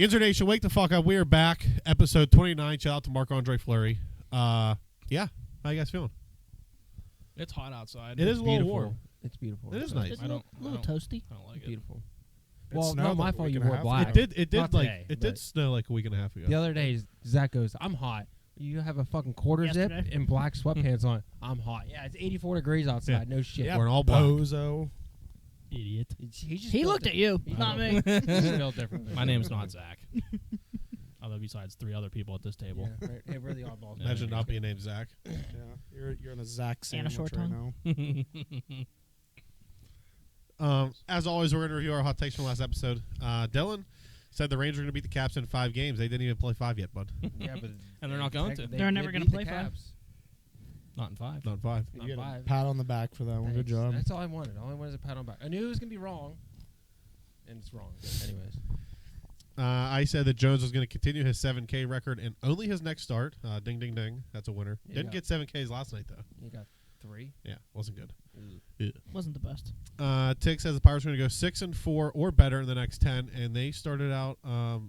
Yinzer Nation, wake the fuck up. We are back. Episode 29. Shout out to Marc-Andre Fleury. Yeah. How you guys feeling? It's hot outside. It is a little warm. It's beautiful. It is nice. It's a little toasty. I don't like It's it. beautiful. It Well, snowed not my like a fault week you and a wore half black. ago. It did Not today, it did but snow like a week and a half ago. The other day, Zach goes, I'm hot. You have a fucking quarter zip Yesterday. and black sweatpants on. I'm hot. Yeah, it's 84 degrees outside. No shit. Yeah, We're all black. bozo. Idiot. He looked at you, not me. He's built different. My name's not Zach. Although besides 3 other people at this table. Yeah, right. Hey, we're the oddballs. Imagine not being named Zach. Yeah, you're in a Zach And a sandwich short right tongue. now. As always, we're going to review our hot takes from last episode. Dylan said the Rangers are going to beat the Caps in 5 games. They didn't even play 5 yet, bud. Yeah, but And they're not going to. They're never going gonna to play five. Not in 5. Not 5. Not You get a 5. pat on the back for that one. Good job. That's all I wanted. All I wanted is a pat on the back. I knew it was going to be wrong, and it's wrong. But anyways. I said that Jones was going to continue his 7K record and only his next start. Ding, ding, ding. That's a winner. Yeah. Didn't get 7Ks last night, though. You got 3. Yeah, wasn't good. Wasn't the best. Tick says the Pirates are going to go 6-4 or better in the next 10, and they started out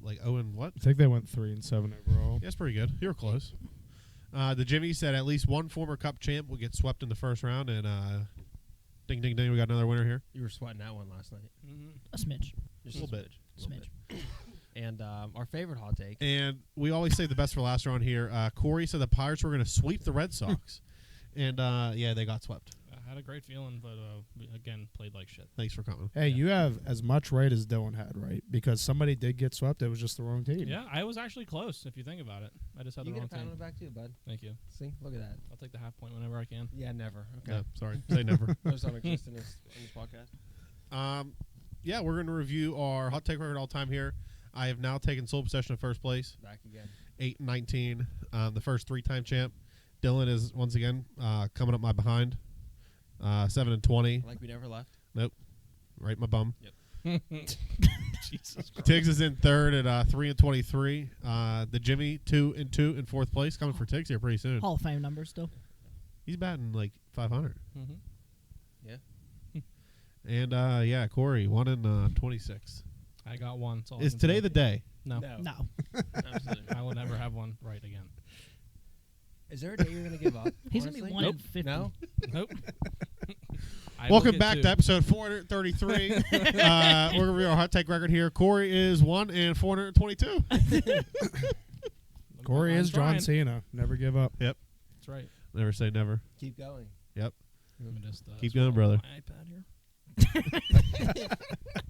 like 0 and what? I think they went 3-7 overall. Yeah, that's pretty good. You were close. The Jimmy said at least one former Cup champ will get swept in the first round, and ding, ding, ding, we got another winner here. You were sweating that one last night. A smidge. Just A little bit. Smidge. And our favorite hot take. And we always save the best for last round here. Corey said the Pirates were going to sweep the Red Sox, and yeah, they got swept. I had a great feeling, but we, again, played like shit. Thanks for coming. Hey, you have as much right as Dylan had, right? Because somebody did get swept. It was just the wrong team. Yeah, I was actually close, if you think about it. I just had You the get wrong a pat on the team. back too, bud. Thank you. See, look at that. I'll take the half point whenever I can. Yeah, never. Okay. No, sorry. Say never. Those don't exist in this podcast. Yeah, we're going to review our hot take record all time here. I have now taken sole possession of first place, Back again. 8-19, the first 3-time champ. Dylan is once again coming up my behind, 7-20. Like we never left. Nope, right in my bum. Jesus Christ. Tiggs is in third at 3-23. The Jimmy 2-2 in fourth place, coming for Tiggs here pretty soon. Hall of Fame numbers still. He's batting like 500. Mm-hmm. And yeah, Corey 1-26. I got one. That's all I Is can today say. the day? No. No. Absolutely. I will never have one right again. Is there a day you're going to give up? He's going to be honestly? 1 in 50. No? Nope. I will Welcome get back two. to episode 433. We're gonna review our hot take record here. Corey is 1-422. Corey I'm is John trying. Cena. Never give up. Yep. That's right. Never say never. Keep going. Yep. Let me just, Keep scroll going, brother. My iPad here.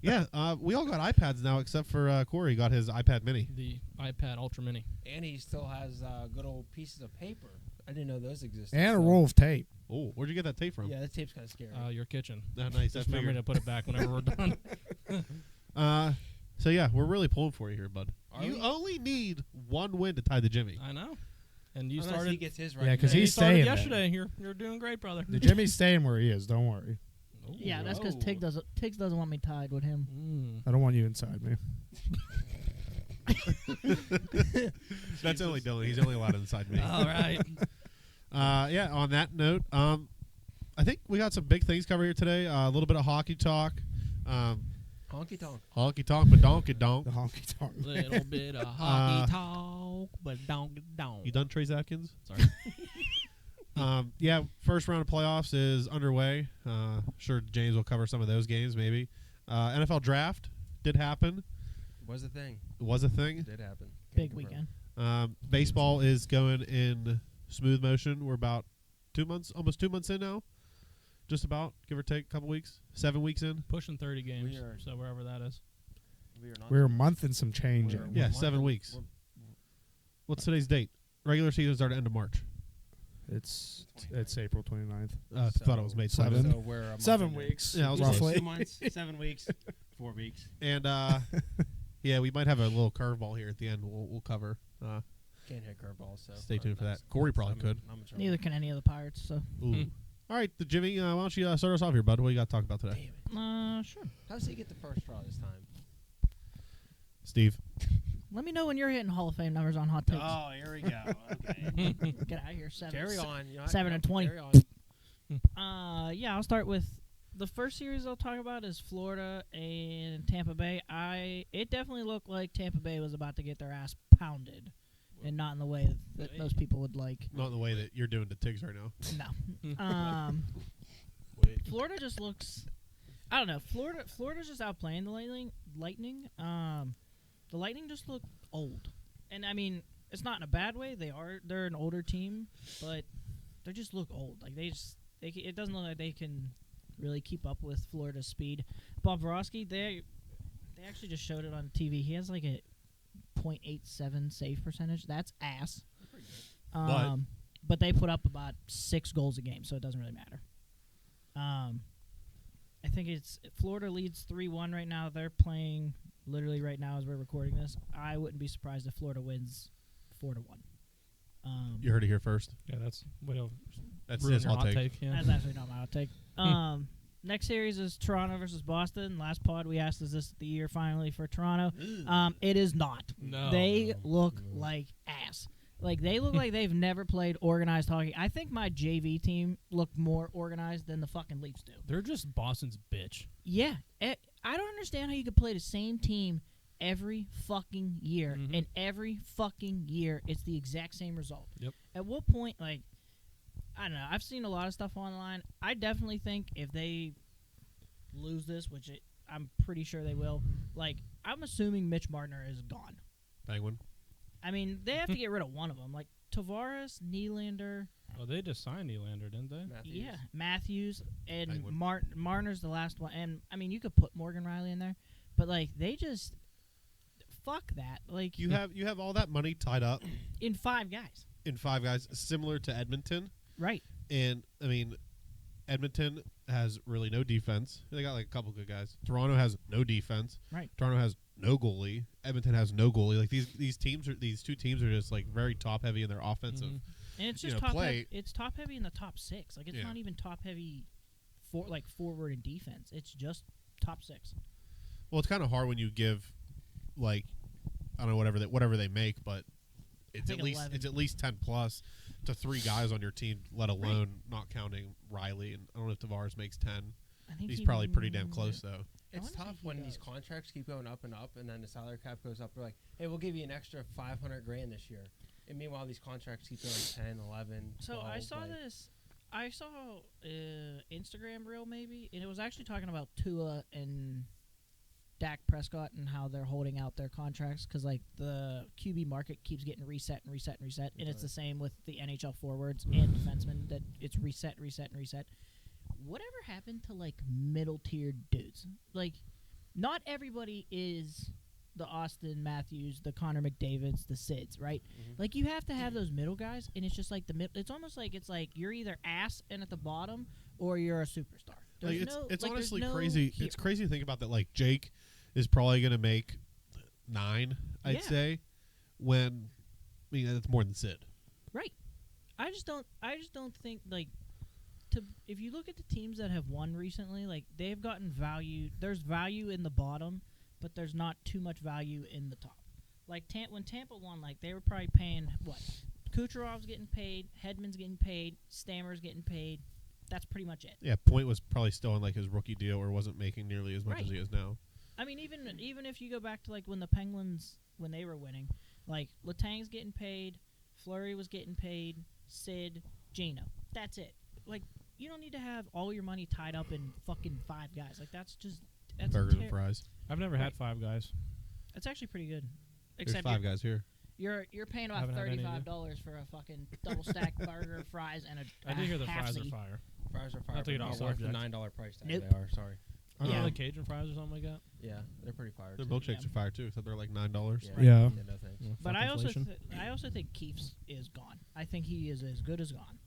Yeah, we all got iPads now except for Corey got his iPad mini. The iPad Ultra Mini. And he still has good old pieces of paper. I didn't know those existed. And a so- roll of tape. Oh, where'd you get that tape from? Yeah, that tape's kind of scary. Your kitchen. Oh, nice. Just remember to put it back whenever we're done. So yeah, we're really pulling for you here, bud. Are You we? only need one win to tie the Jimmy. I know. And you Unless started. he gets his right. Yeah, 'cause today. you he's started staying there. yesterday. You're doing great, brother. The Jimmy's staying where he is. Don't worry. Yeah, that's because Whoa. Tiggs doesn't want me tied with him. Mm. I don't want you inside me. That's only Dylan. He's only allowed inside me. All right. Yeah. On that note, I think we got some big things covered here today. A little bit of hockey talk. Honky tonk. Honky tonk, but donkey donk. The honky tonk. Little bit of hockey talk, but don't get down. You done, Trace Atkins? Sorry. Yeah, first round of playoffs is underway. Sure, James will cover some of those games, maybe. NFL draft did happen. Was a thing. It was a thing. It did happen. Big Can't confirm. weekend. Baseball is going in smooth motion. We're about 2 months, almost 2 months in now. Just about, give or take, a couple weeks. 7 weeks in. Pushing 30 games. We are- So wherever that is. We are not. We're a month and some change We're- in. Yeah, we're 7 month- weeks. we're- What's today's date? Regular season started end of March. It's April 29th. I thought it was May 7th. 7. So we're a month 7 into it. weeks. Yeah, I was roughly. 2 months, 7 weeks, 4 weeks. And, yeah, we might have a little curveball here at the end we'll cover. Can't hit curveballs. So Stay tuned for that. that's- Corey probably I'm- could. I'm in trouble. Neither can any of the Pirates, so. Ooh. All right, the Jimmy, why don't you start us off here, bud? What do you got to talk about today? Damn it. Sure. How does he get the first draw this time? Steve. Let me know when you're hitting Hall of Fame numbers on hot takes. Oh, here we go. Okay. Get out of here. 7. Carry on. You know, 7 and 20. Carry on. Yeah, I'll start with the first series I'll talk about is Florida and Tampa Bay. It definitely looked like Tampa Bay was about to get their ass pounded, and not in the way that most people would like. Not in the way that you're doing to Tiggs right now. No. Wait. Florida just looks. I don't know. Florida's just outplaying the Lightning. The Lightning just look old, and I mean it's not in a bad way. They're an older team, but they just look old. Like it doesn't look like they can really keep up with Florida's speed. Bobrovsky, they actually just showed it on TV. He has like a .87 save percentage. That's ass. But they put up about 6 goals a game, so it doesn't really matter. I think it's Florida leads 3-1 right now. They're playing literally right now as we're recording this. I wouldn't be surprised if Florida wins 4-1. You heard it here first. Yeah, that's That's ruin his your hot take. Yeah. That's actually not my hot take. Next series is Toronto versus Boston. Last pod we asked, is this the year finally for Toronto? It is not. No. They look like ass. Like, they look like they've never played organized hockey. I think my JV team looked more organized than the fucking Leafs do. They're just Boston's bitch. Yeah. I don't understand how you could play the same team every fucking year. Mhm. And every fucking year, it's the exact same result. Yep. At what point, like, I don't know. I've seen a lot of stuff online. I definitely think if they lose this, which I'm pretty sure they will, like, I'm assuming Mitch Marner is gone. Penguin. I mean, they have to get rid of one of them. Like, Tavares, Nylander. Oh, they just signed Nylander, didn't they? Yeah, Matthews. And Penguin. Marner's the last one. And, I mean, you could put Morgan Riley in there. But, like, they just... Fuck that. Like, You have all that money tied up in 5 guys. in 5 guys, similar to Edmonton. Right. And, I mean, Edmonton has really no defense. They got, like, a couple good guys. Toronto has no defense. Right. Toronto has no goalie. Edmonton has no goalie. Like, these two teams are just, like, very top-heavy in their offensive. Mhm. And it's You just know, play- it's top heavy in the top 6. Like, it's Yeah. not even top heavy for like forward and defense. It's just top 6. Well, it's kind of hard when you give, like, I don't know, whatever they make, but it's think at least 11. it's at least 10 plus to 3 guys on your team, let alone not counting Riley. And I don't know if Tavares makes 10. I think He's probably pretty damn close though. It's wanna say tough he when these does. contracts keep going up, and then the salary cap goes up. We're like, hey, we'll give you an extra $500,000 this year. And meanwhile, these contracts keep going 10, 11, So 12, I saw like, this. I saw Instagram reel maybe, and it was actually talking about Tua and Dak Prescott and how they're holding out their contracts because like the QB market keeps getting reset, and it's the same with the NHL forwards and defensemen that it's reset. Whatever happened to like middle tiered dudes? Like, not everybody is the Austin Matthews, the Connor McDavids, the Sids, right? Like, you have to have those middle guys, and it's just like it's almost like it's like you're either ass and at the bottom or you're a superstar. Like, There's it's there's honestly no crazy. hero. It's crazy to think about that. Like, Jake is probably going to make 9, I'd Yeah. say. When, I mean, that's more than Sid. Right. I just don't think like if you look at the teams that have won recently, like they've gotten value. There's value in the bottom, but there's not too much value in the top. Like when Tampa won, like they were probably paying what? Kucherov's getting paid, Hedman's getting paid, Stammer's getting paid. That's pretty much it. Yeah, Point was probably still on like his rookie deal or wasn't making nearly as much Right. as he is now. I mean, even if you go back to like when the Penguins when they were winning, like Letang's getting paid, Fleury was getting paid, Sid, Gino. That's it. Like, you don't need to have all your money tied up in fucking 5 guys. Like, that's Burgers and fries. I've never had 5 guys. That's actually pretty good. There's Except 5 guys here. you're paying about Haven't had any $35 for a fucking double stack burger, fries, and I did hear the half fries are seat. fire. fries are fire, Not to but get off not worth the subject. $9 price tag. Nope. They are, sorry. Aren't Yeah. they like Cajun fries or something like that? Yeah, they're pretty fire. Their too. milkshakes Yeah. are fire too, except they're like $9. Yeah. No thanks. Well, But fuck I inflation. also think Keefe's is gone. I think he is as good as gone.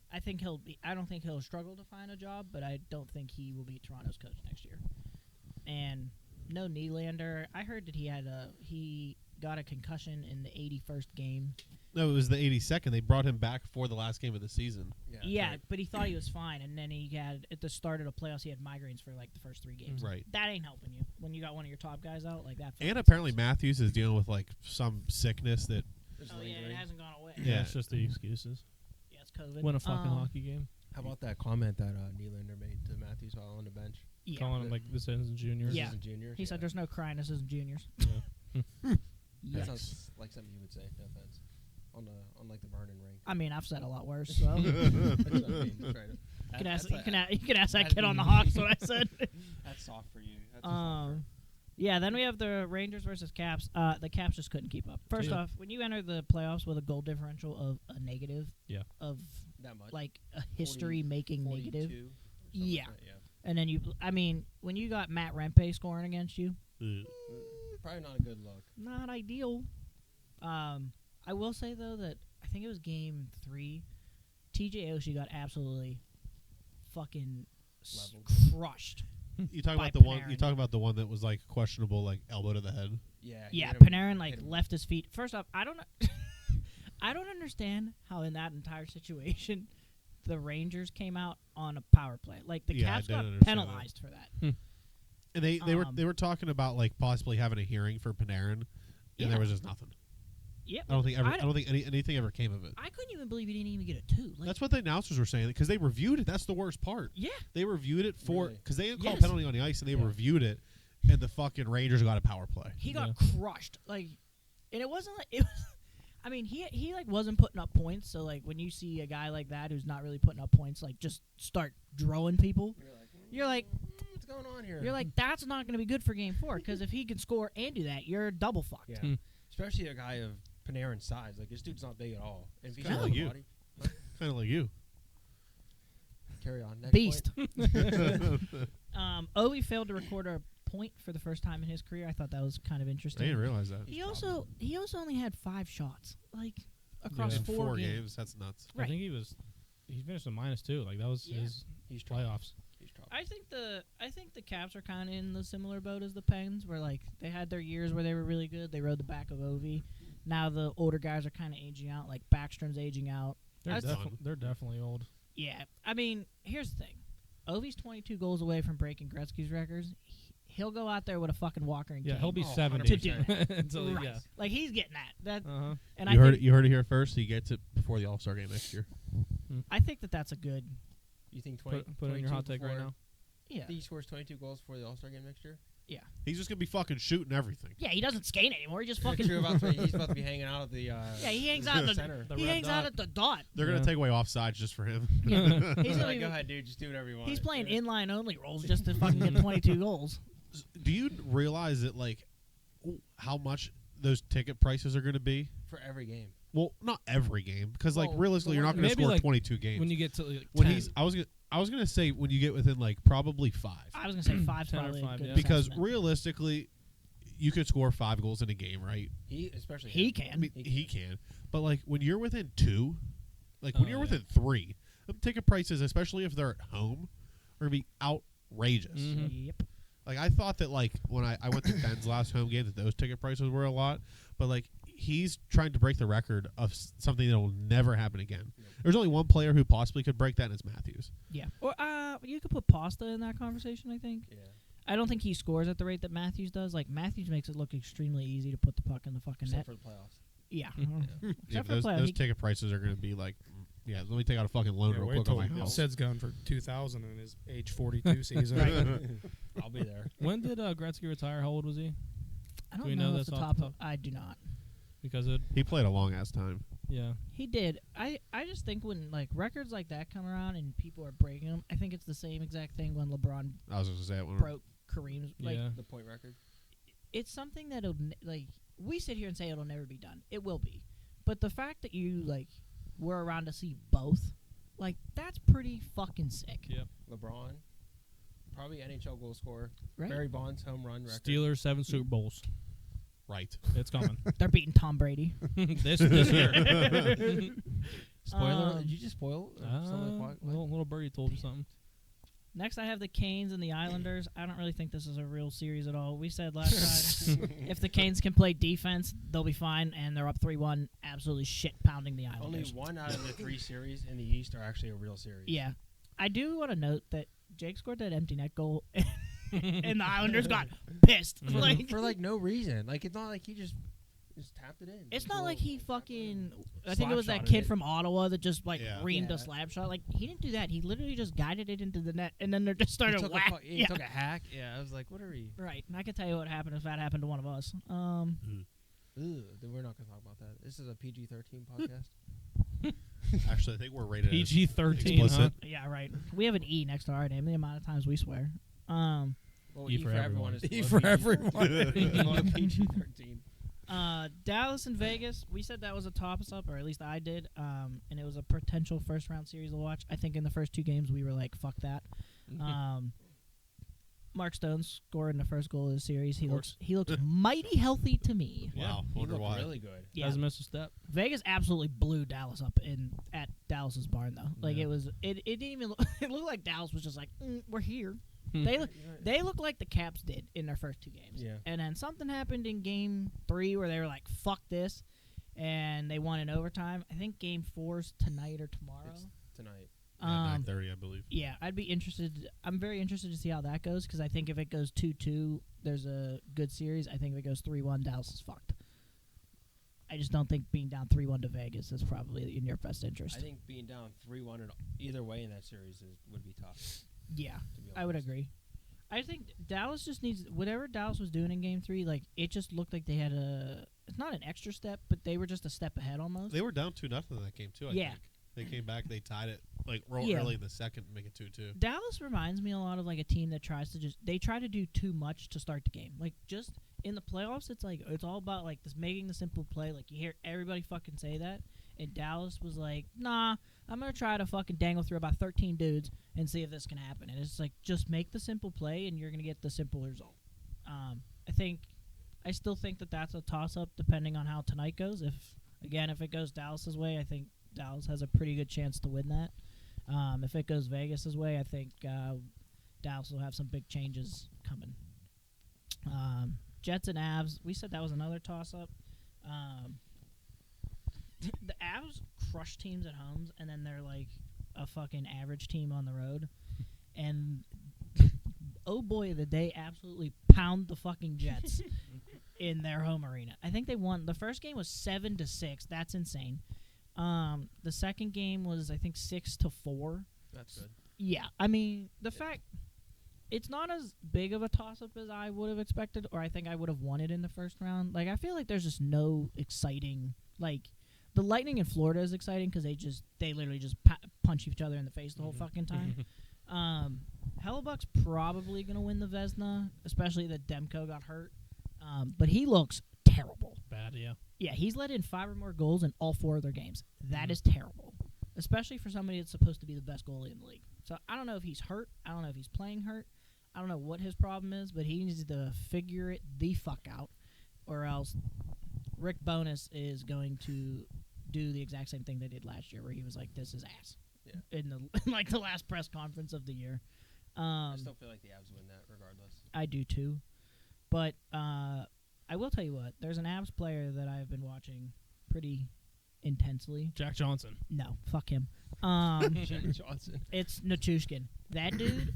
I think I don't think he'll struggle to find a job, but I don't think he will be Toronto's coach next year. And no Nylander. I heard that he got a concussion in the 81st game. No, it was the 82nd. They brought him back for the last game of the season. Yeah, right. but he thought he was fine, and then he had at the start of the playoffs he had migraines for like the first 3 games. Right. That ain't helping you when you got one of your top guys out like that. And fucking apparently sucks. Matthews is dealing with like some sickness that There's Oh yeah, it lingering. hasn't gone away. Yeah. It's just the excuses. Yeah, it's COVID. Win a fucking hockey game. How about that comment that Nylander made to Matthews while on the bench? Yeah. Calling him like this isn't juniors. Yeah. Juniors. He said there's no crying. This isn't juniors. That Yes. sounds like something you would say. No offense. On like the Vernon ring. I mean, I've said a lot worse. So That's what I mean. Just trying to- you can that's ask. You can ask that that's- kid on the Hawks what I said. That's soft for you. That's a Yeah, then we have the Rangers versus Caps. The Caps just couldn't keep up. First Yeah. off, when you enter the playoffs with a goal differential of a negative, Yeah. of that much. like a history-making 42, negative, something Yeah. like that, yeah. and then when you got Matt Rempe scoring against you, Probably not a good look. not ideal. I will say though that I think it was Game 3, TJ Oshie got absolutely fucking Leveled. crushed. You talk By about the one. You Panarin. talk about the one that was like questionable, like elbow to the head. Yeah. he Yeah, hit him- Panarin like hit him. left his feet. First off, I don't I don't understand how in that entire situation the Rangers came out on a power play. Like the Yeah, I Caps don't got understand penalized for that. And they were talking about like possibly having a hearing for Panarin, and Yeah. there was just nothing. Yep. I don't think anything ever came of it. I couldn't even believe he didn't even get a 2. Like, That's what the announcers were saying because they reviewed it. That's the worst part. yeah. They reviewed it for Really? because they didn't call Yes. a penalty on the ice and they Yeah. reviewed it, and the fucking Rangers got a power play. He got crushed. Like, and it wasn't like it was. I mean, he like wasn't putting up points. So like when you see a guy like that who's not really putting up points, like just start drawing people, you're like, What's going on here? you're like that's not going to be good for Game 4 because if he can score and do that, you're double fucked. Yeah. Especially a guy of Panarin's size. Like, this dude's not big at all. And if he's kinda got a like you. body, Kind of like you. carry on. Next Beast. point. Ovi failed to record a point for the first time in his career. I thought that was kind of I interesting. didn't realize that. He also only had 5 shots, like across Yeah. In 4 games, that's nuts. I think he finished with -2. Like that was Yeah. his He's trouble. playoffs. He's trouble. I think the Caps are kind of in the similar boat as the Pens, where like they had their years where they were really good. They rode the back of Ovi. Now the older guys are kind of aging out. Like Backstrom's aging out. They're, That's fun. they're definitely old. Yeah, I mean, here's the thing: Ovi's 22 goals away from breaking Gretzky's records. He'll go out there with a fucking walker and Yeah, cane. he'll be Oh, 70 to do until right. yeah. Like he's getting that. Uh-huh. And You I heard think, it. You heard it here first. He gets it before the All-Star game next year. I think that's a good. You think 20, Put it in your 22 hot take right before- now. Yeah. Think he scores 22 goals for the All-Star game next year? He's just gonna be fucking shooting everything. Yeah, he doesn't skate anymore. He just He's fucking. about to be hanging out at the Yeah, he hangs out in the center. he red hangs out at the dot. They're Yeah. gonna take away offsides just for him. Yeah. He's He's gonna like, be- go ahead, dude. Just do whatever you want. He's playing Yeah. inline only roles just to fucking get 22 goals. Do you realize that like how much those ticket prices are gonna be? for every game. Well, not every game because like Well, realistically, the you're not one- gonna maybe, score like, 22 games. When you get to like when 10. he's, I was gonna say when you get within like probably 5. I was gonna say 5's 10 or probably 5, a good yeah. Because assessment. realistically, you could score 5 goals in a game, right? He especially He him. can. I mean, He he can. But like when you're within 2, like when Oh, you're yeah. within 3, the ticket prices, especially if they're at home, are gonna be outrageous. Mhm. Yep. Like I thought that like when I went to Ben's last home game that those ticket prices were a lot, but like he's trying to break the record of something that will never happen again. Yep. There's only one player who possibly could break that, and it's Matthews. Yeah. Or you could put Pasta in that conversation. I think. Yeah. I don't think he scores at the rate that Matthews does. Like Matthews makes it look extremely easy to put the puck in the fucking Except net. for the playoffs. Yeah. Yeah, Except but for those playoffs, those he- ticket prices are going to be like, yeah. Let me take out a fucking loan Yeah, real wait quick on till my house. Sid's going for 2,000 in his age 42 season. I'll be there. When did Gretzky retire? How old was he? I don't Do we know know off this the off top the of. I do not. Because it, He played a long ass time. yeah. He did. I just think when like records like that come around and people are breaking them, I think it's the same exact thing when LeBron I was going to say it when broke Kareem's. Like Yeah. The point record. it's something that'll like we sit here and say it'll never be done. It will be, but the fact that you like were around to see both, like that's pretty fucking sick. Yeah. LeBron, probably NHL goal scorer. Right? Barry Bonds home run record. Steelers 7 Super Bowls. right. It's coming. They're beating Tom Brady. this year. Spoiler? Um, Did you just spoil something like what? Little birdie told you something. Next, I have the Canes and the Islanders. I don't really think this is a real series at all. We said last time if the Canes can play defense, they'll be fine, and they're up 3-1, absolutely shit pounding the Only Islanders. 1 out of the 3 series in the East are actually a real series. Yeah, I do want to note that Jake scored that empty net goal, and the Islanders got pissed. Mhm. Like, For like no reason. Like it's not like he just Just tapped it in. It's Just not go like he tap it in. fucking. I think it was that Slap-shotted kid it. from Ottawa that just like Yeah. reamed Yeah. a slap shot. Like he didn't do that. He literally just guided it into the net, and then they just He started took, whack. he Yeah. took a hack. Yeah, I was like, what are we? Right. And I can tell you what happened if that happened to one of us. Ugh, then we're not gonna talk about that. This is a PG-13 podcast. Actually, I think we're rated PG-13, huh? explicit. Yeah, right. We have an E next to our name. The amount of times we swear. Well, E for everyone. is E below for PG. everyone. Below PG-13. Dallas and Vegas. We said that was a toss-up, or at least I did. And it was a potential first-round series to watch. I think in the first 2 games we were like, "Fuck that." Mark Stone scored in the first goal of the series. He looks mighty healtty to me. Wow, He wonder looked why. really good. Yeah. Doesn't miss a step. Vegas absolutely blew Dallas up at Dallas's barn though. Like Yeah. it didn't even look, it looked like Dallas was just like, we're here. They looked like the Caps did in their first 2 games. Yeah. And then something happened in game 3 where they were like, fuck this, and they won in overtime. I think game 4's tonight or tomorrow. It's tonight. Yeah, 9:30, I believe. Yeah, I'd be interested. I'm very interested to see how that goes because I think if it goes 2-2, there's a good series. I think if it goes 3-1, Dallas is fucked. I just don't think being down 3-1 to Vegas is probably in your best interest. I think being down 3-1 either way in that series would be tough. Yeah, To be I would honest. agree. I think Dallas just needs whatever Dallas was doing in Game 3. Like it just looked like they had it's not an extra step, but they were just a step ahead almost. They were down 2-0 in that game too. I Yeah. think they came back. They tied it like Yeah. early in the second, to make it 2-2. Dallas reminds me a lot of like a team that tries to they try to do too much to start the game. Like just in the playoffs, it's like it's all about like this making the simple play. Like you hear everybody fucking say that, and Dallas was like, "Nah, I'm gonna try to fucking dangle through about 13 dudes and see if this can happen." And it's like just make the simple play, and you're gonna get the simple result. I still think that that's a toss up depending on how tonight goes. If it goes Dallas's way, I think Dallas has a pretty good chance to win that. If it goes Vegas's way, I think Dallas will have some big changes coming. Jets and Avs, we said that was another toss-up. The Avs crush teams at homes, and then they're like a fucking average team on the road. And oh boy, did they absolutely pound the fucking Jets in their home arena. I think they won. The first game was 7-6. That's insane. The second game was, I think, 6-4. That's good. Yeah, I mean, the fact it's not as big of a toss-up as I would have expected, or I think I would have won it in the first round. Like, I feel like there's just no exciting, like, the Lightning in Florida is exciting because they literally just punch each other in the face the whole fucking time. Hellebuck's probably going to win the Vezina, especially that Demko got hurt. But he looks terrible. Bad, yeah. Yeah, he's let in 5 or more goals in all 4 of their games. That is terrible, especially for somebody that's supposed to be the best goalie in the league. So I don't know if he's hurt. I don't know if he's playing hurt. I don't know what his problem is, but he needs to figure it the fuck out, or else Rick Bowness is going to do the exact same thing they did last year, where he was like, "This is ass." Yeah. In the last press conference of the year. I still feel like the Avs win that regardless. I do too, but I will tell you what. There's an Avs player that I've been watching pretty intensely. Jack Johnson. No, fuck him. Jack Johnson. It's Nichushkin. That dude,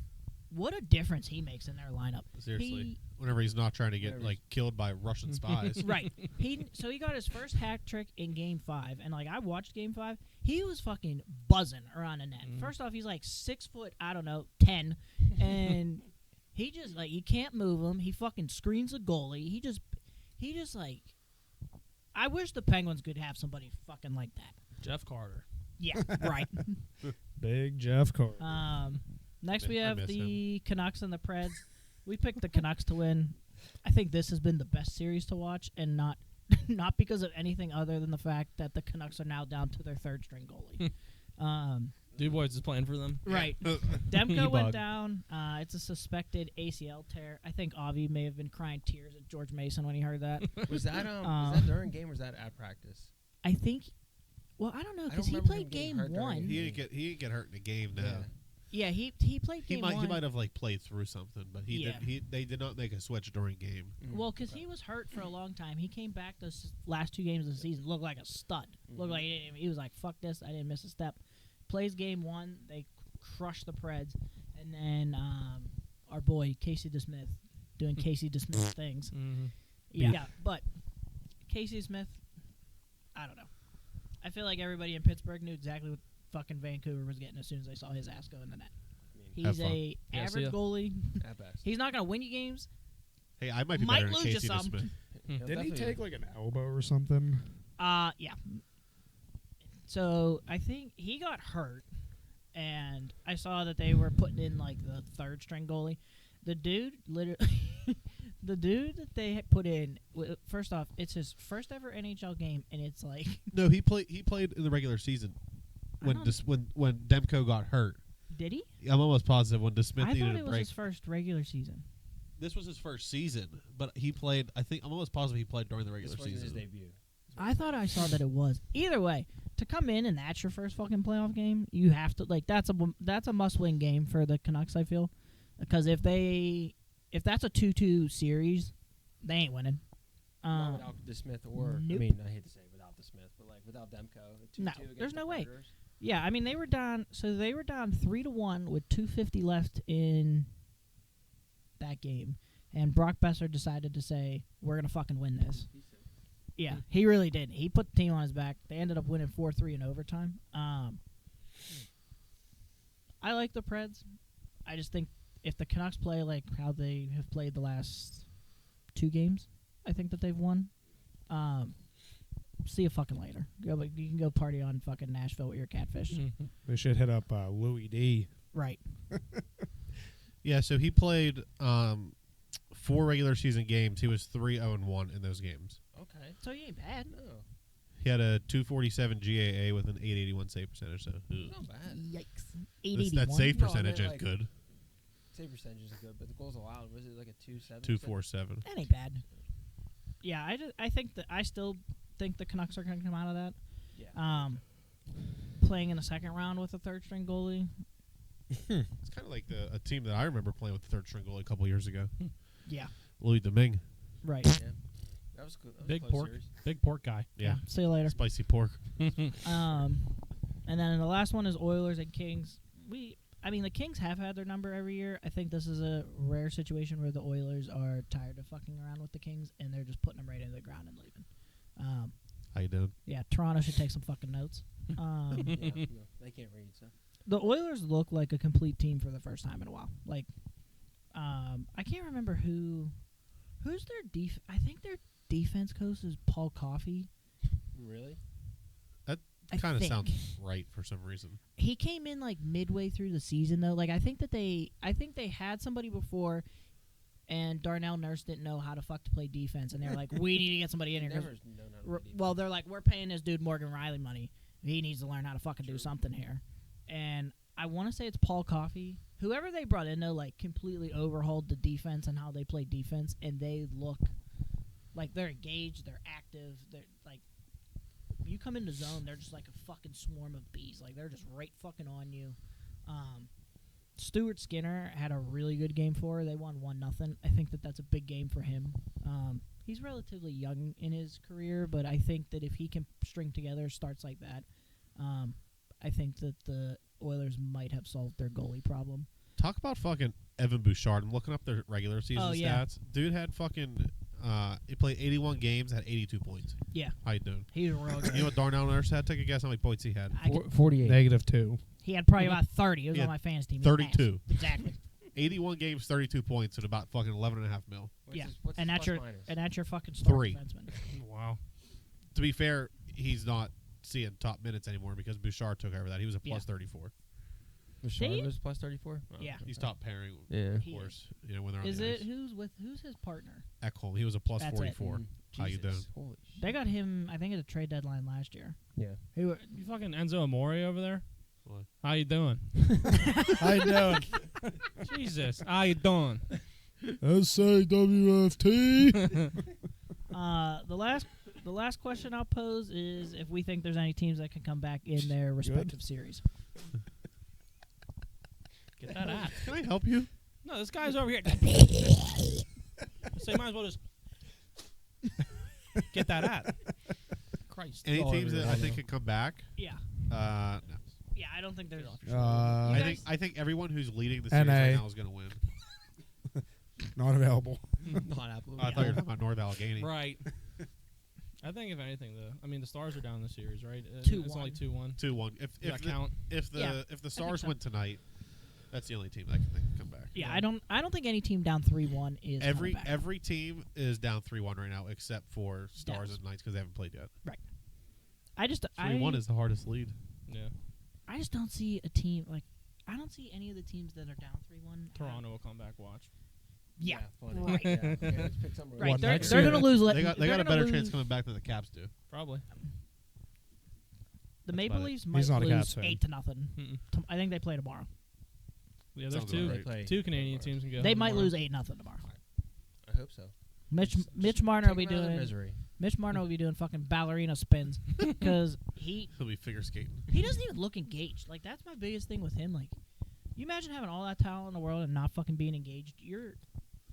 what a difference he makes in their lineup. Seriously, whenever he's not trying to get Whenever like killed by Russian spies. Right. He got his first hat trick in Game 5, and like I watched Game 5. He was fucking buzzing around the net. First off, he's like 6 foot, I don't know, 10, and he just like you can't move him. He fucking screens the goalie. He just like. I wish the Penguins could have somebody fucking like that. Jeff Carter. Yeah, right. Big Jeff Carter. Next we I have miss the Canucks and the Preds. We picked the Canucks to win. I think this has been the best series to watch, and not because of anything other than the fact that the Canucks are now down to their 3rd string goalie. Dubois is playing for them. Right. Demko went Bug. down. It's a suspected ACL tear. I think Avi may have been crying tears at George Mason when he heard that. Was that during game or was that at practice? I think. Well, I don't know I because don't he remember played him getting game hurt during 1. the He didn't get hurt in the game now. Yeah, he played He game might 1. he might have like played through something, but they did not make a switch during game. Well, because he was hurt for a long time. He came back those last 2 games of the season, looked like a stud. Looked like he was like, fuck this, I didn't miss a step. Plays game 1, they crush the Preds, and then our boy Casey DeSmith doing Casey DeSmith things. Mm-hmm. Yeah, but Casey Smith, I don't know. I feel like everybody in Pittsburgh knew exactly what fucking Vancouver was getting as soon as they saw his ass go in the net. Have He's fun. a Yeah, see average ya. goalie. At best. He's not going to win you games. Hey, I might be Might better than lose you Casey some. Smith. He'll Didn't he definitely- take like an elbow or something? Yeah. So I think he got hurt, and I saw that they were putting in like the third string goalie. The dude literally, the dude that they had put in. First off, it's his first ever NHL game, and it's like No, he played in the regular season when don't- when Demko got hurt. did he? I'm almost positive when DeSmith I needed thought a it was break. his first regular season. This was his first season, but he played. I'm almost positive he played during the regular This wasn't his season. debut. I thought I saw that it was. Either way, to come in and that's your first fucking playoff game, you have to like that's a must-win game for the Canucks. I feel because if that's a 2-2 series, they ain't winning. Not without DeSmith or Nope. I mean, I hate to say without DeSmith, but like without Demko. a 2-2 No, against there's the no way. Predators. Yeah, I mean they were down. So they were down 3-1 with 2:50 left in that game, and Brock Besser decided to say, "We're gonna fucking win this." Yeah, he really did. He put the team on his back. They ended up winning 4-3 in overtime. I like the Preds. I just think if the Canucks play like how they have played the last 2 games, I think that they've won. See you fucking later. You can go party on fucking Nashville with your catfish. They should hit up Louis D. Right. Yeah, so he played 4 regular season games. He was 3-0-1 in those games. Okay. So he ain't bad. No, He had a 247 GAA with an 881 save percentage. So not bad. Yikes. that 881. save No, I percentage meant, is like, good. Save percentage is good, but the goals allowed was it like a 2-7? 247. That ain't bad. Yeah, I think that I still think the Canucks are going to come out of that. Yeah. Playing in the second round with a third string goalie. It's kind of like a team that I remember playing with the third string goalie a couple years ago. Yeah. Louis Domingue. Right. Yeah. That was good. That was a Big close pork. series. Big pork guy. Yeah. See you later. Spicy pork. And then the last one is Oilers and Kings. The Kings have had their number every year. I think this is a rare situation where the Oilers are tired of fucking around with the Kings and they're just putting them right into the ground and leaving. How you doing? Yeah, Toronto should take some fucking notes. Yeah, no, they can't read, so. The Oilers look like a complete team for the first time in a while. Like, I can't remember who's their I think their defense coach is Paul Coffey. Really? I Kind of think. sounds right for some reason. He came in like midway through the season though. Like I think they had somebody before, and Darnell Nurse didn't know how to fuck to play defense, and they're like, we need to get somebody in here. 'cause Never known how to play defense. well, they're like, we're paying this dude Morgan Riley money. He needs to learn how to fucking do something here. And I want to say it's Paul Coffey. Whoever they brought in though, like completely overhauled the defense and how they play defense, and they look like they're engaged, they're active, they're like. You come into zone, they're just like a fucking swarm of bees. Like they're just right fucking on you. Stuart Skinner had a really good game for her. They won 1-0. I think that's a big game for him. He's relatively young in his career, but I think that if he can string together starts like that, I think that the Oilers might have solved their goalie problem. Talk about fucking Evan Bouchard. I'm looking up their regular season Oh, yeah. stats. Dude had fucking. He played 81 games, had 82 points. Yeah. How you doing? He's real good. You know what Darnell Nurse had? Take a guess how many points he had. I could- 48. -2. he had probably about 30. He was Yeah, on my fantasy team. 32. Exactly. 81 games, 32 points, at about fucking 11.5 mil. Yeah. What's And his that's plus your minus? and that's your fucking star 3. defenseman. Wow. To be fair, he's not seeing top minutes anymore because Bouchard took over that. He was a plus 34. Bouchard See? was plus 34? Oh, Yeah. He's top pairing, Yeah. of He course. You know when they're on Is the it ice. who's his partner? Ekholm? He was a plus That's it. 44. How you doing? Holy shit. They got him, I think, at a trade deadline last year. Yeah. You fucking Enzo Amore over there? What? How you doing? How you doing? Jesus. How you doing? SAWFT. The last question I'll pose is if we think there's any teams that can come back in their respective series. Get that at. Can I help you? No, this guy's over here. So you might as well just get that at. Christ. Any all teams over that your I head. think could come back? Yeah. No. Yeah, I don't think there's. I think everyone who's leading the series NA. right now is going to win. Not available. Not Apple. Oh, I thought you were talking about North Allegheny. Right. I think if anything, the Stars are down in the series, right? 2-1. It's only 2-1. 2-1. Does that count? If the Stars so. win tonight, that's the only team that can come back. Yeah, I don't think any team down 3-1 is coming back. Every team is down 3-1 right now except for Stars Yes. and Knights because they haven't played yet. Right. I just 3-1 is the hardest lead. Yeah. I just don't see a team like I don't see any of the teams that are down 3-1. Toronto will come back. Watch. Yeah. funny. Right. Yeah, let's pick something Right. What, They're next going year? to lose. They got they're a gonna better lose, chance coming back than the Caps do. Probably. The That's Maple about it. Leafs might He's not a lose Caps fan. 8-0. Mm-mm. I think they play tomorrow. Yeah, there's Sounds two about right. two Canadian teams can go. They home might tomorrow. lose 8-0 tomorrow. I hope so. Mitch Marner will be Take them out of their doing misery. Mitch Marner will be doing fucking ballerina spins because he He'll be figure skating. doesn't even look engaged. Like that's my biggest thing with him. Like, you imagine having all that talent in the world and not fucking being engaged. You're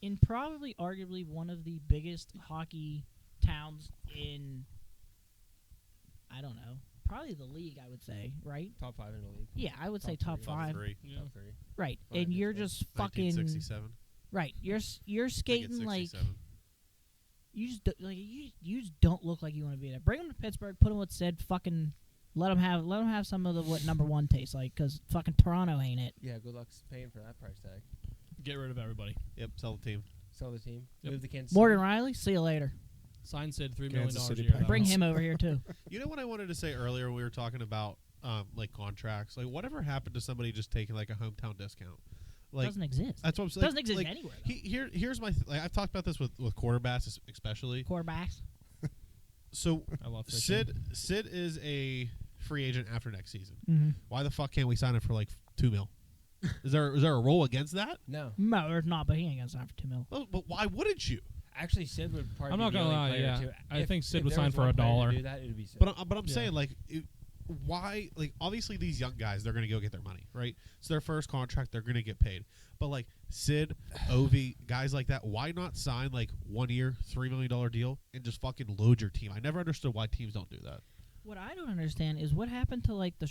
in probably arguably one of the biggest hockey towns in I don't know, probably the league. I would say, right? Top 5 in the league. Yeah, I would say Top top three. 5. 3. Yeah. Top 3. Right, Five and you're is just fucking 1967. right. You're I think skating it's like 67. you just you just don't look like you want to be there. Bring him to Pittsburgh, put him with Sid, fucking let him have some of the what number 1 tastes like, because fucking Toronto ain't it. Yeah, good luck paying for that price tag. Get rid of everybody. Yep, sell the team. Sell the team. Yep. Move the Kansas Morgan City. Riley, see you later. Sign Sid $3 million Kansas a City year. Penguins. Bring him over here too. You know what I wanted to say earlier when we were talking about like contracts? Like whatever happened to somebody just taking like a hometown discount? Like Doesn't exist. that's what I'm saying. Doesn't exist like, anywhere. Though. Here's my like I've talked about this with quarterbacks especially. Quarterbacks. So I love fishing. Sid is a free agent after next season. Mm-hmm. Why the fuck can't we sign him for like $2 million? Is there a rule against that? No. No, there's not. But he ain't gonna sign for $2 million. Well, but why wouldn't you? Actually, Sid would probably I'm be not the gonna only lie, player yeah. to- I if- think Sid if would there sign was for one a player to dollar. do that, it would be Sid. But I'm Yeah. saying like why like obviously these young guys they're gonna go get their money right. It's their first contract they're gonna get paid. But like Sid, Ovi, guys like that, why not sign like 1 year $3 million deal and just fucking load your team? I never understood why teams don't do that. What I don't understand is what happened to like the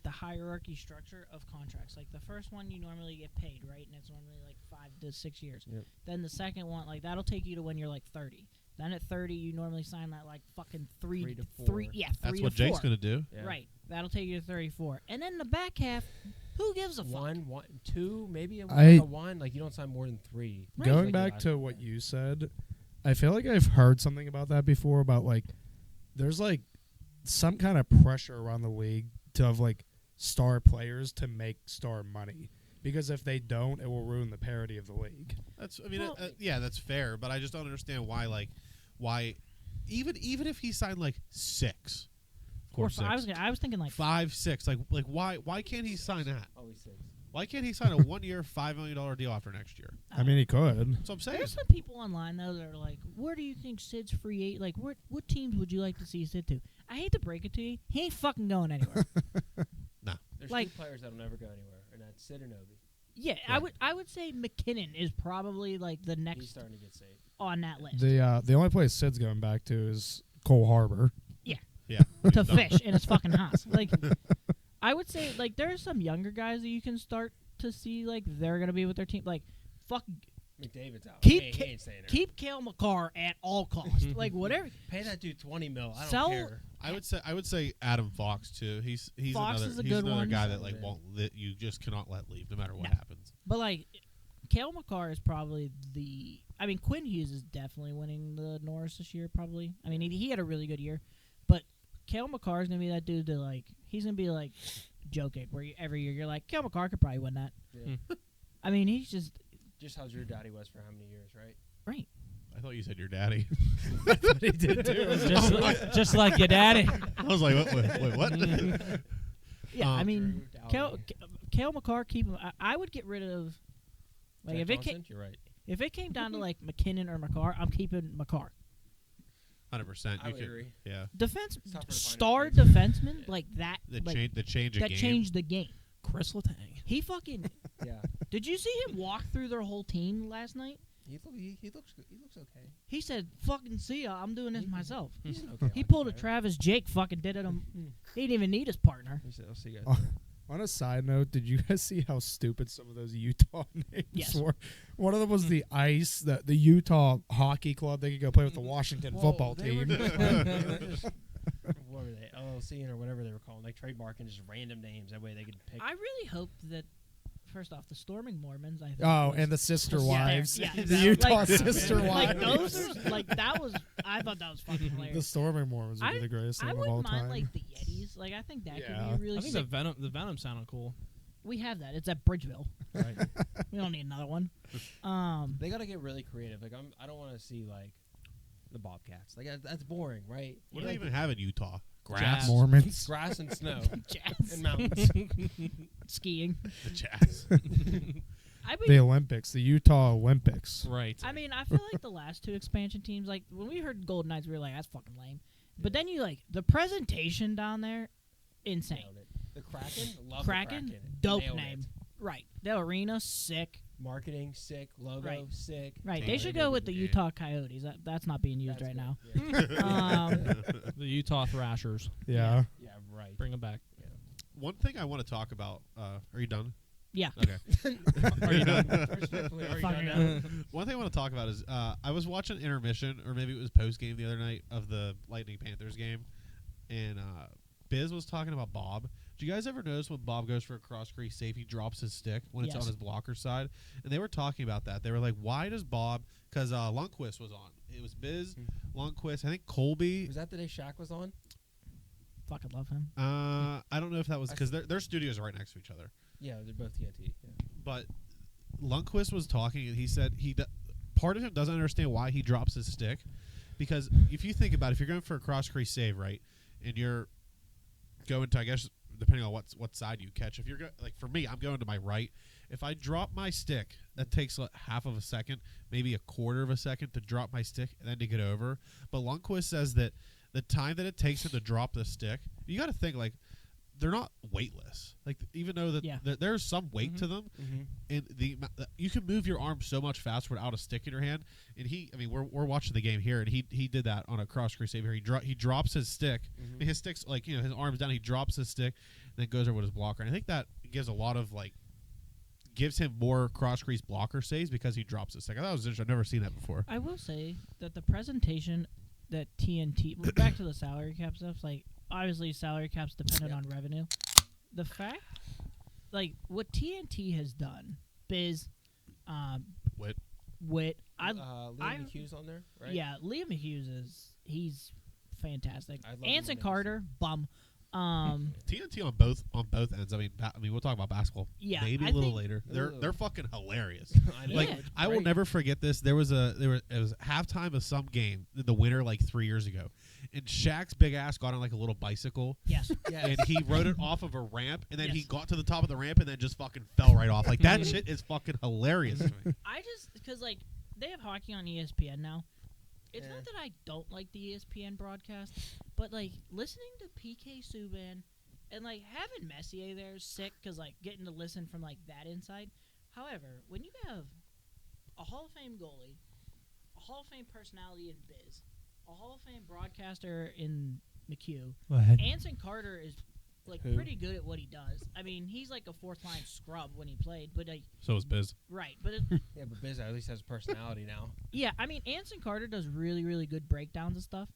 hierarchy structure of contracts. Like the first one, you normally get paid, right? And it's normally like 5 to 6 years. Yep. Then the second one, like that'll take you to when you're like 30. Then at 30, you normally sign that like fucking 3 to 4. 3. Yeah, 3 That's to what 4. Jake's gonna do. Yeah. Right. That'll take you to 34. And then the back half, who gives a fuck? One, 2, maybe a I- 1. Like you don't sign more than 3. Right. Going Like back that. to what you said, I feel like I've heard something about that before. About like, there's like some kind of pressure around the league to have like star players to make star money, because if they don't, it will ruin the parity of the league. That's I mean Well- yeah that's fair, but I just don't understand why even if he signed like 6 Or or fi- I was thinking like 5, 6 like why can't he sign that? Always 6. Why can't he sign a 1 year $5 million deal after next year? I mean, he could. That's what I'm saying. There's some people online though that are like, "Where do you think Sid's free agent? Like, what teams would you like to see Sid to?" I hate to break it to you, he ain't fucking going anywhere. There's Like- 2 players that'll never go anywhere, and that's Sid and Ovi. Yeah, I would say McKinnon is probably like the He's next starting to get saved. on that list The only place Sid's going back to is Cole Harbor. Yeah. to fish in his fucking house. Like, I would say like there are some younger guys that you can start to see like they're gonna be with their team. Like, fuck, McDavid's out. Keep he ain't staying there. keep Cale McCarr at all costs. Like whatever. Pay that dude $20 million. I don't Sell- care. I would say Adam Fox too. He's Fox another is a he's good another one. guy that like Yeah. won't that you just cannot let leave no matter what No. happens. But like, Cale McCarr is probably the. I mean, Quinn Hughes is definitely winning the Norris this year. Probably. I mean, he had a really good year, but Cale McCarr is gonna be that dude that like he's gonna be like joking where every year you're like Cale McCarr could probably win that. Yeah. I mean, he's just Just how your daddy was for how many years, right? right. I thought you said your daddy. He did too. just like your daddy. I was like, wait, what? Yeah, I Um, mean, Cale McCarr, keep him. I would get rid of like You're right. if it came down to like McKinnon or McCarr, I'm keeping McCarr. 100%. I You would could, agree. yeah. Defense It's tougher to find star a place. defenseman like that. The like, change of that game. changed the game. Chris Letang. He fucking. Yeah. Did you see him walk through their whole team last night? He looks good. He looks okay. He said, "Fucking see ya, I'm doing this myself." He's an okay. He hockey pulled a player. Travis Jake. Fucking did it. He didn't even need his partner. He said, "I'll see you guys." Oh. On a side note, did you guys see how stupid some of those Utah names Yes. were? One of them was the Ice, the Utah hockey club. They could go play with the Washington football they were team. just, they were just what were they? LLC or whatever they were calling, like trademarking just random names. That way they could pick. I really hope that. First off, the Storming Mormons. I think Oh, was- and the sister Yeah, wives. yeah, the that- Utah like- sister like wives. those are like that was. I thought that was fucking The hilarious. Storming Mormons would be the greatest I thing of all wouldn't mind time. like the Yetis. Like I think that could Yeah. be a really I think sick. the Venom sounded cool. We have that. It's at Bridgeville. Right. We don't need another one. They got to get really creative. Like I don't want to see like the Bobcats. Like that's boring, right? What do Like, they even have in Utah? Jazz. Grass. Mormons. grass and snow Jazz, and mountains. skiing. The Jazz. I The mean, Olympics. The Utah Olympics. Right. I mean, I feel like the last two expansion teams, like when we heard Golden Knights, we were like, "That's fucking lame." But then you like the presentation down there, insane. Nailed it. The Kraken, love Kraken, the Kraken. dope Nailed name. it. Right. The arena, sick. Marketing sick, logo Right. sick. Right. Yeah, They they should did go a with good the game. Utah Coyotes. That's not being used That's right now. good. Yeah. The Utah Thrashers. Yeah. Yeah, right. Bring them back. One thing I want to talk about. Are you done? Yeah. Okay. Are you done? Respectfully, are you Fucking done now? One thing I want to talk about is I was watching intermission, or maybe it was post game the other night of the Lightning Panthers game, and Biz was talking about Bob. Do you guys ever notice when Bob goes for a cross crease save, he drops his stick when it's Yes. on his blocker side? And they were talking about that. They were like, why does Bob? Because Lundqvist was on. It was Biz, Lundqvist, I think Colby. Was that the day Shaq was on? Fucking love him. I don't know if that was because their studios are right next to each other. Yeah, they're both TNT. Yeah. But Lundqvist was talking, and he said part of him doesn't understand why he drops his stick, because if you think about it, if you're going for a cross crease save, right, and you're going to, I guess, depending on what side you catch, if you're like for me, I'm going to my right. If I drop my stick, that takes like half of a second, maybe a quarter of a second to drop my stick and then to get over. But Lundqvist says that the time that it takes him to drop the stick, you got to think like they're not weightless. Like even though Yeah. there's some weight to them, and you can move your arm so much faster without a stick in your hand. And we're watching the game here, and he did that on a cross crease save here. He drops his stick. I mean, his stick's like his arm's down. He drops his stick, and then goes over with his blocker. And I think that gives a lot of gives him more cross crease blocker saves because he drops his stick. I thought it was interesting. I've never seen that before. I will say that the presentation that TNT back to the salary cap stuff, like obviously salary cap's dependent on revenue. The fact, like what TNT has done, Biz, Wit, Liam I- Hughes on there, right? yeah, Liam Hughes he's fantastic. I love Anson Liam Carter, bum. TNT on both ends. I mean, we'll talk about basketball. Yeah, maybe I a little think- later. Ugh. They're fucking hilarious. I know. Like Yeah. It's I will great. never forget this. It was halftime of some game, the winter like 3 years ago, and Shaq's big ass got on like a little bicycle, Yes. Yeah. and he rode it off of a ramp, and then he Yes. got to the top of the ramp, and then just fucking fell right off. Like that shit is fucking hilarious to me. I just because like they have hockey on ESPN now. It's Yeah. not that I don't like the ESPN broadcast, but like listening to PK Subban and like having Messier there is sick because like getting to listen from like that inside. However, when you have a Hall of Fame goalie, a Hall of Fame personality in Biz, a Hall of Fame broadcaster in McHugh, Anson Carter is like Who? pretty good at what he does. I mean, he's like a fourth line scrub when he played, but like So is Biz. right, but Yeah, but Biz at least has personality now. yeah, I mean, Anson Carter does really, really good breakdowns and stuff.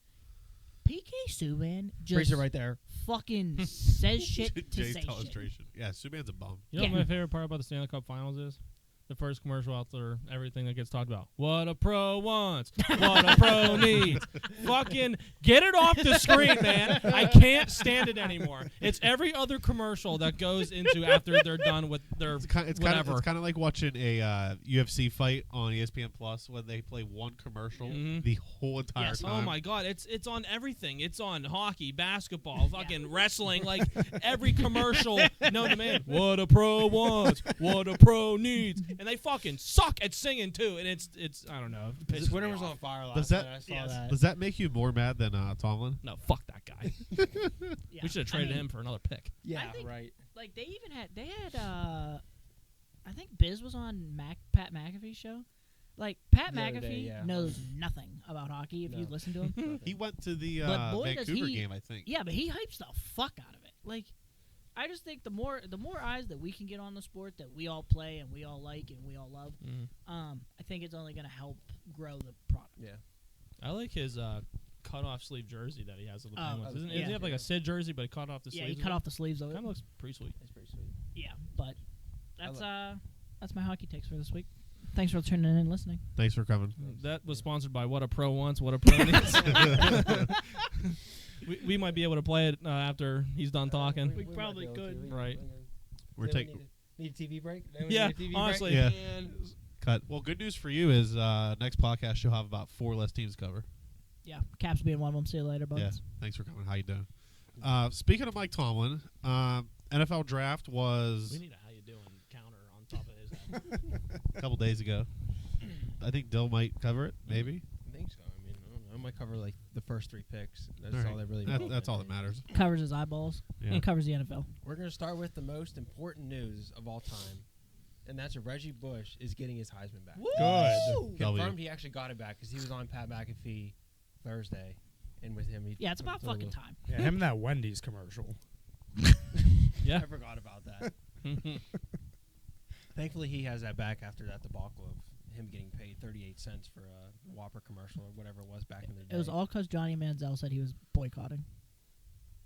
PK Subban just Freeze it right there. fucking says shit to Jay's say shit. illustration. Yeah, Subban's a bum. You know Yeah. what my favorite part about the Stanley Cup Finals is? The first commercial after everything that gets talked about. What a pro wants. What a pro needs. Fucking get it off the screen, man. I can't stand it anymore. It's every other commercial that goes into after they're done with their It's kind whatever. of like watching a UFC fight on ESPN Plus when they play one commercial Mhm. the whole entire Yes. time. Oh my God! It's on everything. It's on hockey, basketball, fucking wrestling. Like every commercial known to man. What a pro wants. What a pro needs. And they fucking suck at singing too. And it's I don't know. It pisses Twitter me was off. on fire Does last that- night. I saw Yes. that. Does that make you more mad than Tomlin? No, fuck that guy. Yeah, We should have I traded mean, him for another pick. Yeah, I think- right. Like they had I think Biz was on Pat McAfee's show. Like Pat The other McAfee day, yeah. knows nothing about hockey if you No. listen to him. He went to the But boy, does Vancouver he- game, I think. Yeah, but he hypes the fuck out of it. Like I just think the more eyes that we can get on the sport that we all play and we all like and we all love, I think it's only going to help grow the product. Yeah. I like his cut-off sleeve jersey that he has with the Oh, Penguins. Doesn't yeah. he have like a Sid jersey, but he cut off the Yeah, sleeves? he cut off the sleeves of it. Kind of looks pretty sweet. It's pretty sweet. Yeah, but that's my hockey takes for this week. Thanks for tuning in and listening. Thanks for coming. That was sponsored by What a Pro Wants, What a Pro Needs. we might be able to play it after he's done talking. We might probably be able to. could. Right. We're Do we taking need a TV break? Do we Yeah, need a TV honestly. break? Yeah. And cut. Well, good news for you is next podcast you'll have about 4 less teams to cover. Yeah, Caps being one of them. See you later, buds. Yeah. Thanks for coming. How you doing? Speaking of Mike Tomlin, NFL draft was We need a how you doing counter on top of his head. a couple days ago. I think Dill might cover it, maybe. I think so. I mean, I don't know. I might cover like the first 3 picks. That's All right. all that really. That's all that matters. Covers his eyeballs Yeah. and covers the NFL. We're gonna start with the most important news of all time, and that's Reggie Bush is getting his Heisman back. Good. W. Confirmed he actually got it back because he was on Pat McAfee Thursday, and with him, he Yeah, it's about fucking time. Yeah, him and that Wendy's commercial. Yeah. I forgot about that. Thankfully, he has that back after that debacle of him getting paid 38 cents for a Whopper commercial or whatever it was back in the day. It was all because Johnny Manziel said he was boycotting.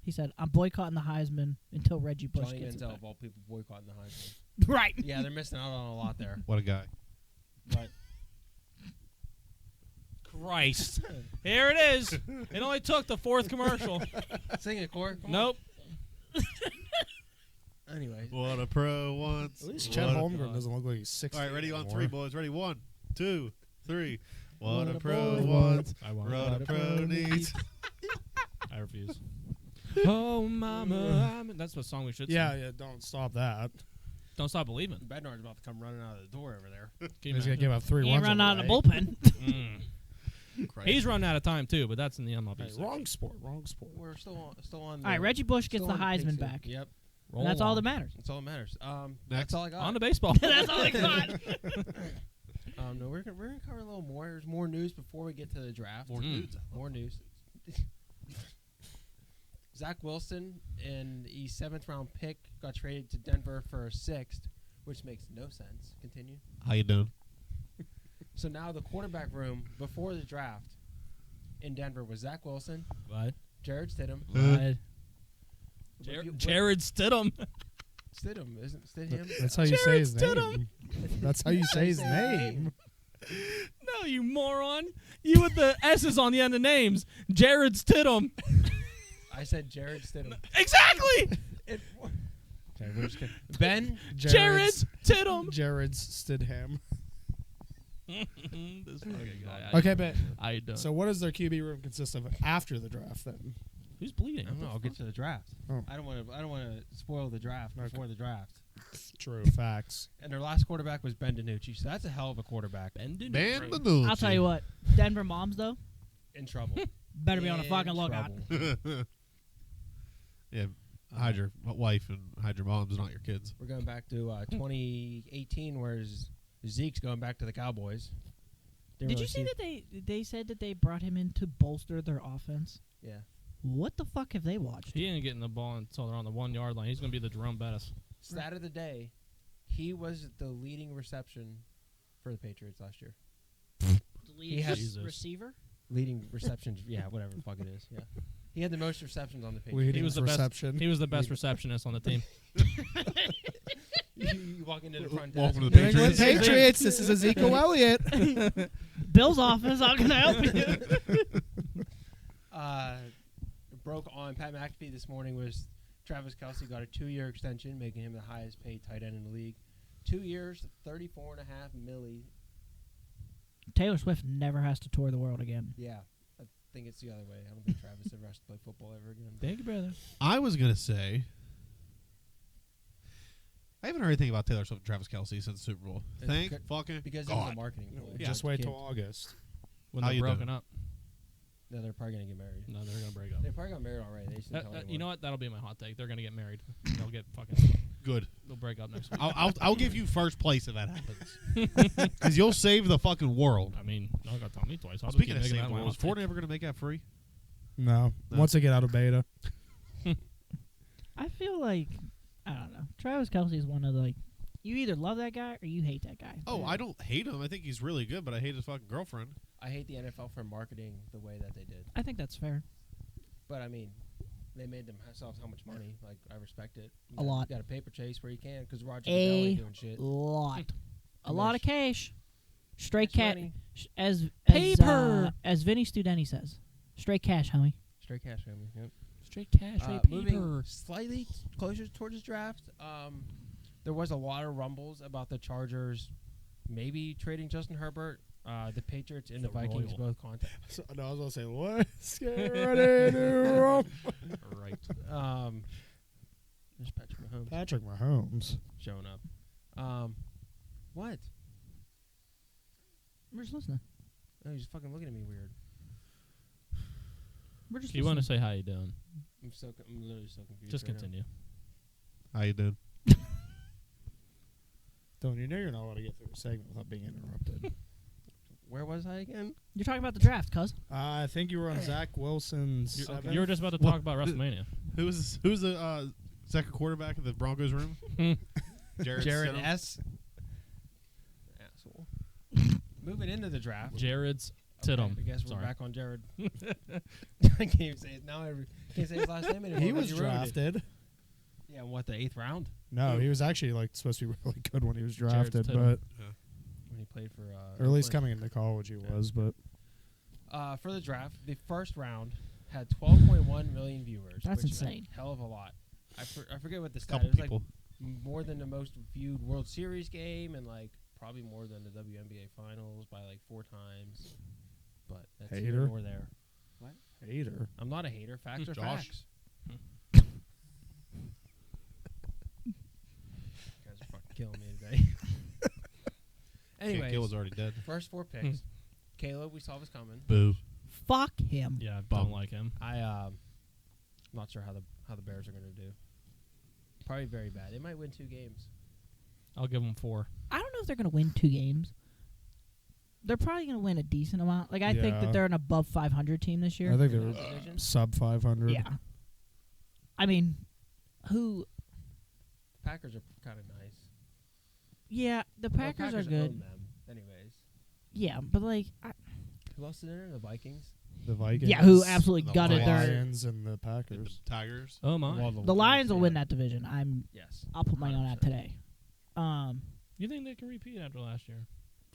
He said, "I'm boycotting the Heisman until Reggie Bush Johnny gets it Manziel back." of all people boycotting the Heisman. Right. Yeah, they're missing out on a lot there. What a guy. But Christ. Here it is. It only took the 4th commercial. sing it, Corey. Come on. Nope. Anyway, What a pro wants. At least What Chet a- Holmgren doesn't look like he's 60. All right, ready on anymore. 3, boys. Ready? 1, 2, 3. What a What pro a boy wants. I won't. What a pro needs. I refuse. Oh, mama. That's what song we should sing. Yeah, don't stop that. Don't stop believing. Bednard's about to come running out of the door over there. Can you He's gonna imagine? give up 3 He runs. ain't run on out of the the way. bullpen. He's run out of time, too, but that's in the MLB. Hey, section. wrong sport. Wrong sport. We're still on. All right, Reggie Bush gets still the on Heisman pink back. suit. Yep, Roll And that's all that along. matters. that's all that matters. Next. That's all I got. On to baseball. That's all I got. No, we're gonna cover a little more. There's more news before we get to the draft. More dudes. More news. Zach Wilson and the 7th round pick got traded to Denver for a 6th, which makes no sense. Continue. How you doing? So now the quarterback room before the draft in Denver was Zach Wilson, What? Jared Stidham. What? What- Jared Stidham. Stidham, isn't Stidham? That's how you say his Stidham. name. That's how you say his name. No, you moron. You with the S's on the end of names. Jared Stidham. I said Jared Stidham. Exactly. Okay, we're just kidding. Ben, Jared Stidham. Jared's Stidham. This fucking guy. Okay, but I don't. so what does their QB room consist of after the draft then? Who's bleeding? I don't know. I'll get to the draft. Oh. I don't want to spoil the draft before the draft. True facts. And their last quarterback was Ben DiNucci, so that's a hell of a quarterback. Ben Man DiNucci. the Nucci. I'll tell you what. Denver moms, though, In trouble. better be on a In fucking lookout. trouble. Yeah, hide your wife and hide your moms, not your kids. We're going back to 2018, where Zeke's going back to the Cowboys. Didn't Did really you see that they said that they brought him in to bolster their offense? Yeah. What the fuck have they watched? He ain't getting the ball until they're on the 1 yard line. He's gonna be the Jerome Bettis. Stat of the day, he was the leading reception for the Patriots last year. The He has- Jesus. receiver? Leading receptions, yeah, whatever the fuck it is. Yeah. He had the most receptions on the Patriots. Leading He was the best. reception. He was the best receptionist on the team. you walk into the front Welcome desk. to the New England Patriots. Patriots. This is Ezekiel Elliott. Bill's office. How can I help you? Broke on Pat McAfee this morning was Travis Kelce got a 2-year extension, making him the highest paid tight end in the league. 2 years, $34.5 million. Taylor Swift never has to tour the world again. Yeah, I think it's the other way. I don't think Travis ever has to play football ever again. Thank you, brother. I was gonna say, I haven't heard anything about Taylor Swift and Travis Kelce since the Super Bowl. It's Thank good- fucking Because it was a God. marketing ploy. Yeah. Just wait Kid- till August. When How they're you broken doing? up. No, they're probably gonna get married. No, they're gonna break up. They probably got married already. They just didn't tell You anyone. know what? That'll be my hot take. They're gonna get married. They'll get fucking. Good. They'll break up next week. I'll give you first place if that happens, because you'll save the fucking world. I mean, not gonna tell me twice. I'll Speaking keep of making saving that the my world, is hot take. Fortnite ever gonna make that free? No. No. Once they get out of beta. I feel like I don't know. Travis Kelce is one of the, like, you either love that guy or you hate that guy. Oh, I don't hate him. I think he's really good, but I hate his fucking girlfriend. I hate the NFL for marketing the way that they did. I think that's fair. But I mean, they made themselves how much money? Like, I respect it. A lot. You got a paper chase where you can because Roger Goodell ain't doing shit. Lot. A lot of cash. Straight Cash cat. money. As Paper. As Vinny Studenti says. Straight cash, homie. Straight cash, family. Yep. Straight cash, straight Moving paper. slightly closer towards this draft, there was a lot of rumbles about the Chargers maybe trading Justin Herbert. The Patriots and the Vikings royal. both contact. So, no, I was going to say, let's get ready to rumble. Right. There's Patrick Mahomes Patrick Mahomes. showing up. What? We're just listening. Oh, he's fucking looking at me weird. We're just You want to listening. say how you doing? I'm literally so confused. Just right now. continue. How you doing? Don't you know you're not allowed to get through a segment without being interrupted? Where was I again? You're talking about the draft, cuz. I think you were on Zach Wilson's. You seventh. were just about to talk about WrestleMania. Who's the second quarterback of the Broncos room? Jared Stidham? S. Asshole. Moving into the draft. Jared's Okay, Tidham. I guess we're Sorry. back on Jared. I can't even say it now. I can't say his last name anymore. He but was you ruined it. drafted. Yeah, in what, the 8th round? No, he was actually like supposed to be really good when he was drafted, Tidham. but When he played for or at least Oakland. coming into college he was. But For the draft, the first round had 12.1 million viewers. That's which is a insane. hell of a lot. I forget what the stat Couple is. people. Like more than the most viewed World Series game, and like probably more than the WNBA Finals by like 4 times. But that's here Hater. nor there. hater. I'm not a hater. Facts are Josh. facts. You guys are fucking killing me today. Anyways, Kill was already dead. first 4 picks. Caleb, we saw this coming. Boo. Fuck him. Yeah, Bum. don't like him. Not sure how the Bears are going to do. Probably very bad. They might win 2 games. I'll give him 4. I don't know if they're going to win 2 games. They're probably going to win a decent amount. Like, I think Yeah. that they're an above 500 team this year. I think they In were that division. sub 500. Yeah. I mean, who... The Packers are kind of nice. Yeah, the Well, Packers are own good. them, anyways. Yeah, but, like... Who else is in there? The Vikings. The Vikings. Yeah, who absolutely The gutted the their... Lions and the And the Packers. Tigers. Oh my! Well, The Lions will yeah. win that division. Yes. I'll put money on that 100%. today. You think they can repeat after last year?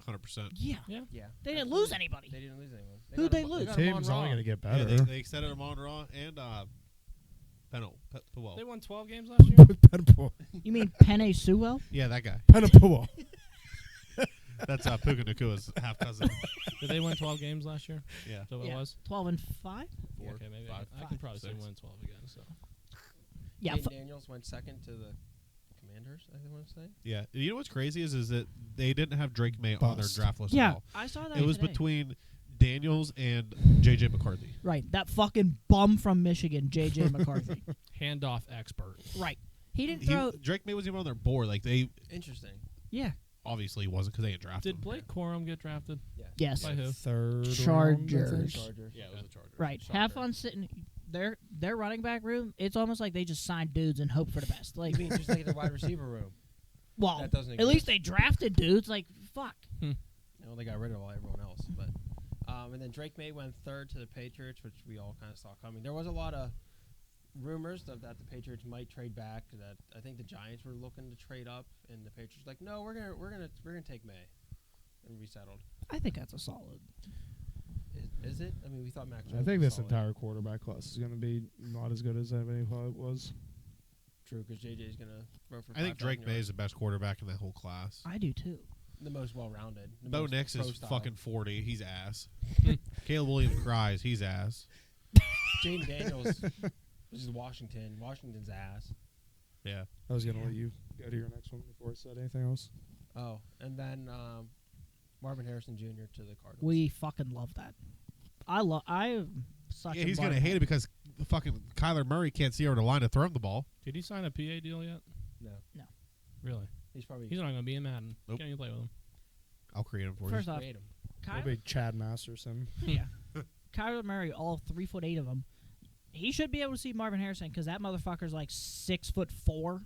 100%. Yeah. Yeah. They didn't absolutely. lose anybody. They didn't lose anyone. Who'd got they him- lose? got The him on team's only Raw. going to get Yeah, better. they extended him on Raw and well. They won 12 games last year. Penapul. You mean Penny Sewell? Yeah, that guy. Penapul. That's Puka Nakua's half cousin. Did they win 12 games last year? Yeah. Is that what Yeah. it was? 12 and 5? Yeah, okay, maybe I 5, can probably say 6. win 12 again. So Yeah. Jayden Daniels went second to the Commanders, I want to say. Yeah. You know what's crazy is that they didn't have Drake May on their Bust. draft list at Yeah, all. I saw that It was today. between Daniels and J.J. McCarthy. Right, that fucking bum from Michigan, J.J. McCarthy. handoff expert. Right. He didn't throw... Drake May wasn't even on their board. Like, they Interesting. Yeah. obviously wasn't because they didn't draft Did him. Blake Corum get drafted? Yes. By who? Third Chargers. round, I think. Chargers. Yeah, it was the Chargers. Right. Shocker. Have fun sitting... Their running back room, it's almost like they just signed dudes and hope for the best. Like, You mean just like the wide receiver room? well, That doesn't at least exist. they drafted dudes. Like, fuck. No, they got rid of everyone else. But and then Drake May went third to the Patriots, which we all kind of saw coming. There was a lot of rumors that the Patriots might trade back. That I think the Giants were looking to trade up, and the Patriots were like, no, we're gonna take May, and resettled. I think that's a solid. Is it? I mean, we thought Mac I Jones think was this solid. entire quarterback class is going to be not as good as anybody thought it was. True, because JJ's gonna throw for. I think 5,000 Drake May yards. is the best quarterback in that whole class. I do, too. the most well-rounded. the Bo most Nix pro is style. fucking 40. He's ass. Caleb Williams cries. He's ass. Jaden Daniels, which is Washington. Washington's ass. Yeah. I was going to Yeah. let you go to your next one before I said anything else. Oh, and then Marvin Harrison Jr. to the Cardinals. We fucking love that. I suck. Yeah, he's going to hate it because fucking Kyler Murray can't see over the line to throw him the ball. Did he sign a PA deal yet? No, Really? he's probably He's not going to be in Madden. Nope. Can't even play with him. I'll create him for First you. off, create him. Maybe Chad Masterson. yeah, Kyler Murray, all 3'8" of them. He should be able to see Marvin Harrison because that motherfucker's like 6'4".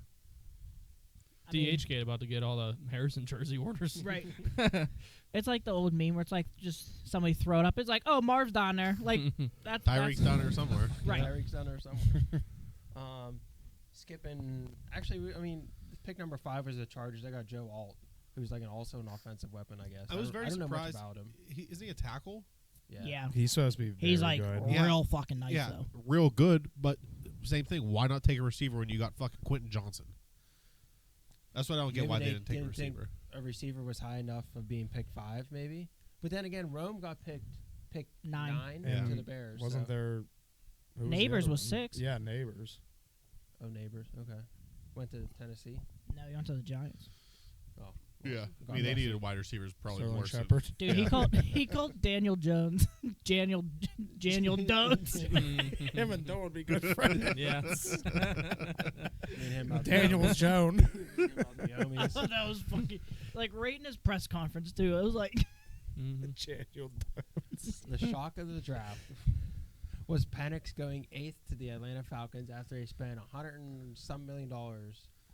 DHgate about to get all the Harrison jersey orders. Right. It's like the old meme where it's like just somebody throw it up. It's like, oh, Marv's down there. Like that's Tyreek's down there somewhere. Right. Tyreek's down there somewhere. Skipping. Actually, I mean, pick number 5 was the Chargers. They got Joe Alt, who's like also an offensive weapon, I guess. I was very I don't know much surprised. about him. Isn't he a tackle? Yeah. He's supposed to be very He's like good. Yeah. real fucking nice Yeah, though. real good. But same thing. Why not take a receiver when you got fucking Quentin Johnson? That's what I don't get. Maybe Why they they didn't take a didn't think receiver. A receiver was high enough of being picked 5, maybe. But then again, Rome got picked 9 Yeah. to the Bears. Wasn't so. there? Who Neighbors the other was one? 6. Yeah, Neighbors. Oh, Neighbors. Okay. Went to Tennessee. No, he went to the Giants. Oh. Yeah, God I mean they bless needed him. a wide receivers probably Sterling worse. than- Shepard. Dude, Yeah. he called Daniel Jones Daniel Jones. Him and Doe would be good friends. Yeah. Me and him about Daniel's Joan. Me about the I Yomies. thought that was funky. Like right in his press conference too. It was like Daniel The shock of the draft was Penix going 8th to the Atlanta Falcons after he spent $100 and some million.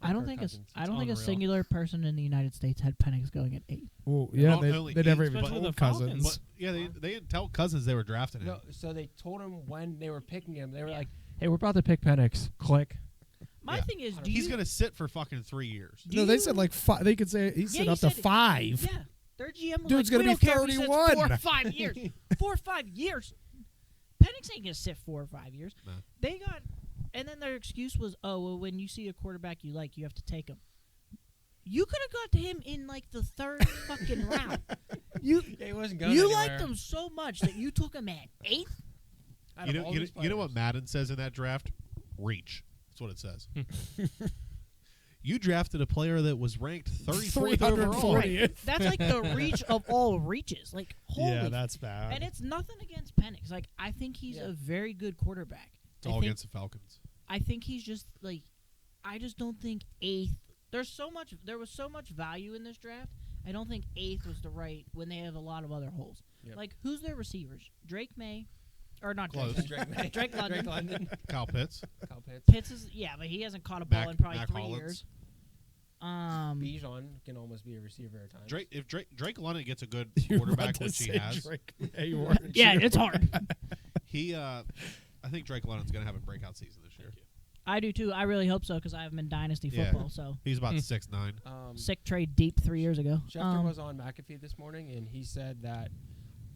I don't think a unreal. singular person in the United States had Penix going at 8. Well, yeah, Not only they never he, even especially told the Falcons. Cousins. But yeah, they didn't tell Cousins they were drafting him. No, so they told him when they were picking him. They were like, "Hey, we're about to pick Penix." Click. My Yeah. thing is, do He's you, gonna sit for fucking 3 years. do No, they you- said like 5. They could say he said he up to said- 5. yeah. Their GM was Dude's like, gonna we be don't care if he sits 31. 4 or 5 years. 4 or 5 years. Penix ain't gonna sit 4 or 5 years. No. They got, and then their excuse was, oh well, when you see a quarterback you like, you have to take him. You could have got to him in like the 3rd fucking round. You He wasn't going you anywhere. liked him so much that you took him at 8th. Out of all these You know what players. Madden says in that draft? Reach. That's what it says. You drafted a player that was ranked 34th overall. Right. That's like the reach of all reaches. Like holy. Yeah, that's bad. And it's nothing against Penix. Like I think he's Yeah. a very good quarterback. It's all against the Falcons. I think he's just like, I just don't think 8th. There was so much value in this draft. I don't think 8th was the right when they have a lot of other holes. Yep. Like who's their receivers? Drake May, or not Close. Drake May. Drake May. Drake London. Drake London. Kyle Pitts. Kyle Pitts. Pitts is but he hasn't caught a ball Mac- in probably Mac 3 Hollins. years. Bijan can almost be a receiver at times. If Drake London gets a good You were quarterback, about to which he say has, Drake May, weren't Yeah, you? it's hard. I think Drake London's gonna have a breakout season this year. I do too. I really hope so because I have him in Dynasty Yeah. football. So He's about 6'9". sick trade deep 3 years ago. Schefter was on McAfee this morning, and he said that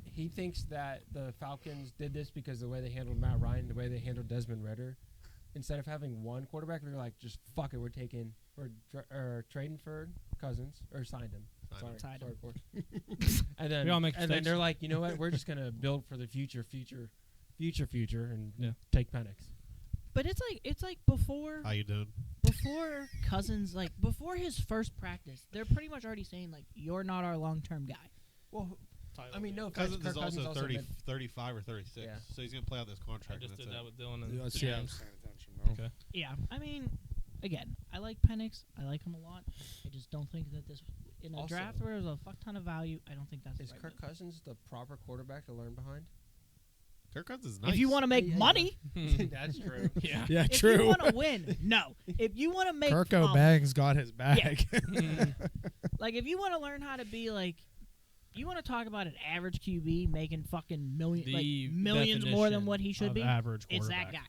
he thinks that the Falcons did this because the way they handled Matt Ryan, the way they handled Desmond Ridder, instead of having one quarterback, they're like, just fuck it, we're trading for Cousins or signed him. Signed him. Sorry, and then We all make then mistakes. they're like, you know what, we're just gonna build for the future, and Yeah. take Penix. But it's like before How you doing? Cousins, like before his first practice, they're pretty much already saying like you're not our long term guy. Well, I mean, no offense, Cousins Kirk is also 30, been- 35 or 36, Yeah. so he's gonna play out this I contract. just and did that's that it. with Dylan and Yeah, the see, I was James. paying attention, though. Okay. Yeah, I mean, again, I like Penix. I like him a lot. I just don't think that this in a Also- draft where there's a fuck ton of value. I don't think that's Is the right Kirk move. Cousins the proper quarterback to learn behind? Kirk Cousins is nice. If you want to make Yeah, yeah, money, That's true. Yeah. Yeah, if true. you want to win, no. If you want to make Kirko Bang's got his bag. like if you want to learn how to be like, you want to talk about an average QB making fucking millions more than what he should of be. Average It's that quarterback.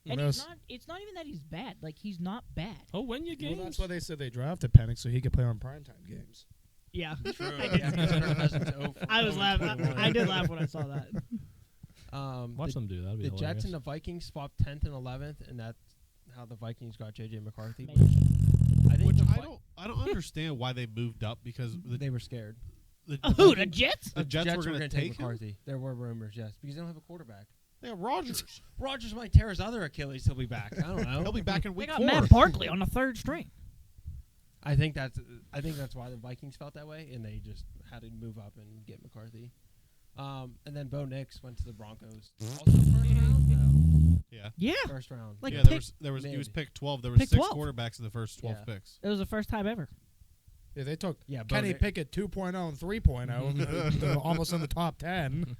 guy. And Most- it's not even that he's bad. Like he's not bad. Oh, win your games. Well, that's why they said they drafted Penix so he could play on primetime games. Yeah. True. Yeah, Kirk Cousins 0 for I was 0 laughing. 21. I did laugh when I saw that. Watch them do that. The Jets and the Vikings swapped 10th and 11th, and that's how the Vikings got J.J. McCarthy. Maybe. I think Which the I don't understand why they moved up because they were scared. Who, the Jets? The Jets were going gonna to take him? McCarthy. There were rumors, yes, because they don't have a quarterback. They have Rodgers. Rodgers might tear his other Achilles. He'll be back. I don't know. He'll be back in They week got 4. Matt Barkley on the third string. I think that's why the Vikings felt that way, and they just had to move up and get McCarthy. And then Bo Nix went to the Broncos. Also first round? No. Yeah. Yeah. First round. Like Yeah, pick- he was mid. picked 12. There was Pick 6 12. quarterbacks in the first 12 Yeah. picks. It was the first time ever. Yeah, they took Yeah, Bo Kenny Nix- Pickett 2.0 and 3.0, they're almost in the top 10.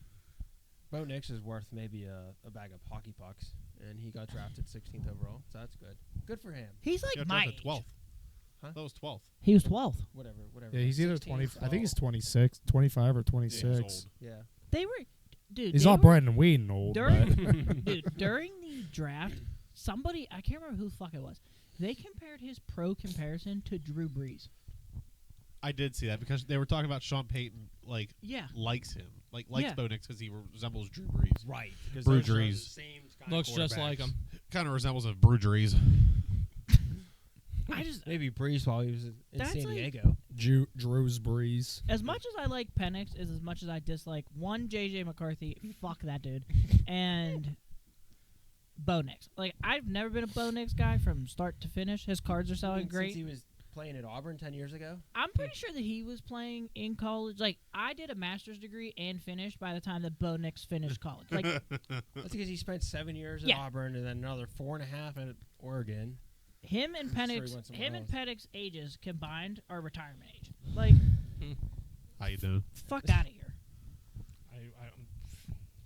Bo Nix is worth maybe a bag of hockey pucks, and he got drafted 16th overall, so that's good. Good for him. He's like Got my drafted age. 12th. That was 12th. He was 12th. Whatever. Yeah, he's either 16, 20. I think he's 12. 26, 25 or Yeah, 26. he's old. Yeah. They were, dude. He's they not were- Brandon Whedon old, During, but dude, during the draft, somebody, I can't remember who the fuck it was. They compared his pro comparison to Drew Brees. I did see that because they were talking about Sean Payton, Yeah. likes him. Likes Yeah. Bo Nix because he resembles Drew Brees. Right. Because Brew those are the Drees. same kind of Looks just like quarterbacks. him. Kind of resembles a Brew Drees. I just, Maybe Breeze while he was in That's San like- Diego. Drew's Breeze. as much as I like Penix, is as much as I dislike one JJ McCarthy. Fuck that dude. And Bo Nix. Like, I've never been a Bo Nix guy from start to finish. His cards are selling Since great. he was playing at Auburn 10 years ago. I'm pretty sure that he was playing in college. Like, I did a master's degree and finished by the time that Bo Nix finished college. Like, That's because he spent 7 years at Yeah. Auburn and then another 4.5 at Oregon. him and I'm sure he Penix, went somewhere him and else. Penix ages combined are retirement age. Like, How you doing? fuck out of here.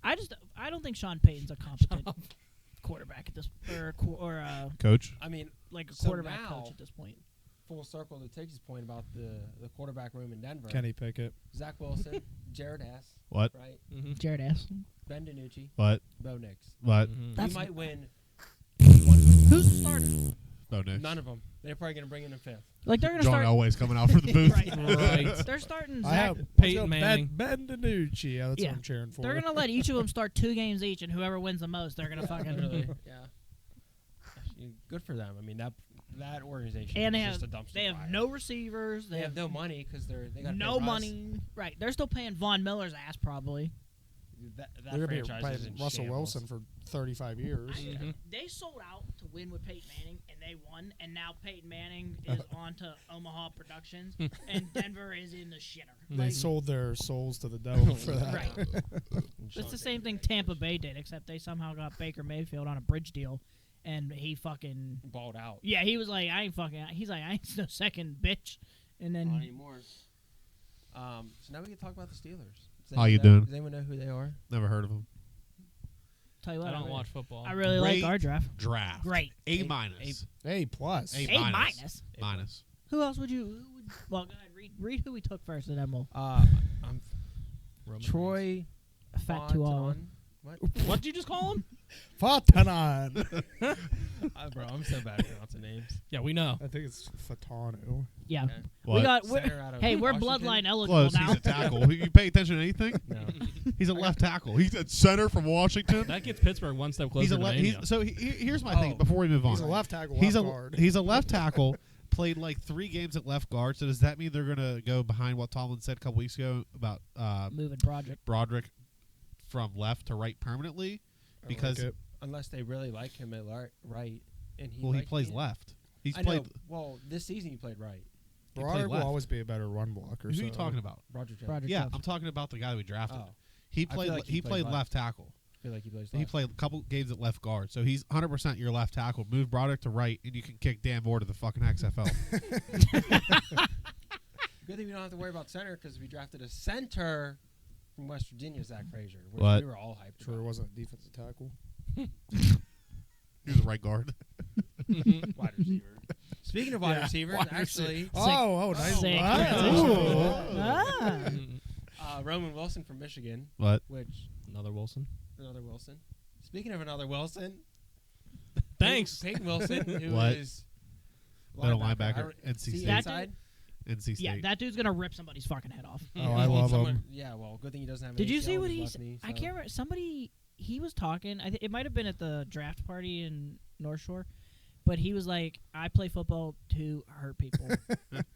I don't think Sean Payton's a competent quarterback at this, Coach? I mean, like a So quarterback now- coach at this point. full circle to Tiggs' point about the quarterback room in Denver. Kenny Pickett. Zach Wilson, Jared Ass, What? right? Mm-hmm. Jared S. Ben DiNucci, What? Bo Nix. What? Mm-hmm. That's- He might win. Who's the starter? Bo Nix. None of them. They're probably going to bring in a fifth. Like, they're gonna John start. Elway's coming out from the booth. Right. Right. They're starting I Zach. have Peyton Manning. Ben DiNucci. Yeah, that's Yeah. what I'm cheering for. They're gonna let each of them start 2 games each, and whoever wins the most, they're gonna fucking. Literally. Yeah. Good for them. I mean, that organization And is they just have a dumpster they have fire. no receivers. They have no money because they got no money. Right. They're still paying Von Miller's ass probably. That They're going to be franchise is in playing Russell shambles. Wilson for 35 years. Mhm. They sold out to win with Peyton Manning, and they won. And now Peyton Manning is on to Omaha Productions, and Denver is in the shitter. They Like, sold their souls to the devil for that. right. And Sean It's the same Payton thing Tampa Bay did, except they somehow got Baker Mayfield on a bridge deal, and he fucking balled out. he was like, I ain't fucking. He's like, I ain't no second bitch, and Not then anymore. So now we can talk about the Steelers. Does How anyone you know- doing? Does anyone know who they are? Never heard of him. tell you what, I don't really- watch football. I really Great like our draft. Draft. Great. A A- minus. A plus. A A minus. minus. Minus. Who else would you? Well, go ahead. Read who we took first, and then we'll I'm Roman Troy fat to all. Fontanon. What? Reigns. What did you just call him? Fatanan. Bro, I'm so bad at pronouncing names. Yeah, we know. I think it's Fatano. Yeah, Okay. What? we got. Center out of Hey, we're Washington? bloodline eligible Close. now. He's a tackle. You pay attention to anything? No. He's a left tackle. He's at center from Washington. That gets Pittsburgh one step closer He's a to left. Mania. So here's my thing. Oh. Before we move on, He's a left tackle, He's left a guard. he's a left tackle. Played like 3 games at left guard. So does that mean they're gonna go behind what Tomlin said a couple weeks ago about Moving Broderick. Broderick from left to right permanently? I Because like it. Unless they really like him at right, and he he liked plays being- left. He's I played. know. Well, this season he played right. He played Broderick will left. always be a better run blocker. Who so. are you talking about? Roger Jones. Broderick. Yeah, Jones. I'm talking about the guy that we drafted. Oh, He I feel played. like he he played plays left tackle. I feel like he plays He left. played a couple games at left guard, so he's 100% your left tackle. Move Broderick to right, and you can kick Dan Moore to the fucking XFL. Good thing we don't have to worry about center because we drafted a center from West Virginia, Zach Frazier, which What? we were all hyped Sure, it about. wasn't a defensive tackle. He was a right guard. Wide receiver. Speaking of wide Yeah, receivers, wide actually, Oh, nice. Sick Wow. transition. Ooh. Ah. Roman Wilson from Michigan, What? which Another Wilson. another Wilson. Speaking of another Wilson, Thanks. Peyton Wilson, who What? is Middle linebacker, I- NC see State. That inside? NC State. Yeah, that dude's gonna rip somebody's fucking head off. Oh, I love Someone- him. Yeah, well, good thing he doesn't have. Did an you see ACL what in his he? left knee, I so- can't remember. Somebody he was talking. It might have been at the draft party in North Shore, but he was like, "I play football to hurt people,"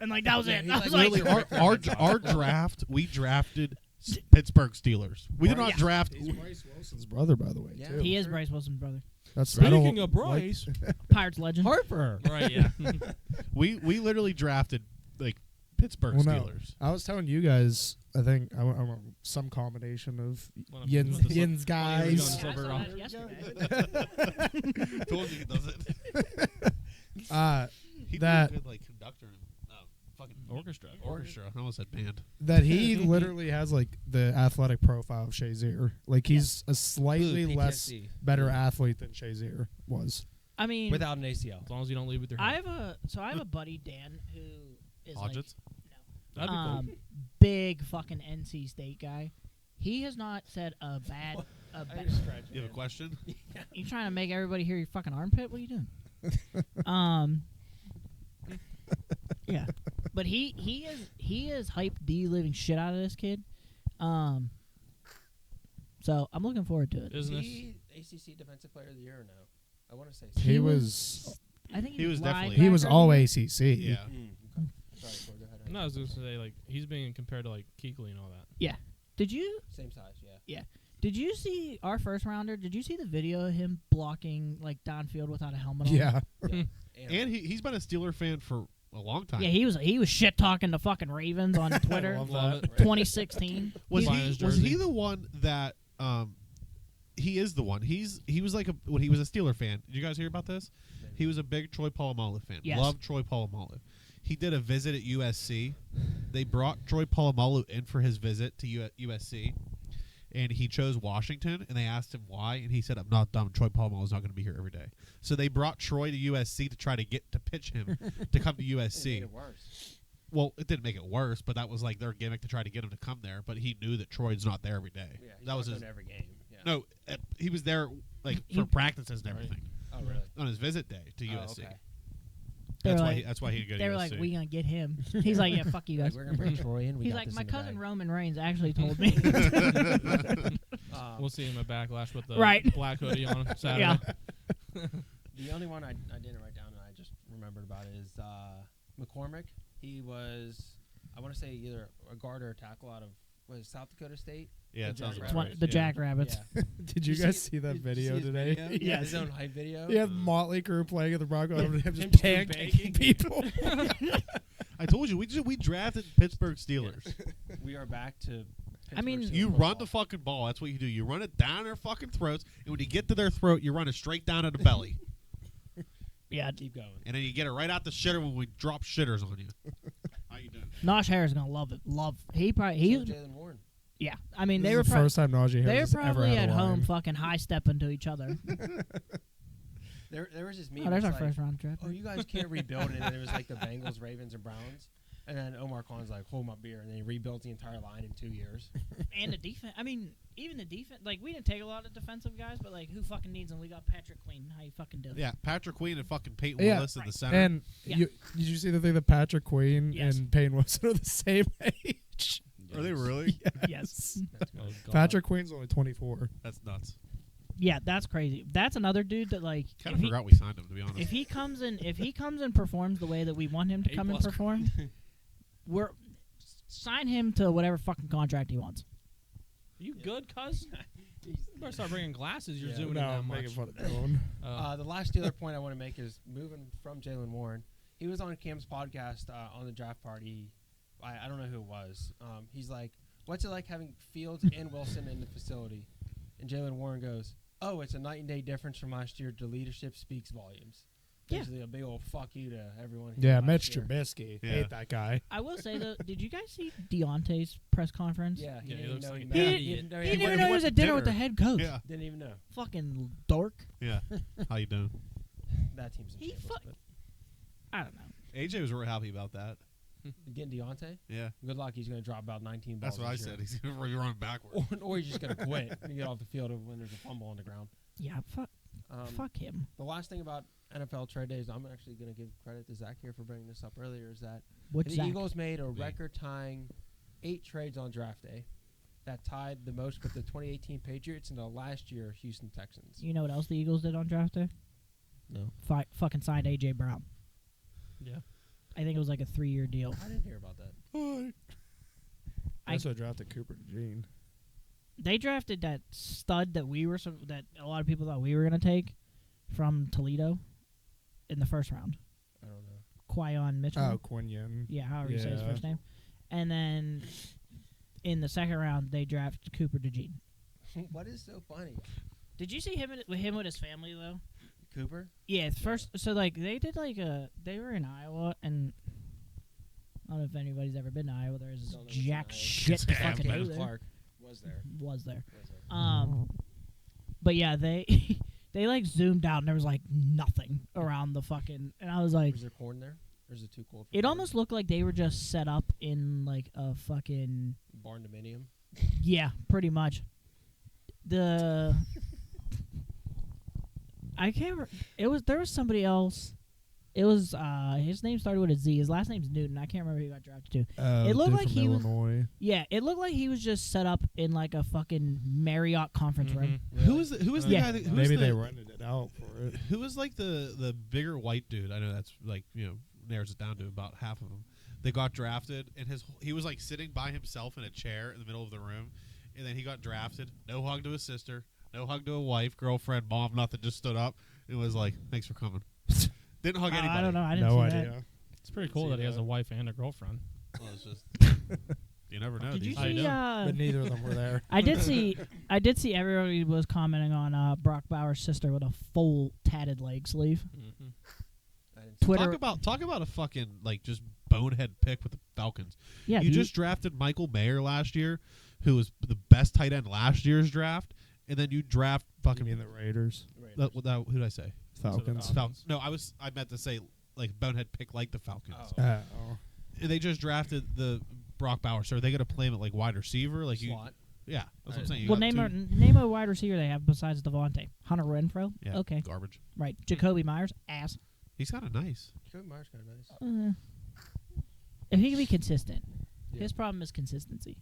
and like that was Yeah, it. he's I was like, like, Literally, Like- our draft, we drafted Pittsburgh Steelers. We did not Yeah. draft. He's Bryce Wilson's brother, by the way, Yeah. too. he is Bryce Wilson's brother, That's I don't Speaking of like- Bryce, Pirates legend. Harper. right? Yeah. We literally drafted like Pittsburgh Well, no. Steelers. I was telling you guys, I think I want some combination of One of- Yinz, with the Yinz slip- guys. when he was Yeah, I Silver saw Rock. that yesterday. Told you he does it. He'd That- be a good like conductor and fucking Orchestra. Orchestra. I almost said band. that he literally has like the athletic profile of Shazier. Like he's a slightly Ooh, less PTSD. better athlete than Shazier was. I mean, without an ACL. As long as you don't leave with your I hand. have a buddy Dan who is Hodgetts? That'd be cool. big fucking NC State guy. He has not said a bad. You have a question? You trying to make everybody hear your fucking armpit? What are you doing? Yeah, but he is hyped the living shit out of this kid. So I'm looking forward to it. Is Business. he ACC Defensive Player of the Year or no? I want to say. He was. I think He was definitely- He was linebacker. all ACC. Yeah. Okay. Sorry, Corey, go ahead. No, I was going to say, like, he's being compared to, like, Kuechly and all that. Did you Same size, yeah. Did you see our first rounder? Did you see the video of him blocking like downfield without a helmet on? Yeah. And he's been a Steeler fan for a long time. Yeah, he was shit talking to fucking Ravens on Twitter. Love it. 2016. Was Buying his was he jersey. the one that he is the one. He was like when he was a Steeler fan. Did you guys hear about this? He was a big Troy Polamalu fan. Yes. Loved Troy Polamalu. He did a visit at USC. They brought Troy Polamalu in for his visit to USC, and he chose Washington. And they asked him why, and he said, "I'm not dumb. Troy Polamalu is not going to be here every day." So they brought Troy to USC to try to pitch him to come to It made USC. it worse. Well, it didn't make it worse, but that was like their gimmick to try to get him to come there. But he knew that Troy's not there every day. Yeah, he's that was not his. going every game. Yeah. No, he was there like He- for practices and everything Oh, really? on his visit day to USC. Oh, okay. They That's were why. like- That's why he didn't go to They were USC. like, "We gonna get him." He's like, "Yeah, fuck you Like, guys." we're gonna bring Troy in. We He's got like, this "My in the cousin bag." Roman Reigns actually told me." We'll see him at Backlash with the Right. black hoodie on Saturday. Yeah. The only one I didn't write down and I just remembered about it is McCormick. He was, I want to say, either a guard or a tackle out of South Dakota State. yeah, the it sounds Jackrabbits. about right. The Yeah. Jackrabbits. Yeah. Did you You guys see- see that Did you video see his today? video? Yeah. His own hype video. He had Motley Crue playing at the Broncos and him Him just just pancaking baking. people. I told you we drafted Pittsburgh Steelers. We are back to. I mean, Pittsburgh You football. run the fucking ball. That's what you do. You run it down their fucking throats, and when you get to their throat, you run it straight down to the belly, Yeah. Keep going. and then you get it right out the shitter when we drop shitters on you. How you doing? Nosh Harris gonna love it. He probably So he's Jalen Warren. yeah. I mean, This they were is the first time Najee they were Harris has ever probably had at a home line. fucking high stepping to each other. There was this meme. Oh, there's it's our like, first round trip. oh, you guys can't rebuild it. And it was like the Bengals, Ravens, and Browns. And then Omar Khan's like, hold my beer. And then he rebuilt the entire line in 2 years. And the defense. I mean, even the defense. Like, we didn't take a lot of defensive guys, but like, who fucking needs them? We got Patrick Queen. How you fucking do? Yeah, Patrick Queen and fucking Peyton Yeah. Willis in the center. And Yeah. did you see the thing that Patrick Queen Yes. and Payne Wilson are the same age? Are they really? Yes. That's good. Oh, God. Patrick Queen's only 24. That's nuts. Yeah, that's crazy. That's another dude that like. Kind if of he- forgot we signed him, to be honest. If he comes and performs the way that we want him to come and A-plus perform, we're sign him to whatever fucking contract he wants. You good, cuz? You better start bringing glasses. You're Yeah. zooming No, in that I'm much. making fun of Dylan. The last Steeler point I want to make is moving from Jalen Warren. He was on Cam's podcast on the draft party. I don't know who it was. He's like, what's it like having Fields and Wilson in the facility? And Jalen Warren goes, oh, it's a night and day difference from last year. The leadership speaks volumes. Yeah. Basically, a big old fuck you to everyone. here Yeah, last Mitch year. Trubisky. Yeah. Hate that guy. I will say though, did you guys see Deontay's press conference? Yeah, he Yeah, he didn't looks know like he an met. idiot. He didn't know He he didn't met- even know he was at dinner with the head coach. Yeah, Didn't even know. Fucking dork. yeah. How you doing? That team's in He shambles. fuck- but I don't know. AJ was really happy about that. Getting Deontay, Yeah, good luck. He's going to drop about 19 balls. that's what I this said. year. He's going to be running backwards. or he's just going to quit and get off the field when there's a fumble on the ground. Yeah, fuck him. The last thing about NFL trade days, I'm actually going to give credit to Zach here for bringing this up earlier, is that What's the that? Eagles made a record-tying 8 trades on draft day that tied the most with the 2018 Patriots and the last year Houston Texans. You know what else the Eagles did on draft day? No. Fucking signed AJ Brown. Yeah. I think it was like a 3-year deal. I didn't hear about that. I also drafted Cooper DeJean. They drafted that stud that that a lot of people thought we were gonna take from Toledo in the first round. I don't know. Quyon Mitchell. Oh, Quinion. Yeah, however you say his Yeah. first name. And then in the second round, they drafted Cooper DeJean. What is so funny? Did you see him with his family though? Cooper? Yeah, it's first. So like they did they were in Iowa, and I don't know if anybody's ever been to Iowa. There's Don't know what's jack in Iowa. shit to Yeah, fucking Ben do there. Clark was there. Was there? Was there. But yeah, they They like zoomed out and there was like nothing around the fucking. And I was like, Was there corn there? Or is it too cold? it almost looked like they were just set up in like a fucking. barn dominium. Yeah, pretty much. I can't. There was somebody else. It was his name started with a Z. His last name's Newton. I can't remember who he got drafted to. It looked dude like from he was. Illinois. Yeah, it looked like he was just set up in like a fucking Marriott conference room. Who was the Yeah. guy? That, who Maybe was they the, rented it out for it. Who was like the bigger white dude? I know that's like narrows it down to about half of them. They got drafted, and he was like sitting by himself in a chair in the middle of the room, and then he got drafted. No hug to his sister, no hug to a wife, girlfriend, mom, nothing. Just stood up and was like, "Thanks for coming." Didn't hug anybody. I don't know. I didn't No see idea. that. It's pretty cool that he has a wife and a girlfriend. Well, it's just you never know. Did you these How you see? doing? But neither of them were there. I did see. I did see everybody was commenting on Brock Bauer's sister with a full tatted leg sleeve. Mm-hmm. I didn't see Twitter. Talk about a fucking like just bonehead pick with the Falcons. Yeah, You dude. just drafted Michael Mayer last year, who was the best tight end last year's draft, and then you draft You fucking mean the Raiders? Raiders. who did I say? Falcons. Falcons. No, I meant to say like bonehead pick like the Falcons. Oh. And they just drafted the Brock Bauer. So are they going to play him at like wide receiver? Like Slot. yeah, that's what I'm saying. You Well, got name a wide receiver they have besides Devontae. Hunter Renfro. yeah, Okay, garbage. right. Jacoby Myers. Ass. He's kind of nice. Jacoby Myers kind of nice. If he can be consistent, Yeah. his problem is consistency.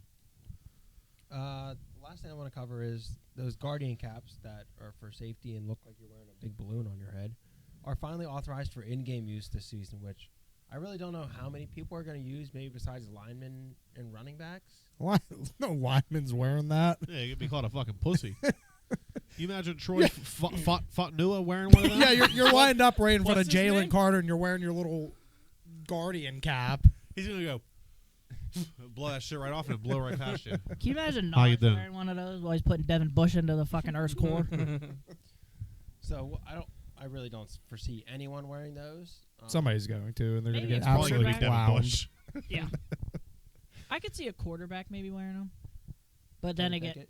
Last thing I want to cover is those Guardian caps that are for safety and look like you're wearing a big balloon on your head are finally authorized for in-game use this season, which I really don't know how many people are going to use, maybe besides linemen and running backs. No lineman's wearing that. Yeah, you'd be called a fucking pussy. You imagine Troy fought Nua wearing one of them? Yeah, you're lined up right in front of What's his Jalen name? Carter, and you're wearing your little Guardian cap. He's gonna go blow that shit right off and blow right past you. Can you imagine How you Nas doing? wearing one of those while he's putting Devin Bush into the fucking Earth's core? So I really don't foresee anyone wearing those. Somebody's going to, and they're going Maybe to get it's Probably gonna be absolutely Devin wound. Bush. Yeah. I could see a quarterback maybe wearing them. But then again,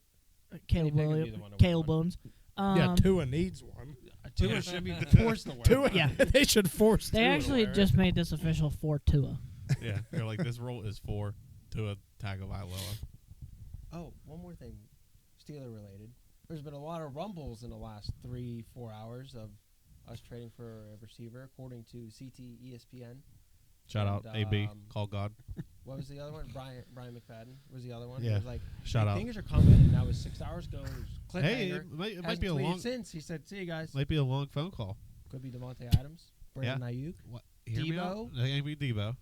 Caleb Pickett would be Williams. the one to wear Caleb one. Williams. Yeah, Tua needs one. Tua should be forced to wear. Tua, one. Yeah. they should force. They Tua to actually wear it. just made this official for Tua. Yeah, they're like this role is for Tua Tagovailoa. Oh, one more thing, Steeler related. There's been a lot of rumbles in the last 3-4 hours of us trading for a receiver, according to CT ESPN. Shout out And, AB, call God. What was the other one? Brian McFadden was the other one. Yeah. It was like, Shout out. Things are coming, and that was 6 hours ago. It was cliffhanger. Hey, it might Hasn't be a tweeted long since. He said, "See you guys." might be a long phone call. Could be Devontae Adams, Brandon Ayuk. What? Hear me out? Debo? It ain't be Debo.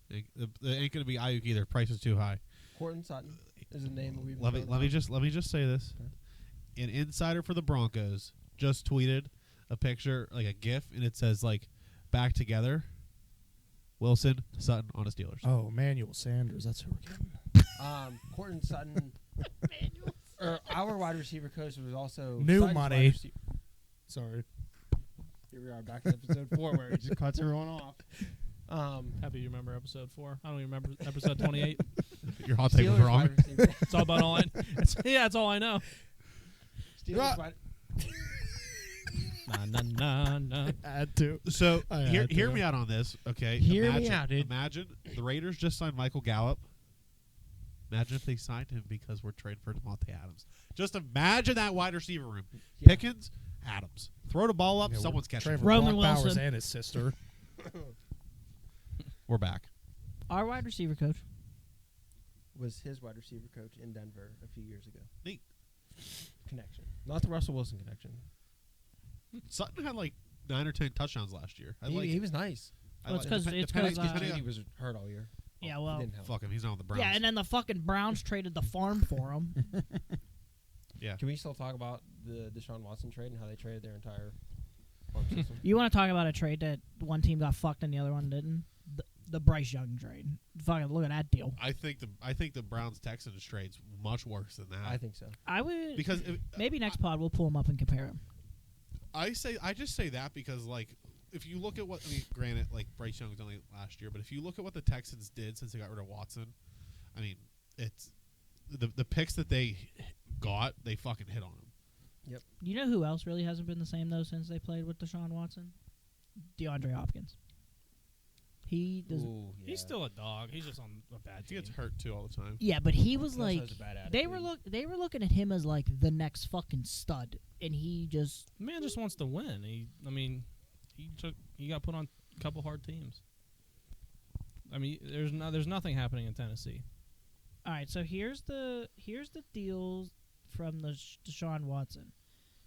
It ain't gonna be Ayuk either. Price is too high. Courtland Sutton is a name that we've been Let me throwing just say this. An insider for the Broncos just tweeted a picture, like a GIF, and it says like "back together." Wilson, Sutton on the Steelers. Oh, Emmanuel Sanders. That's who we're getting. Courtland Sutton. Our wide receiver coach was also New Sutton's money. wide Sorry. Here we are back to episode 4 where he just cuts everyone off. Happy you remember episode 4. I don't even remember episode 28. Your hot take was Steelers wrong. wide receiver. It's all about all I. That's all I know. Steelers wide- Nah, nah, nah, nah. Had to. So I hear had to. hear me out on this, okay? Hear me imagine, out, dude. Imagine the Raiders just signed Michael Gallup. Imagine if they signed him because we're trading for Devontae Adams. Just imagine that wide receiver room: Yeah. Pickens, Adams. Throw the ball up, Yeah, someone's catching. Trevor it. Roman Brock Bowers Wilson. and his sister. We're back. Our wide receiver coach. was his wide receiver coach in Denver a few years ago. Neat. Connection. Not the Russell Wilson connection. Sutton had like 9 or 10 touchdowns last year. He was nice. Well, it's 'cause- it's 'cause, He was hurt all year. Yeah, He well, didn't help. fuck him. He's not on the Browns. yeah, and then the fucking Browns traded the farm for him. yeah. Can we still talk about the Deshaun Watson trade and how they traded their entire farm system? You want to talk about a trade that one team got fucked and the other one didn't? The Bryce Young trade. Fucking look at that deal. I think the Browns Texans trade's much worse than that. I think so. I would because maybe next pod we'll pull him up and compare him. I just say that because like if you look at what granted like Bryce Young was only last year, but if you look at what the Texans did since they got rid of Watson, I mean it's the picks that they got, they fucking hit on them. Yep. You know who else really hasn't been the same though since they played with Deshaun Watson? DeAndre Hopkins. He does. Ooh, yeah. He's still a dog. He's just on a bad He team. gets hurt too all the time. Yeah, but he was He also like has a bad they were attitude. they were looking at him as like the next fucking stud, and he just The man just wants to win. He got put on a couple hard teams. I mean, there's nothing happening in Tennessee. all right. So here's the deals from the Deshaun Watson.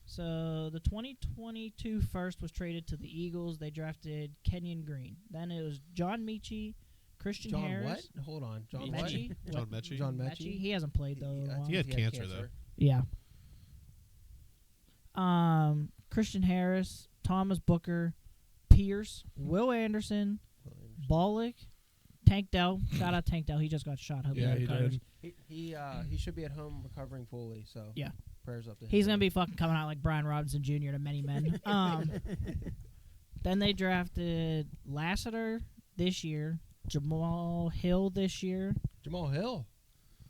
So the 2022 first was traded to the Eagles. They drafted Kenyon Green. Then it was John Mechie, Christian John Harris. what? Hold on. John Mechie? what? John Mechie. John Mechie. Mechie. He hasn't played though. in a I while. think He had cancer, though. Yeah. Christian Harris, Thomas Booker, Pierce, Will Anderson, Bollock, Tank Dell. Shout out Tank Dell. He just got shot. He'll be Yeah, out of he coverage. did. He should be at home recovering fully. So Yeah. prayers up to him. He's gonna be fucking coming out like Brian Robinson Jr. to many men. Then they drafted Lassiter this year, Jamal Hill this year. Jamal Hill.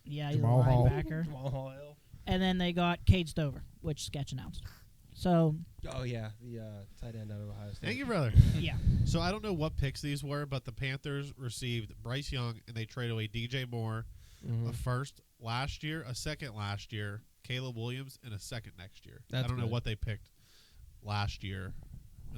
Yeah, he's a Jamal Hall. linebacker. Jamal Hill. And then they got Cade Stover, which Sketch announced. So Oh yeah, the tight end out of Ohio State. Thank you, brother. yeah, So I don't know what picks these were, but the Panthers received Bryce Young, and they traded away DJ Moore, Mhm. a first last year, a second last year, Caleb Williams, and a second next year. That's I don't know good. what they picked last year.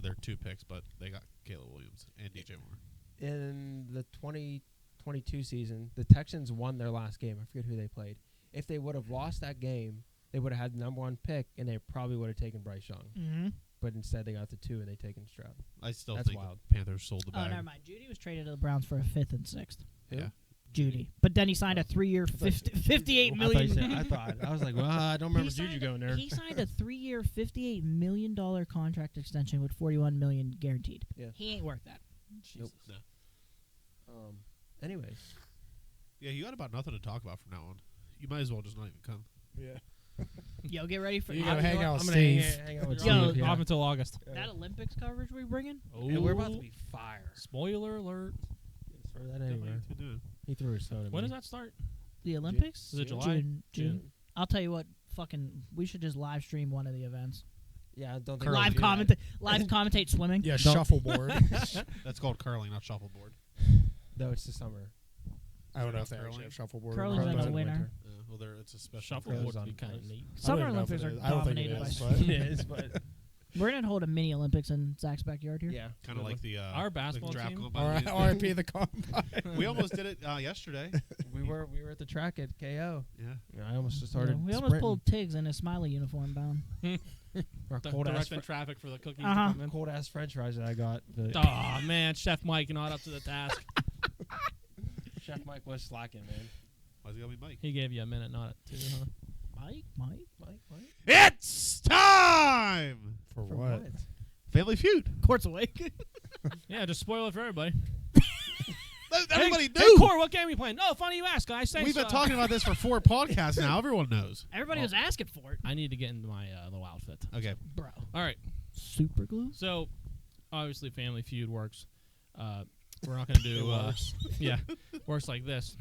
They're 2 picks, but they got Caleb Williams and DJ Moore. In the 2022 season, the Texans won their last game. I forget who they played. If they would have lost that game, they would have had the number 1 pick, and they probably would have taken Bryce Young. mm-hmm. But instead, they got the 2, and they taken Stroud. I still That's think wild. the Panthers sold the Oh, bag. never mind. Judy was traded to the Browns for a 5th and 6th. Who? Yeah. Judy, but then he signed a 3-year, 58 million. I was like, well, I don't remember He signed Juju going there. He signed a 3-year, $58 million contract extension with $41 million guaranteed. Yeah. He ain't worth that. Nope. No. Anyways, Yeah, you got about nothing to talk about from now on. You might as well just not even come. Yeah. Yo, get ready for You that gotta hang out with I'm gonna Steve. hang out with Yo, Steve. Yeah. Off until August. Olympics coverage we bringing. Oh, And we're about to be fire. Spoiler alert. Throw that Definitely anywhere. to do. He threw his phone at When me. does that start? The Olympics? Is it June? July? June. I'll tell you what. Fucking, we should just live stream one of the events. Yeah, I don't think Curling. Live commentate swimming. Yeah, Don't- shuffleboard. That's called curling, not shuffleboard. No, it's the summer. I don't know if they Curling? actually have shuffleboard. Curling's or not, in the but- winter. Well, it's a special. Shuffleboard on would be kind of ice. neat. I Summer don't even know if Olympics it are is. I don't think it dominated by is, swimming. but- It is, but We're gonna hold a mini Olympics in Zach's backyard here. yeah, Kind of like the Our basketball draft team? combine. RIP the combine. We almost did it yesterday. we were at the track at KO. Yeah. I almost just started. we almost sprinting. pulled Tiggs in his Smiley uniform down. Our cold ass, Directing traffic for the cookies Uh-huh. department. cold ass French fries that I got. But Oh man, Chef Mike not up to the task. Chef Mike was slacking, man. Why's it gotta be Mike? He gave you a minute, not 2, huh? Mike. Mike. It's time For For what? Family Feud. Court's awake. Yeah, just spoil it for everybody. Everybody Hey, knew. Core, what game are you playing? No, funny you ask, guys. Thanks. We've been talking about this for 4 podcasts now. Everyone knows. Everybody was asking for it, I need to get into my little outfit. Okay. bro. All right. Super glue. So, obviously, Family Feud works. We're not going to do. Yeah, works like this.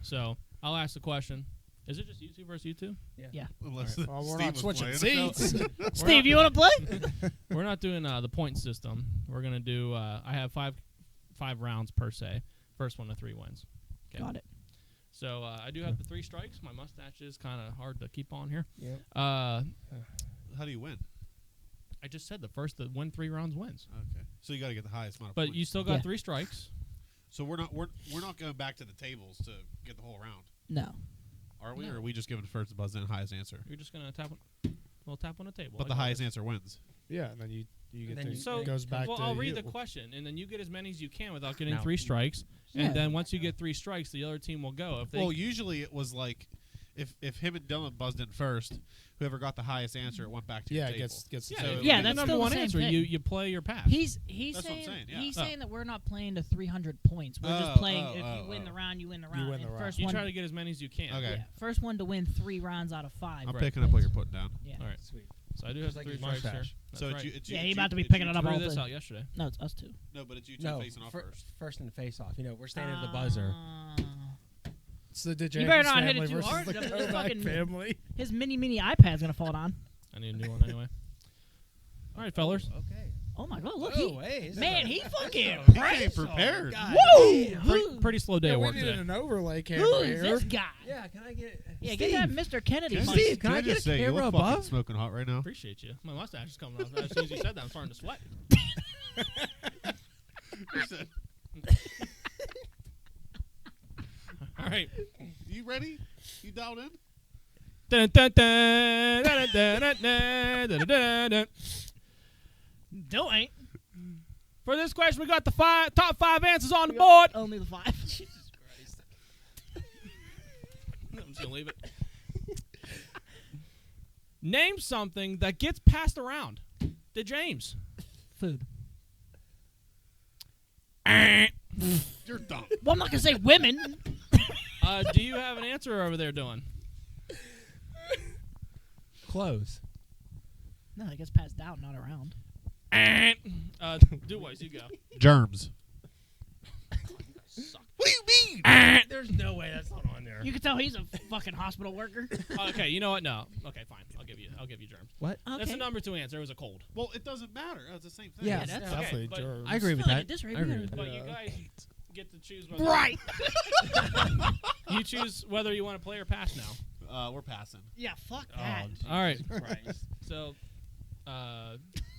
So, I'll ask the question. Is it just you 2 versus you 2? Unless Well, we're Steve not was switching playing. seats. Steve, you want to play? We're not doing the point system. We're going to do. I have five rounds per se. First one to 3 wins. Okay. Got it. So I do have the 3 strikes. My mustache is kind of hard to keep on here. Yep. How do you win? I just said the first to win 3 rounds wins. Okay. So you got to get the highest amount of But points. you still got Yeah. 3 strikes. So we're not going back to the tables to get the whole round, No. are we? No. Or are we just giving first buzz and highest answer? You're just gonna tap on the table. But the highest answer wins. Yeah, and then you get then to, you- So it goes back well, to I'll read you. the question, and then you get as many as you can without getting Now- 3 strikes. Yeah. And then once you get 3 strikes, the other team will go. If they Well, usually it was like if him and Dylan buzzed in first, whoever got the highest answer, it went back to Yeah, your it table. gets yeah, So- if you Yeah, get that's the still number the one same answer. thing. You play your pass. He's That's what I'm saying saying, yeah. he's Oh. saying that we're not playing to 300 points. We're just Oh, playing. oh, If oh, you win oh. the round, you win the You round. win the And round. First you one, try to get as many as you can. Okay. yeah, first one to win 3 rounds out of 5. I'm Right. picking up what you're putting down. Yeah. All right. Sweet. So I do have Just like 3 his strikes here. mustache. That's So right. it's you. It's Yeah, you, he it's about to you- be it's picking you it up two- I all threw this day. out yesterday. No, it's us 2. No, but it's you two No, facing off first. first in the face off. We're standing at the buzzer. It's the DeJames You better not hit it family too versus hard, the this Kovac fucking- family. His mini iPad's gonna fall down. I need a new one anyway. All right, fellers. Okay. Oh my God! Look, Hey, man, he fucking He right. came prepared. Woo! Pretty slow day Yeah, at we work needed today. an overlay camera Who is here. this guy? Yeah, can I get? Yeah, Steve. get that Mr. Kennedy. Can mic. Steve, can I get just a say, you camera look fucking above? smoking hot right now. Appreciate you. My mustache is coming off. As soon as you said that, I'm starting to sweat. All right. You ready? You dialed in? Dun, dun, dun, dun, dun, dun, dun, dun, dun, dun. Still ain't. For this question, we got the top 5 answers on the board. Only the 5. Jesus Christ. I'm just gonna leave it. Name something that gets passed around. To James. Food. You're dumb. Well, I'm not gonna say women. Do you have an answer over there, Dylan? Clothes. No, it gets passed down, not around. DuBois, you go. Germs. Suck. What do you mean? There's no way that's not on there. You can tell he's a fucking hospital worker. Okay, you know what? No. Okay, fine. I'll give you germs. What? Okay. That's the number 2 answer. It was a cold. Well, it doesn't matter. It's the same thing. Yeah, that's Definitely but- germs. I agree with Like that. at this rate, I agree we with But that. you guys get to choose whether Right. you choose whether you want to play or pass now. We're passing. Yeah, fuck that. All right. Christ. So,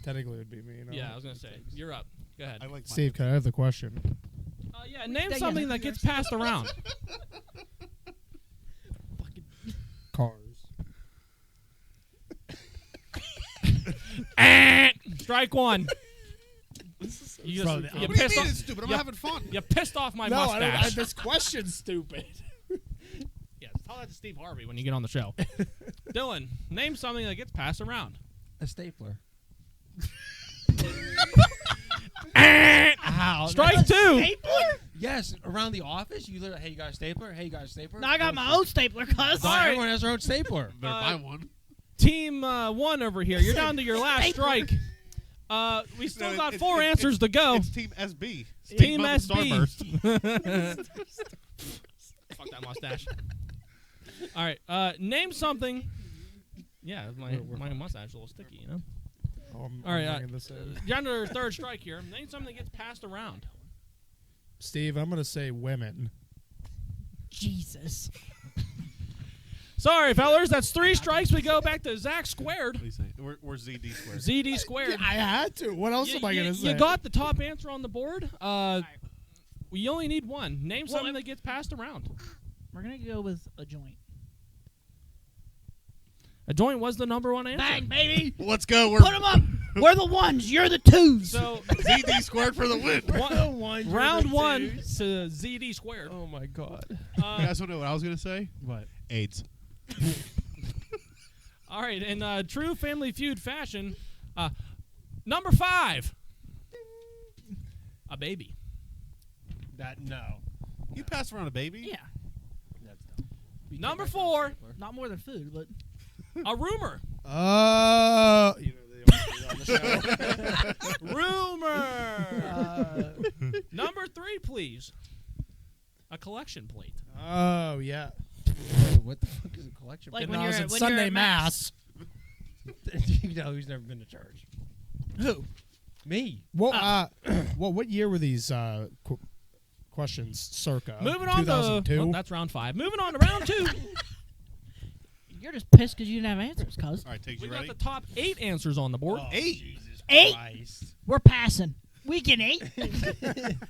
Technically, it would be me. No? yeah, I was gonna say you're up. Go ahead. I like Steve, can I have the question? Yeah, name Yeah, something yeah. that gets passed around. Cars. Strike one. You Bro, just what you What do you pissed mean off. it's stupid? I'm you- having fun. You pissed off my No, I don't. mustache. This question's stupid. Yeah, tell that to Steve Harvey when you get on the show. Dylan, name something that gets passed around. A stapler. Ow. Strike two. Stapler? Yes, around the office, you literally, hey, you got a stapler? Hey, you got a stapler? No, I got my own stapler, cuz. Sorry, Alright. everyone has their own stapler. Better buy one. Team 1 over here. You're down to your last strike. We still No, got it's- 4 it's- answers to go. It's Team SB. Team Mother SB. Starburst. Fuck that mustache. All right. Name something. Yeah, my mustache is a little sticky, you know. Oh, I'm All right, bringing this in. You're under your 3rd strike here. Name something that gets passed around. Steve, I'm gonna say women. Jesus. Sorry, fellers. That's 3 strikes. We go back to Zach squared. What do you say? We're ZD squared. ZD squared. I had to. What else am I gonna say? You got the top answer on the board. We only need one. Name Well, something that gets passed around. We're gonna go with a joint. A joint was the number 1 answer. Bang, baby. Let's go. Put them up. We're the ones. You're the twos. So ZD squared for the win. round 1 to ZD squared. Oh, my God. You guys don't know what I was gonna say? What? AIDS. All right, in true Family Feud fashion, number 5, a baby. No. You pass around a baby? yeah, That's dumb. Number 4, not more than food, but a rumor. You know, they always do that on the show. Rumor. Number 3, please. A collection plate. Oh yeah. Wait, what the fuck is a collection? Like And when I was you're at when Sunday you're at Mass. you know who's never been to church? Who? Me. Well, what year were these questions? Circa Moving on to 2002. well, that's round 5. Moving on to round 2. You're just pissed because you didn't have answers, cuz. All right, Tiggs, We you got ready? the top 8 answers on the board. 8. Jesus 8? Christ. We're passing. We can 8.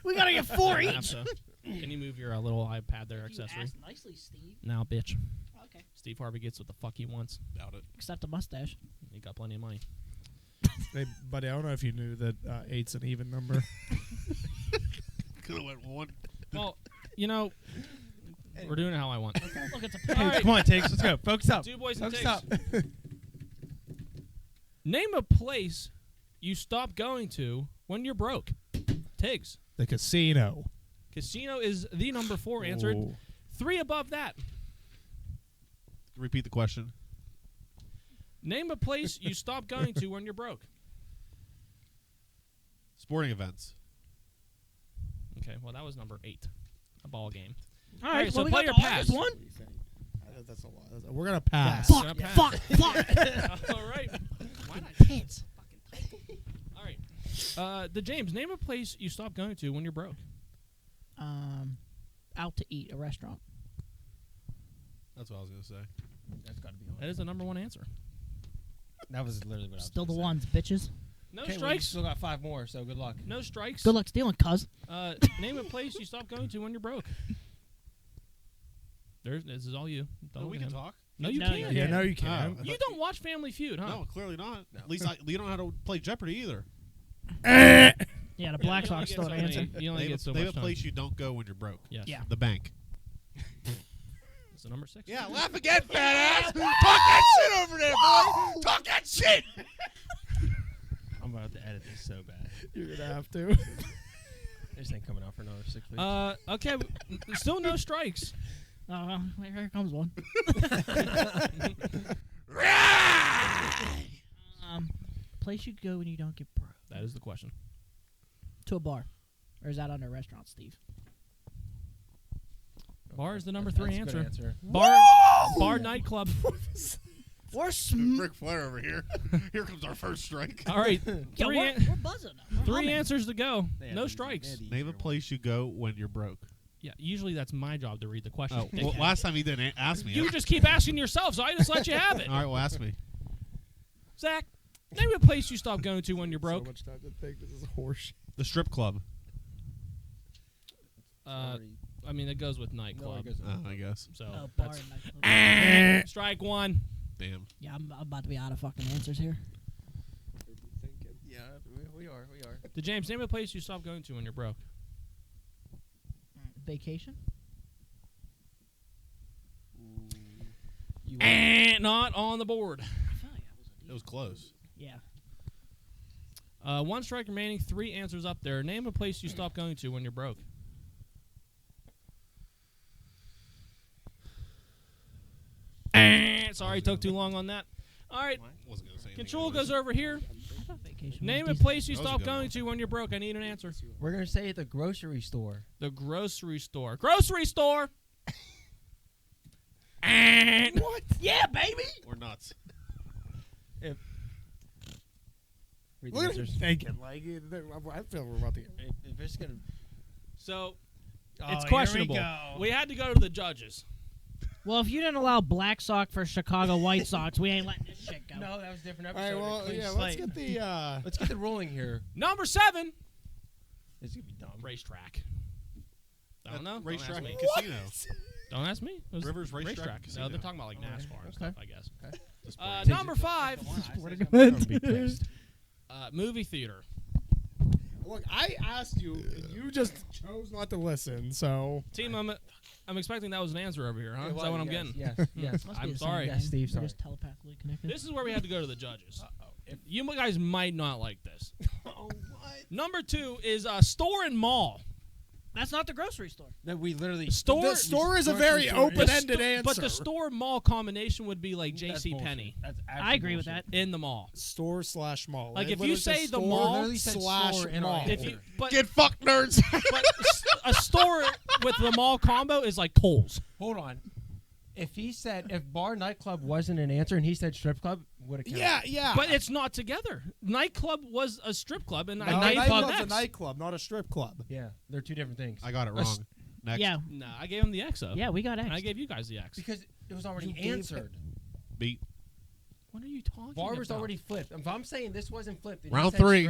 We gotta get 4 I have each. to- Can you move your little iPad there, You accessory? asked nicely, Steve. Now, bitch. Okay. Steve Harvey gets what the fuck he wants. Doubt it. Except a mustache. He got plenty of money. Hey, buddy, I don't know if you knew that 8's an even number. Could have went 1. Well, you know, we're doing it how I want. Look, it's a All pen. right. Come on, Tiggs. Let's go. Focus up. 2 boys and Focus Tiggs. up. Name a place you stop going to when you're broke. Tiggs. The casino. Casino is the number 4 answer. Ooh. 3 above that. Repeat the question. Name a place you stop going to when you're broke. Sporting events. Okay, well, that was number 8. A ball game. All right, right, so well, we play got your the pass. hardest one. That's a lot. We're gonna pass. Gonna Fuck, pass. fuck. All right. Why not? Pants. All right. The James, name a place you stop going to when you're broke. Out to eat, a restaurant. That's what I was gonna say. That's got to be That is the number one answer. That was literally what I was Still the gonna say. ones, bitches. No Okay, well, you strikes. still got 5 more, so good luck. No strikes. Good luck stealing, cuz. Name a place you stop going to when you're broke. This is all you. No, Don't we look can at him. talk. No, you No, can't. you Yeah, can't. no, you can't. Oh. You don't watch Family Feud, huh? No, clearly not. No. At least you don't know how to play Jeopardy either. Yeah, the Yeah, Black you only Sox get still so an many- answer. You only They get so have much a time. place you don't go when you're broke. Yes. Yeah. The bank. It's the number 6. Yeah, laugh again, fat ass. Talk that shit over there, boy. Talk that shit. I'm about to edit this so bad. You're gonna have to. This ain't coming out for another 6 weeks. Okay. Still no strikes. Oh, well, here comes one. Place you go when you don't get broke. That is the question. To a bar. Or is that under restaurant, Steve? Bar is the number That's 3 a good answer. Bar nightclub. Or Ric Flair over here. Here comes our first strike. All right. Yeah, Three, we're buzzing. We're 3 humming. answers to go. They had No these- strikes. they had these Name a easier place you go when you're broke. Yeah, usually that's my job to read the question. Oh, well, last time he didn't ask me. You just keep asking yourself, so I just let you have it. All right, well, ask me. Zach, name a place you stop going to when you're broke. So much time to think. This is horseshit. The strip club. I mean, it goes with No, nightclub. it goes I guess. So Bar that's and nightclub. strike 1. Damn. Yeah, I'm about to be out of fucking answers here. Yeah, we are. The James, name a place you stop going to when you're broke. Vacation? Not on the board. I feel like that was a It was close. Yeah. 1 strike remaining, 3 answers up there. Name a place you stop going to when you're broke. Sorry, took too long on that. All right, Wasn't gonna say anything control anyways. goes over here. I thought vacation Name was a decent. place you That was a stop good going one. to when you're broke. I need an answer. We're going to say at the grocery store. The grocery store. Grocery store. What? Yeah, baby! Or nuts. Read the Look at him answers. thinking. Like, I feel we're about to get. If it's going to... So Oh, it's here we questionable. go. We had to go to the judges. Well, if you didn't allow Black Sox for Chicago White Sox, we ain't letting this shit go. No, that was a different All right, episode. well, Clean yeah, slate. let's get the. Let's get the ruling here. Number 7. This is going to be dumb. Racetrack. I don't know. Racetrack Don't and ask me. casino. Don't ask me. It was Rivers Racetrack No, Casino. they're talking about like Oh, NASCAR and okay. stuff, I guess. Okay. Number 5. I'm gonna be pissed. Movie theater. Look, I asked you, and you just chose not to listen. So Team, I'm expecting that was an answer over here, huh? Yeah, Is well, that what I'm yes, getting? Yes, yes. Must be I'm the same sorry. thing. Yes, Steve, We're sorry. just telepathically connected. This is where we had to go to the judges. If You guys might not like this. oh, what? Number 2 is store and mall. That's not the grocery store. No, we literally... Store- the store is a Grocery very store is- open-ended answer. But the store mall combination would be like That's J.C. bullshit. Penney That's I agree with that. in the mall. Store/mall. Like, It if you literally says say the store mall- Literally said slash store in our mall. answer. If you, but Get fucked, nerds. but a store with the mall combo is like Kohl's. Hold on. If he said... If bar nightclub wasn't an answer and he said strip club, would have counted. Yeah. But it's not together. Nightclub was a strip club, and No, a a nightclub nightclub's a next. nightclub, not a strip club. Yeah, they're two different things. I got it wrong. Next. Yeah, No, I gave him the X, though. yeah, we got X. And I gave you guys the X. Because it was already You gave answered. Beat. What are you talking Bar was about? already flipped. If I'm saying this wasn't flipped, and Round he said 3.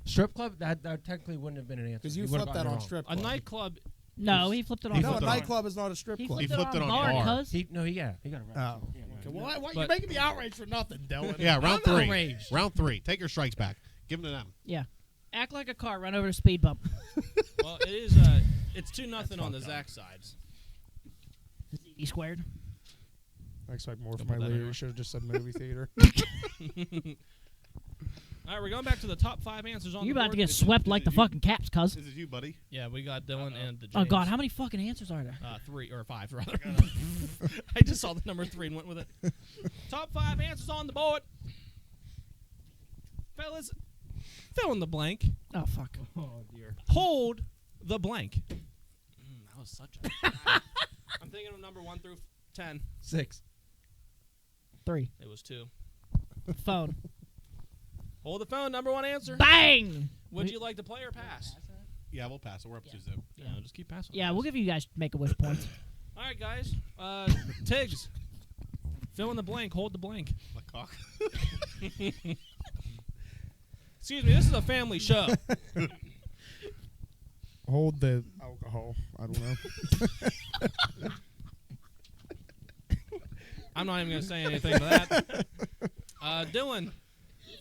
Strip club, that technically wouldn't have been an answer. Because you He would've flipped that gotten it on wrong. strip A club. nightclub. No, he flipped it He on. No, a flipped it on- nightclub is not a strip He club. flipped, He flipped it it on on bar, bar. cuz. He got it right. Oh. Yeah, Okay, well, But- you're making me outraged for nothing, Dylan. Yeah, round I'm 3. outraged. Round 3. Take your strikes back. Give them to them. Yeah. Act like a car, run over the speed bump. Well, it is. It's 2-0 on the Zach sides. E squared. I expect more Don't from put my that leader. anywhere. You should have just said movie theater. All right, we're going back to the top 5 answers on You're the about board. to get Is it- swept is like it the you? fucking Caps, cuz. This is you, buddy. Yeah, we got Dylan and the James. Oh, God, how many fucking answers are there? 3 or 5, rather. I just saw the number 3 and went with it. Top 5 answers on the board. Fellas, fill in the blank. Oh, fuck. Oh dear. Hold the blank. That was such a... I'm thinking of number 1 through 10. 6. 3. It was 2. Phone. Hold the phone. Number one answer. Bang! Would you like to play or pass? Yeah, we'll pass it. We're up 2-0. Yeah, just keep passing. Yeah, we'll give you guys Make-A-Wish points. All right, guys. Tiggs. Fill in the blank. Hold the blank. My cock. Excuse me. This is a family show. Hold the alcohol. I don't know. I'm not even going to say anything to that. Dylan,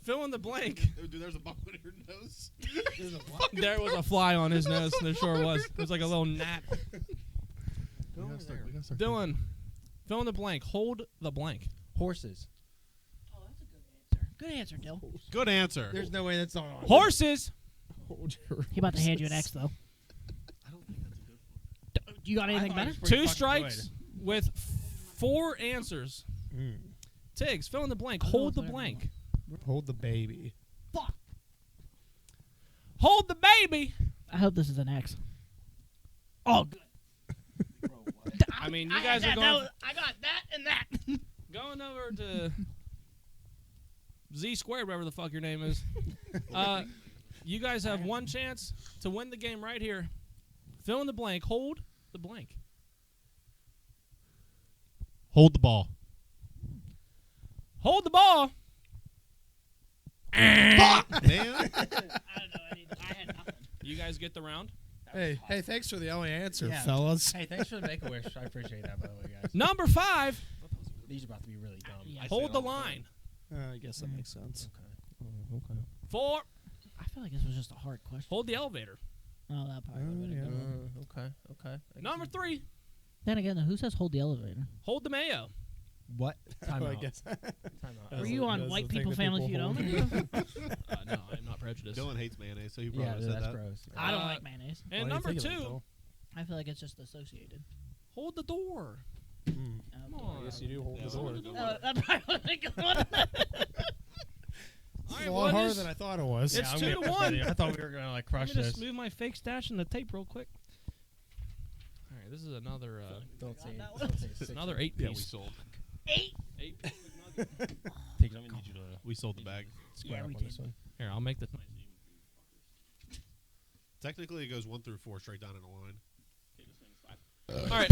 fill in the blank. Dude, there's a bump in your nose. There was a fly on his nose. There sure was. It was like a little gnat. We gotta start Dylan, fill in the blank. Hold the blank. Horses. Oh, that's a good answer. Good answer, Dill. Good answer. There's no way that's not on. Horses. Hold your He about to hand you an X, though. I don't think that's a good one. You got anything better? Two strikes with 4 answers. Tiggs, fill in the blank. Hold the blank. Hold the baby. Fuck. Hold the baby. I hope this is an X. Oh, good. I mean, you guys are going I got that and that. going over to Z squared, whatever the fuck your name is. You guys have one chance to win the game right here. Fill in the blank. Hold the blank. Hold the ball. Hold the ball. Fuck, man. I don't know anything. I had nothing. You guys get the round. Hey, thanks for the only answer, Yeah. fellas. Hey, thanks for the Make-A-Wish. I appreciate that, by the way, guys. Number 5. These are about to be really dumb. Yeah. I say Hold it the all time. line. I guess that makes sense. Okay. 4. I feel like this was just a hard question. Hold the elevator. Oh, that probably would have been yeah. good. Okay. I can Number see- 3. Then again, who says hold the elevator? Hold the mayo. What? Time I out. guess. Time out. Were That's you the- on that's white the thing people that Family people Feud hold. only? No, I'm not prejudiced. Dylan hates mayonnaise, so he probably Yeah, would've said that's that. gross. I don't Uh, like mayonnaise. And Why do you number think of that, 2. Phil? I feel like it's just associated. Hold the door. Mm. Come on. I guess you do hold Yeah, the well, door. hold the Oh, that probably would have been a good one. All It's right, a well, lot it harder is- than I thought it was. It's I'm 2 to gonna- 1. I thought we were gonna like Let crush me this. just move my fake stash in the tape real quick. All right, this is another Don't say it. That Don't say it. Six. another 8 Yeah, we piece. sold. 8. 8. Take it. I'm gonna need you to We sold the bag. square Yeah, up we on did. this one. Here, I'll make this. Technically, it goes 1 through 4 straight down in a line. All right.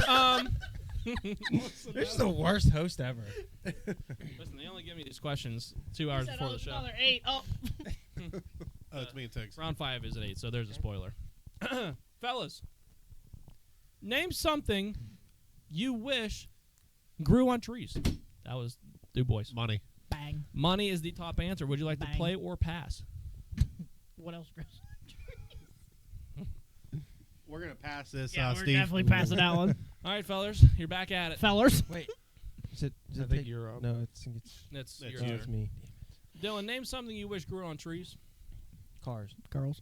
This is the worst host ever. Listen, they only give me these questions 2 hours before the show. Another 8. Oh. Oh, it's me and Tiggs. Round 5 is at 8, so there's a spoiler. Fellas, name something you wish grew on trees. That was Du Bois. Money. Bang. Money is the top answer. Would you like to Bang. play or pass? What else, Chris? We're going to pass this, Yeah, we're Steve. definitely passing that one. All right, fellas, you're back at it. Fellers. Wait. Is it I think you're up. No, it's It's It's your you. turn. it's me. Dylan, name something you wish grew on trees. Cars. Girls.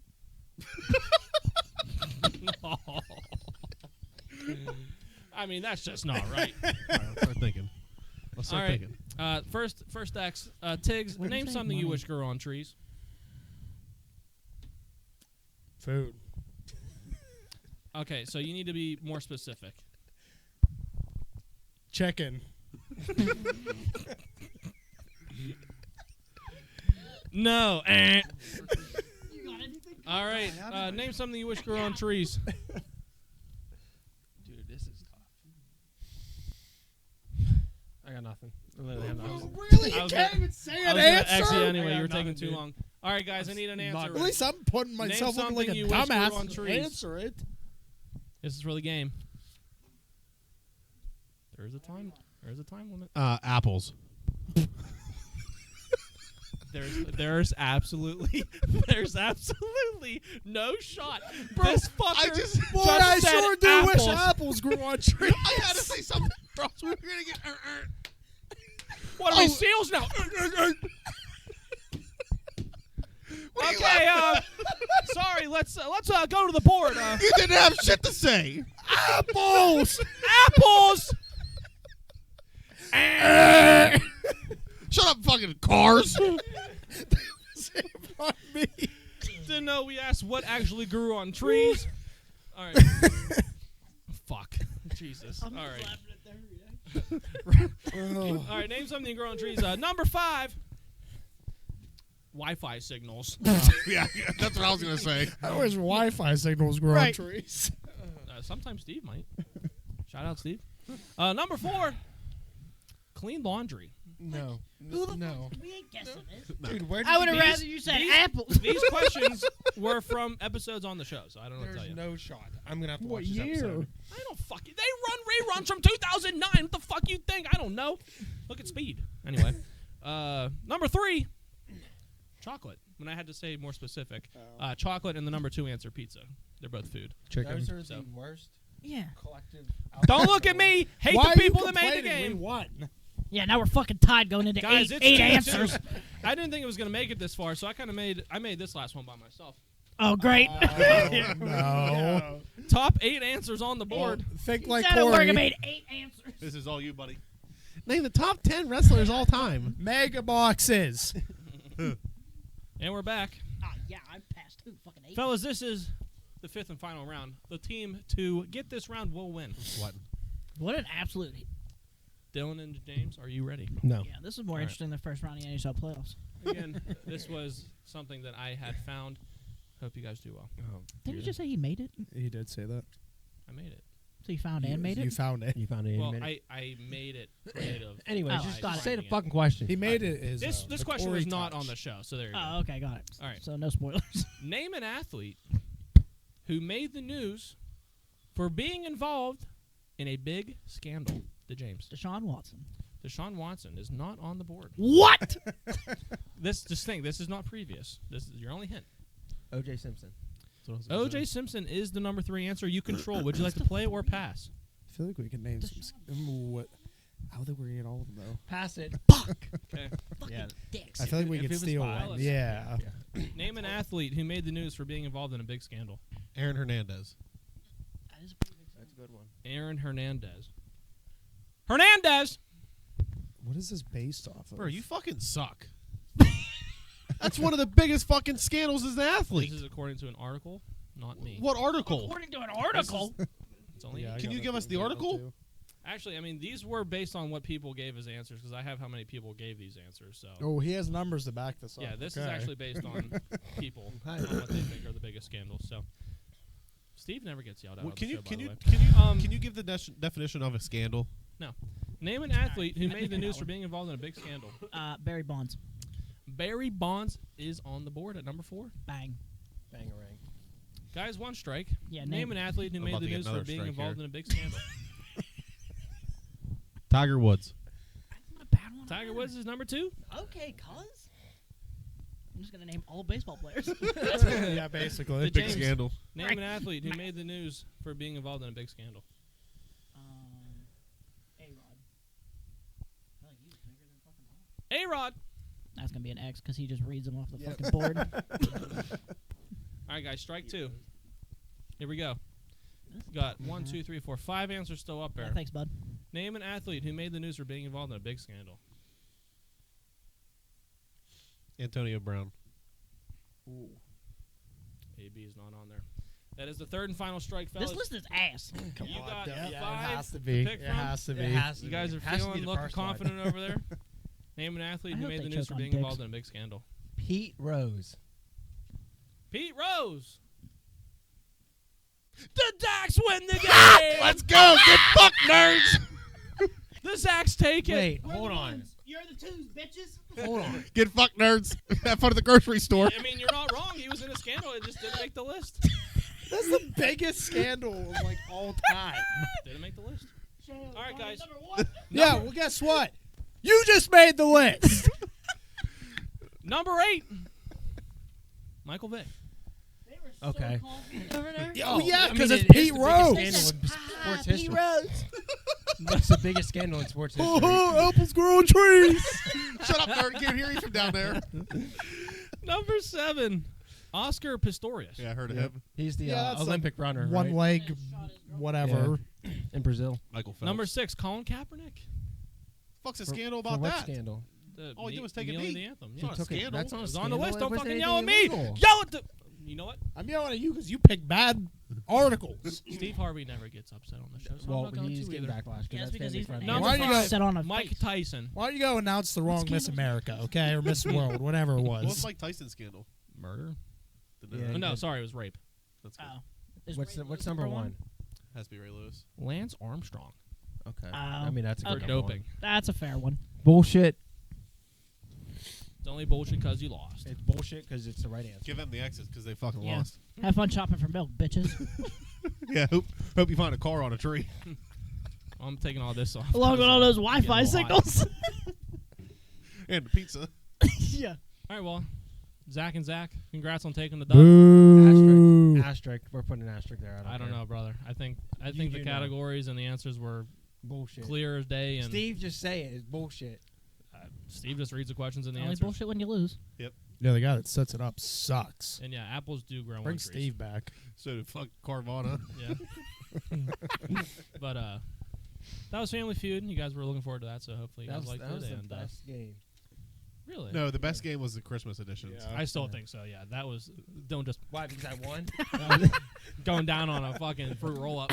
I mean, that's just not right. All right, let's start thinking. Let's All start right. thinking. First X. Tiggs, What did you name say? something you Money. wish grew on trees. Food. Okay, so you need to be more specific. Chicken. No. All right. Name something you wish grew on trees. Dude, this is tough. I got nothing. I literally have nothing. Really? I was gonna- even say I was going to X you I anyway. got You were taking nothing, too dude. long. All right, guys, I need an answer. At least I'm putting myself looking like a something you wish grew on dumbass. trees. Answer it. This is for the game. There's a time. There's a time limit. Apples. There's absolutely no shot. This fucker Boy, I said sure do apples. wish apples grew on trees. I had to say something or else we were going to get... What are we seals now? Okay, sorry. Let's go to the board. You didn't have shit to say. Apples! Apples. Shut up, fucking cars. On me. Didn't know we asked what actually grew on trees. All right. Fuck. Jesus. I'm All right. laughing at their reaction. All right, name something you grow on trees. Number 5. Wi-Fi signals. Yeah, that's what I was gonna say. I wish Wi-Fi signals grow Right. on trees. Sometimes Steve might. Shout out, Steve. Number 4. Clean laundry. No. Who the No. fuck? We ain't guessing this. Dude, where did I would have these- rather you said these- apples. These questions were from episodes on the show, so I don't know what to tell There's you. no shot. I'm gonna have to What watch this year? episode. I don't fucking. They run reruns from 2009. What the fuck you think? I don't know. Look at Speed. Anyway, number 3, chocolate. When I had to say more specific, chocolate and the number 2 answer, pizza. They're both food. Those are So. the worst Yeah. collective. Don't look at me. Hate Why the are you people that made the complaining? We game. won. Yeah, now we're fucking tied going into Guys, eight it's 2-2. answers. I didn't think it was gonna make it this far, so I made this last one by myself. Oh, great. No. Top 8 answers on the board. Think He like said it, we're Corey. gonna made 8 answers. This is all you, buddy. Name the top 10 wrestlers all time. Mega boxes. And we're back. Yeah, I'm past 2. Fucking 8. Fellas, this is the 5th and final round. The team to get this round will win. What an absolute. Dylan and James, are you ready? No. Yeah, this is more All right. interesting than the first round of the NHL playoffs. Again, this was something that I had found. Hope you guys do well. Didn't you just say he made it? He did say that. I made it. So you found and made You it? found it. You found it. Well, I made it creative. Anyway, Oh, just got it. say the fucking question. He made it his This own. this The question Corey was not touch. on the show, so there you go. Oh, okay, got it. All right. So no spoilers. Name an athlete who made the news for being involved in a big scandal. To James. Deshaun Watson. Deshaun Watson is not on the board. What? Just think, this is not previous. This is your only hint. O.J. Simpson. O.J. Simpson is the number 3 answer you control. Would you like to play or pass? I feel like we could name some. What? How they were get all of them though? Pass it. Okay. Yeah. Dicks. I feel like we If could it was steal five, one. let's- Yeah. Name an athlete who made the news for being involved in a big scandal. Aaron Hernandez. That is a pretty big That's a good one. Aaron Hernandez. Hernandez! What is this based off of? Bro, you fucking suck. That's one of the biggest fucking scandals as an athlete. This is according to an article, not me. What article? According to an article. It's only Yeah, I Can got you it give us from the article? too. Actually, I mean, these were based on what people gave as answers because I have how many people gave these answers. So Oh, he has numbers to back this up. yeah, this is Okay. actually based on people on what they think are the biggest scandals. So Steve never gets yelled out. Well, on can the you show, by can the you way. can you Um, can you give the definition of a scandal? Name an athlete who made the news for being involved in a big scandal. Barry Bonds. Barry Bonds is on the board at number 4. Bang. Bangarang. Guys, 1 strike. Yeah, Name an athlete who I'm made about the to get news for another being strike involved here. in a big scandal. Tiger Woods. That's not a bad one. Tiger either. Woods is number 2. Okay, cuz. I'm just gonna name all baseball players. Yeah, basically. The Big James. scandal. Name an athlete who made the news for being involved in a big scandal. A-Rod. I feel like he was bigger than fucking Hall. A-Rod. That's gonna be an X because he just reads them off the fucking board. All right, guys, strike 2. Here we go. Got 1, 2, 3, 4, 5 answers still up there. Yeah, thanks, bud. Name an athlete who made the news for being involved in a big scandal. Antonio Brown. AB is not on there. That is the 3rd and final strike, fellas. This list is ass. Come You on, got yeah, it 5 has to be. pick It from? has to be. It has to You guys be. are Has to be feeling the looking first one. confident over there. Name an athlete I who hope made the they news choke for on being involved dicks. in a big scandal. Pete Rose. Pete Rose. The Ducks win the game. Let's go! Get fucked, nerds! The Zacks take it. Wait, hold on. You're the twos, bitches. Hold on. Get fucked, nerds! Have fun at the grocery store. I mean, you're not wrong. He was in a scandal. It just didn't make the list. That's the biggest scandal of like all time. Didn't make the list. All right, guys. Number 1. Yeah, well, guess what? You just made the list. Number 8. Michael Vick. They were so Okay. confident over there. Oh, yeah, I because mean, it's it is Pete the biggest Rose. scandal in sports history. Rose. That's the biggest scandal in sports history. Oh, apples grow on trees. Shut up, nerd! Can't hear you from down there. Number 7. Oscar Pistorius. Yeah, I heard of Yeah. him. He's the Yeah, that's Olympic runner, One right? leg, whatever. in Brazil. Michael Phelps. Number 6. Colin Kaepernick. Fuck's a For- scandal for about what that? scandal? All he did was take a kneeling knee. the anthem. It's Yeah. not a scandal. That's not It a was scandal. on the list. It Don't wasn't fucking yell at me. anything illegal. Yell at the. You know what? I'm yelling at you because you picked bad articles. Steve Harvey never gets upset on the show. So I'm Well, not going he's to getting either. backlash Yes, that's because family he's friendly. No, Why do you go- set on a Mike face. Tyson. Why don't you go announce the wrong Miss America, okay, or Miss World, whatever it What's was? Mike Tyson's scandal? Murder? Yeah, Oh, no, did. sorry, it was rape. That's good. Oh. Is What's Ray what's Lewis number one? Has to be Ray Lewis. Lance Armstrong. Okay. Oh. I mean, that's a For good Okay. number doping. one. That's a fair one. Bullshit. It's only bullshit because you lost. It's bullshit because it's the right answer. Give them the exits because they fucking Yeah. lost. Have fun chopping for milk, bitches. Yeah, hope you find a car on a tree. I'm taking all this off. Along with all those Wi-Fi Getting a little hot. signals. And the pizza. Yeah. All right, well, Zach and Zach, congrats on taking the dub. Boo. Asterisk. We're putting an asterisk there. I don't care. know, brother. I think You the do know. categories and the answers were Bullshit. clear as day. And Steve, just say it. It's bullshit. Steve just reads the questions and the Only answers. bullshit when you lose. Yeah, the guy that sets it up sucks. And yeah, apples do grow Bring on trees. Steve back. So did fuck Carvana. Yeah. But that was Family Feud. You guys were looking forward to that, so hopefully you That guys was, liked that was it. the And best game. really, No, the best game was the Christmas edition. Yeah. I still think so. Yeah, that was don't just Why? Because I won? going down on a fucking fruit roll up.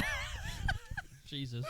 Jesus.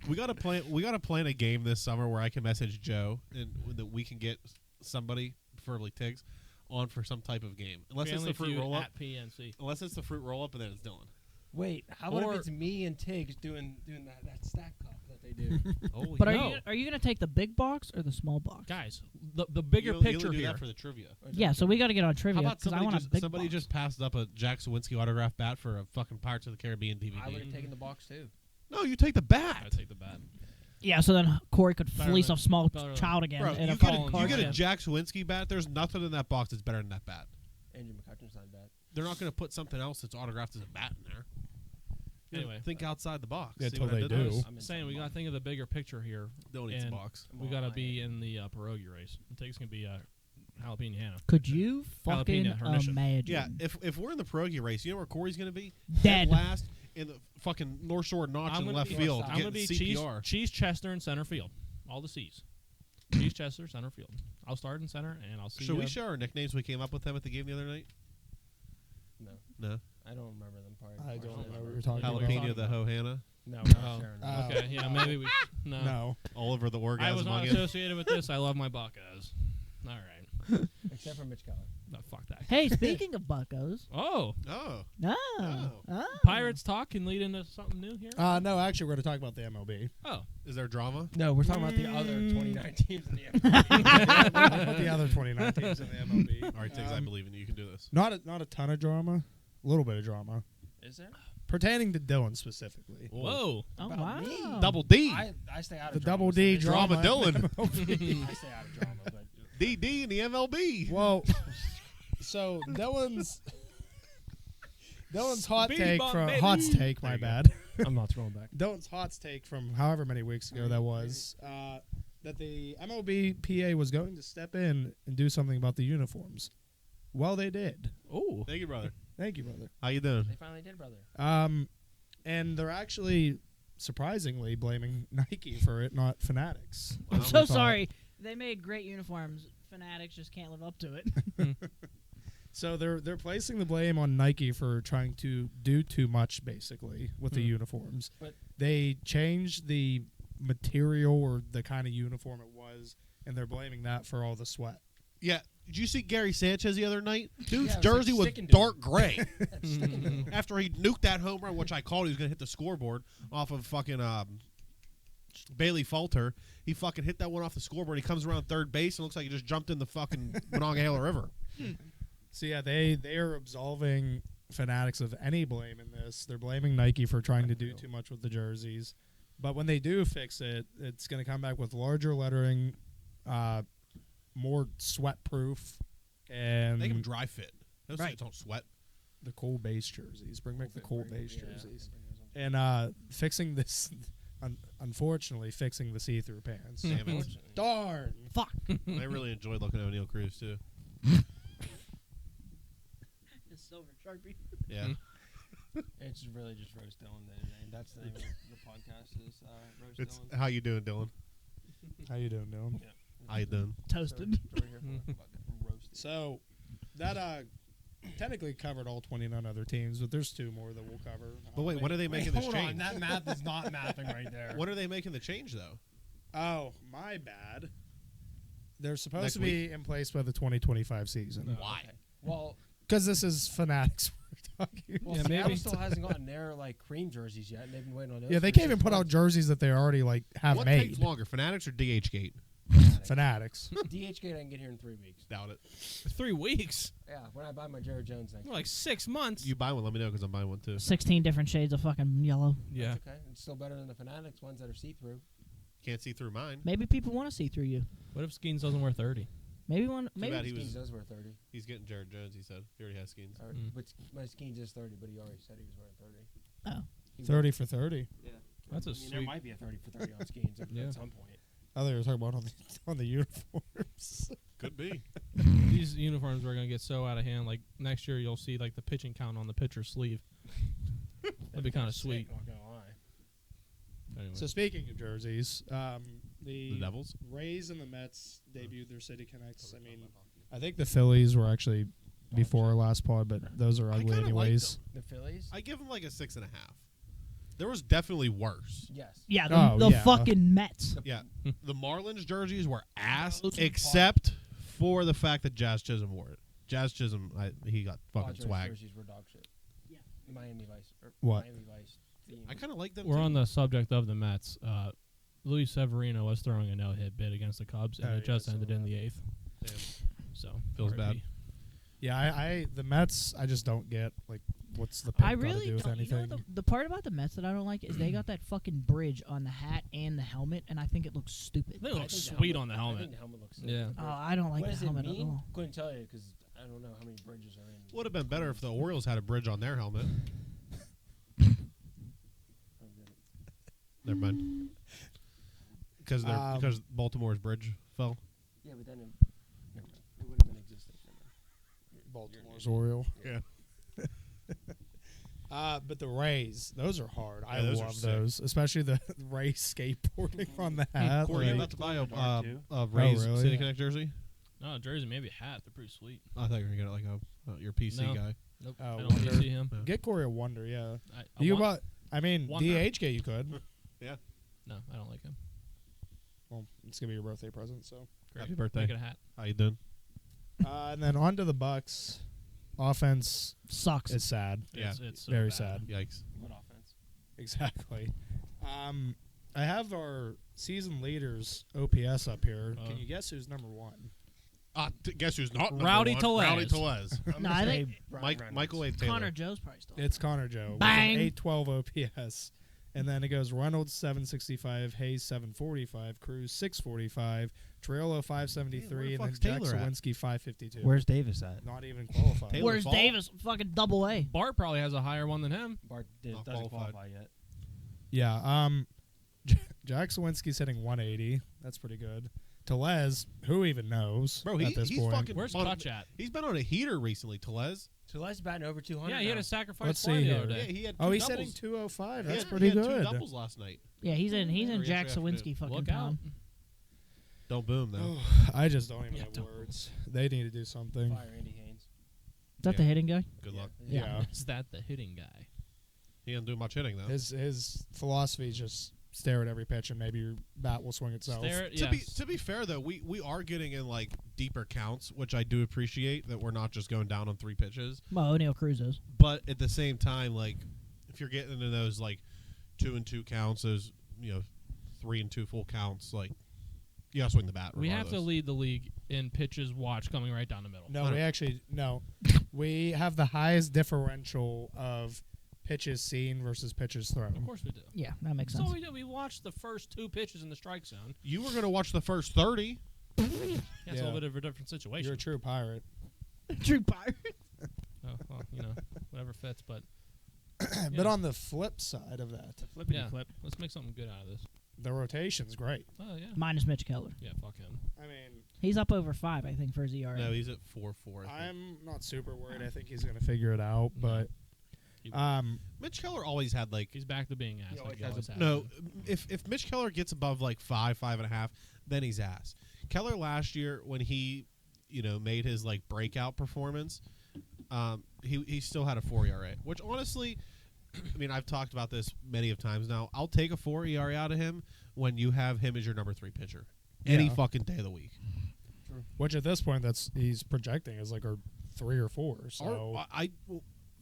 We gotta plan a game this summer where I can message Joe and that we can get somebody, preferably Tiggs, on for some type of game. Unless Family it's the fruit Feud roll up. at PNC. Unless it's the fruit roll up, and then it's Dylan. Wait, how about Or- if it's me and Tiggs doing that stack cup that they do? Oh, But no. are you gonna take the big box or the small box? Guys, the bigger You picture only do here. that for the trivia. Yeah, so we got to get on How trivia about because I somebody want a just big somebody box. just passed up a Jack Sawinski autograph bat for a fucking Pirates of the Caribbean DVD? I would have taken the box too. No, you take the bat. I take the bat. Yeah, so then Corey could Better fleece than- a small better than- child again Bro, in a you fucking get a, card you get a game. Jack Sawinski bat. There's nothing in that box that's better than that bat. Andrew McCutcheon signed that. They're not going to put something else that's autographed as a bat in there. Anyway, Think outside the box. Yeah, See till what I they did do. there? I'm in saying we some got to think of the bigger picture here. Don't eat the And box. I'm We all got to on be it. in the pierogi race. It takes gonna be jalapeno Hannah. Could you fucking Jalapeno, Hernisha. imagine? Yeah, if we're in the pierogi race, you know where Corey's going to be? Dead. Last in the fucking North Shore notch I'm in gonna left be- field. I'm gonna be getting CPR. cheese Chester in center field. All the C's. Cheese Chester center field. I'll start in center and I'll see. Should we share our nicknames we came up with them at the game the other night? No, No. I don't remember them part. I don't know remember. what you're talking about. Jalapeno the Hohana. No, we're not Oh. sharing that. Okay, yeah, maybe we. No. No. All over the I orgasm was not again. associated with this. I love my Buccos. All right. Except for Mitch Keller. No, fuck that. Hey, speaking of buckos. Oh, Oh. Oh. Pirates talk can lead into something new here. No, actually, we're going to talk about the MLB. Oh, Is there drama? No, we're talking about the other 29 teams in the About the other 29 teams in the MLB. All right, Tiggs, I believe in you. You can do this. Not a ton of drama. A little bit of drama. Is there? Pertaining to Dylan specifically. whoa. Oh, About wow. me. Double D. I stay out The of drama, double so D this- Drama Dylan. I stay out of drama, but DD in the MLB. Well, so Dylan's hot Speedy take bump, from baby. Hot's take. There My you go. bad. I'm not throwing back. Dylan's hot take from however many weeks ago that was that the MLB PA was going to step in and do something about the uniforms. Well, they did. Oh. Thank you, brother. Thank you, brother. How you doing? They finally did, brother. And they're actually surprisingly blaming Nike for it, not Fanatics. I'm Wow. so We thought- sorry. They made great uniforms. Fanatics just can't live up to it. So they're placing the blame on Nike for trying to do too much, basically, with the uniforms. But- They changed the material or the kind of uniform it was, and they're blaming that for all the sweat. Yeah. Did you see Gary Sanchez the other night? Dude's Yeah, it was jersey like was sticking to dark him. gray. After he nuked that home run, which I called, he was going to hit the scoreboard off of fucking Bailey Falter. He fucking hit that one off the scoreboard. He comes around third base and looks like he just jumped in the fucking Monongahela River. So yeah, they are absolving Fanatics of any blame in this. They're blaming Nike for trying to do too much with the jerseys. But when they do fix it, it's going to come back with larger lettering, more sweat-proof, and Make him dry fit. Those Right. things don't sweat. the cool base jerseys. Bring back the cool base Yeah. jerseys. And fixing this, unfortunately, fixing the see-through pants. Damn it. Darn. Fuck. I really enjoyed looking at O'Neal Cruz, too. It's silver Sharpie. Yeah. It's really just Rose Dylan Day today. That's the name of the podcast is Rose It's Dylan. how you doing, Dylan? How you doing, How you doing? Toasted. So we're here for fucking roasted. So that technically covered all 29 other teams, but there's 2 more that we'll cover. But wait, when are they making this Hold on, change? that math is not mathing right there. When are they making the change though? Oh, my bad. They're supposed Next to be in place by the 2025 season. Why? Well, Because this is Fanatics we're talking well, Yeah, Seattle maybe. still hasn't gotten their like cream jerseys yet, and they've been waiting on those. Yeah, they for can't even 6 put out months. jerseys that they already have What made. takes longer, Fanatics or DHgate? Fanatics. DHgate I can get here in 3 weeks. Doubt it. 3 weeks. Yeah, when I buy my Jared Jones next. More like 6 months. You buy one, let me know because I'm buying one too. 16 different shades of fucking yellow. Yeah. That's okay. It's still better than the Fanatics ones that are see-through. Can't see through mine. Maybe people want to see through you. What if Skeens doesn't wear 30? Maybe one. Too Maybe bad he Skeens was. does wear 30. He's getting Jared Jones. He said he already has Skeens. But my Skeens is 30, but he already said he was wearing 30. Oh. He 30 for 30. Yeah. That's a I mean, there sweet- might be a 30 for 30 on Skeens Yeah. at some point. Oh, they were talking about on the uniforms. Could be. These uniforms are gonna get so out of hand. Like next year, you'll see like the pitching count on the pitcher's sleeve. That'd be kind of Sick, sweet. not gonna lie. Anyway. So speaking of jerseys, The Devils. Rays and the Mets debuted their City Connects. I mean, I think the Phillies were actually before our last pod, but those are I ugly kinda like anyways. The Phillies? I give him like a 6.5. There was definitely worse. Yes. Yeah, Oh, the yeah. fucking Mets. Yeah, the Marlins jerseys were ass, Those are except for the fact that Jazz Chisholm wore it. Jazz Chisholm, he got fucking Padres swag. jerseys were dog shit. Yeah. Miami Vice. Or What? Miami Vice. Theme. I kind of like them. We're too. on the subject of the Mets. Luis Severino was throwing a no-hit bid against the Cubs, and Oh, it yeah, just I saw ended in that. the 8th. Damn. So Feels RIP. bad. Yeah, I the Mets, I just don't get what's the I pick got really to do with don't. You know, anything. the part about the Mets that I don't like is they got that fucking bridge on the hat and the helmet, and I think it looks stupid. They I look think the sweet on the I helmet. think the helmet looks sick. Yeah. Oh, I don't like What the does it helmet at mean? all. Couldn't tell you because I don't know how many bridges are in. Would have been better if the Orioles had a bridge on their helmet. Never mind. Because Baltimore's bridge fell. Yeah, but then never mind. It would have been existing. Baltimore's Oriole. Yeah. But the Rays, those are hard. I those are love sick. those, especially the Ray skateboarding on the hat. Corey, you like- about to buy Dark too. a Rays really? City Connect jersey? No, jersey, maybe a hat. They're pretty sweet. I thought you were gonna get like your PC No. guy. Nope. Oh, I don't Wonder. really see him. Get Corey a Wonder, yeah. I You want- bought, I mean, Wonder. DHK you could. No, I don't like him. Well, it's gonna be your birthday present, so. Great. Happy birthday. Make it a hat. How you doing? And then on to the Bucks. Offense Sucks. is sad. Yeah. It's so Very bad. sad. Yikes. What offense? Exactly. I have our season leaders OPS up here. Can you guess who's number 1? Guess who's not number Rowdy one? Tellez. Rowdy Tellez. I'm No, gonna I say think Brian Mike Reynolds. Michael A. Taylor. Connor Joe's probably still. It's Connor Joe. Bang. With an 812 OPS. And then it goes Reynolds 765, Hayes 745, Cruz 645, Triolo Man, 573, where the and then fuck's Jack Taylor at? Sawinski 552. Where's Davis at? Not even qualified. Taylor Where's Fall? Davis? Fucking double A. Bart probably has a higher one than him. Bart Not doesn't qualified. qualify yet. Yeah. Jack Sawinski's hitting 180. That's pretty good. Tellez, who even knows Bro, at this he's point? fucking Where's on- Kutch at? He's been on a heater recently, Tellez. So let's batting over 200. Yeah, he had now. a sacrifice Let's fly see the here. other Yeah, day. he had Oh, two he's doubles. hitting 205. He That's had- pretty he had good. 2 doubles last night. Yeah, he's in Or Jack yesterday Sawinski fucking Look town. out. Don't boom though. I just don't even Yeah, have don't- words. They need to do something. Fire Andy Haynes. Is that the Yeah. hitting guy? Good luck. Yeah. Is that the hitting guy? He didn't do much hitting though. His philosophy is just stare at every pitch and maybe your bat will swing itself. Stare at, To be fair though, we are getting in like deeper counts, which I do appreciate that we're not just going down on 3 pitches. Well, O'Neal Cruz is. But at the same time, like if you're getting into those like 2 and 2 counts, those 3 and 2 full counts, like you gotta swing the bat. We have to regardless. lead the league in pitches watch coming right down the middle. No, we actually no. We have the highest differential of pitches seen versus pitches thrown. Of course we do. Yeah, that makes That's all sense. we do. We watched the first 2 pitches in the strike zone. You were gonna watch the first 30. Yeah, it's a Yeah. little bit of a different situation. You're a true pirate. True pirate. Oh, well, whatever fits. But But Yeah. on the flip side of that, Flippity yeah, flip. let's make something good out of this. the rotation's great. Oh yeah, Minus Mitch Keller. yeah. Fuck him. I mean, He's up over 5, I think, for his ERA. No, he's at 4.4. I think. I'm not super worried. I think he's going to figure it out. No. But Mitch Keller always had like He's back to being ass. He Like always he has always a- has no. been. If Mitch Keller gets above like 5.5, then he's ass. Keller last year when he made his like breakout performance, he still had a 4 ERA, which honestly, I mean, I've talked about this many of times now. I'll take a 4 ERA out of him when you have him as your number 3 pitcher any Yeah. fucking day of the week. Which at this point, he's projecting as like our 3 or 4. So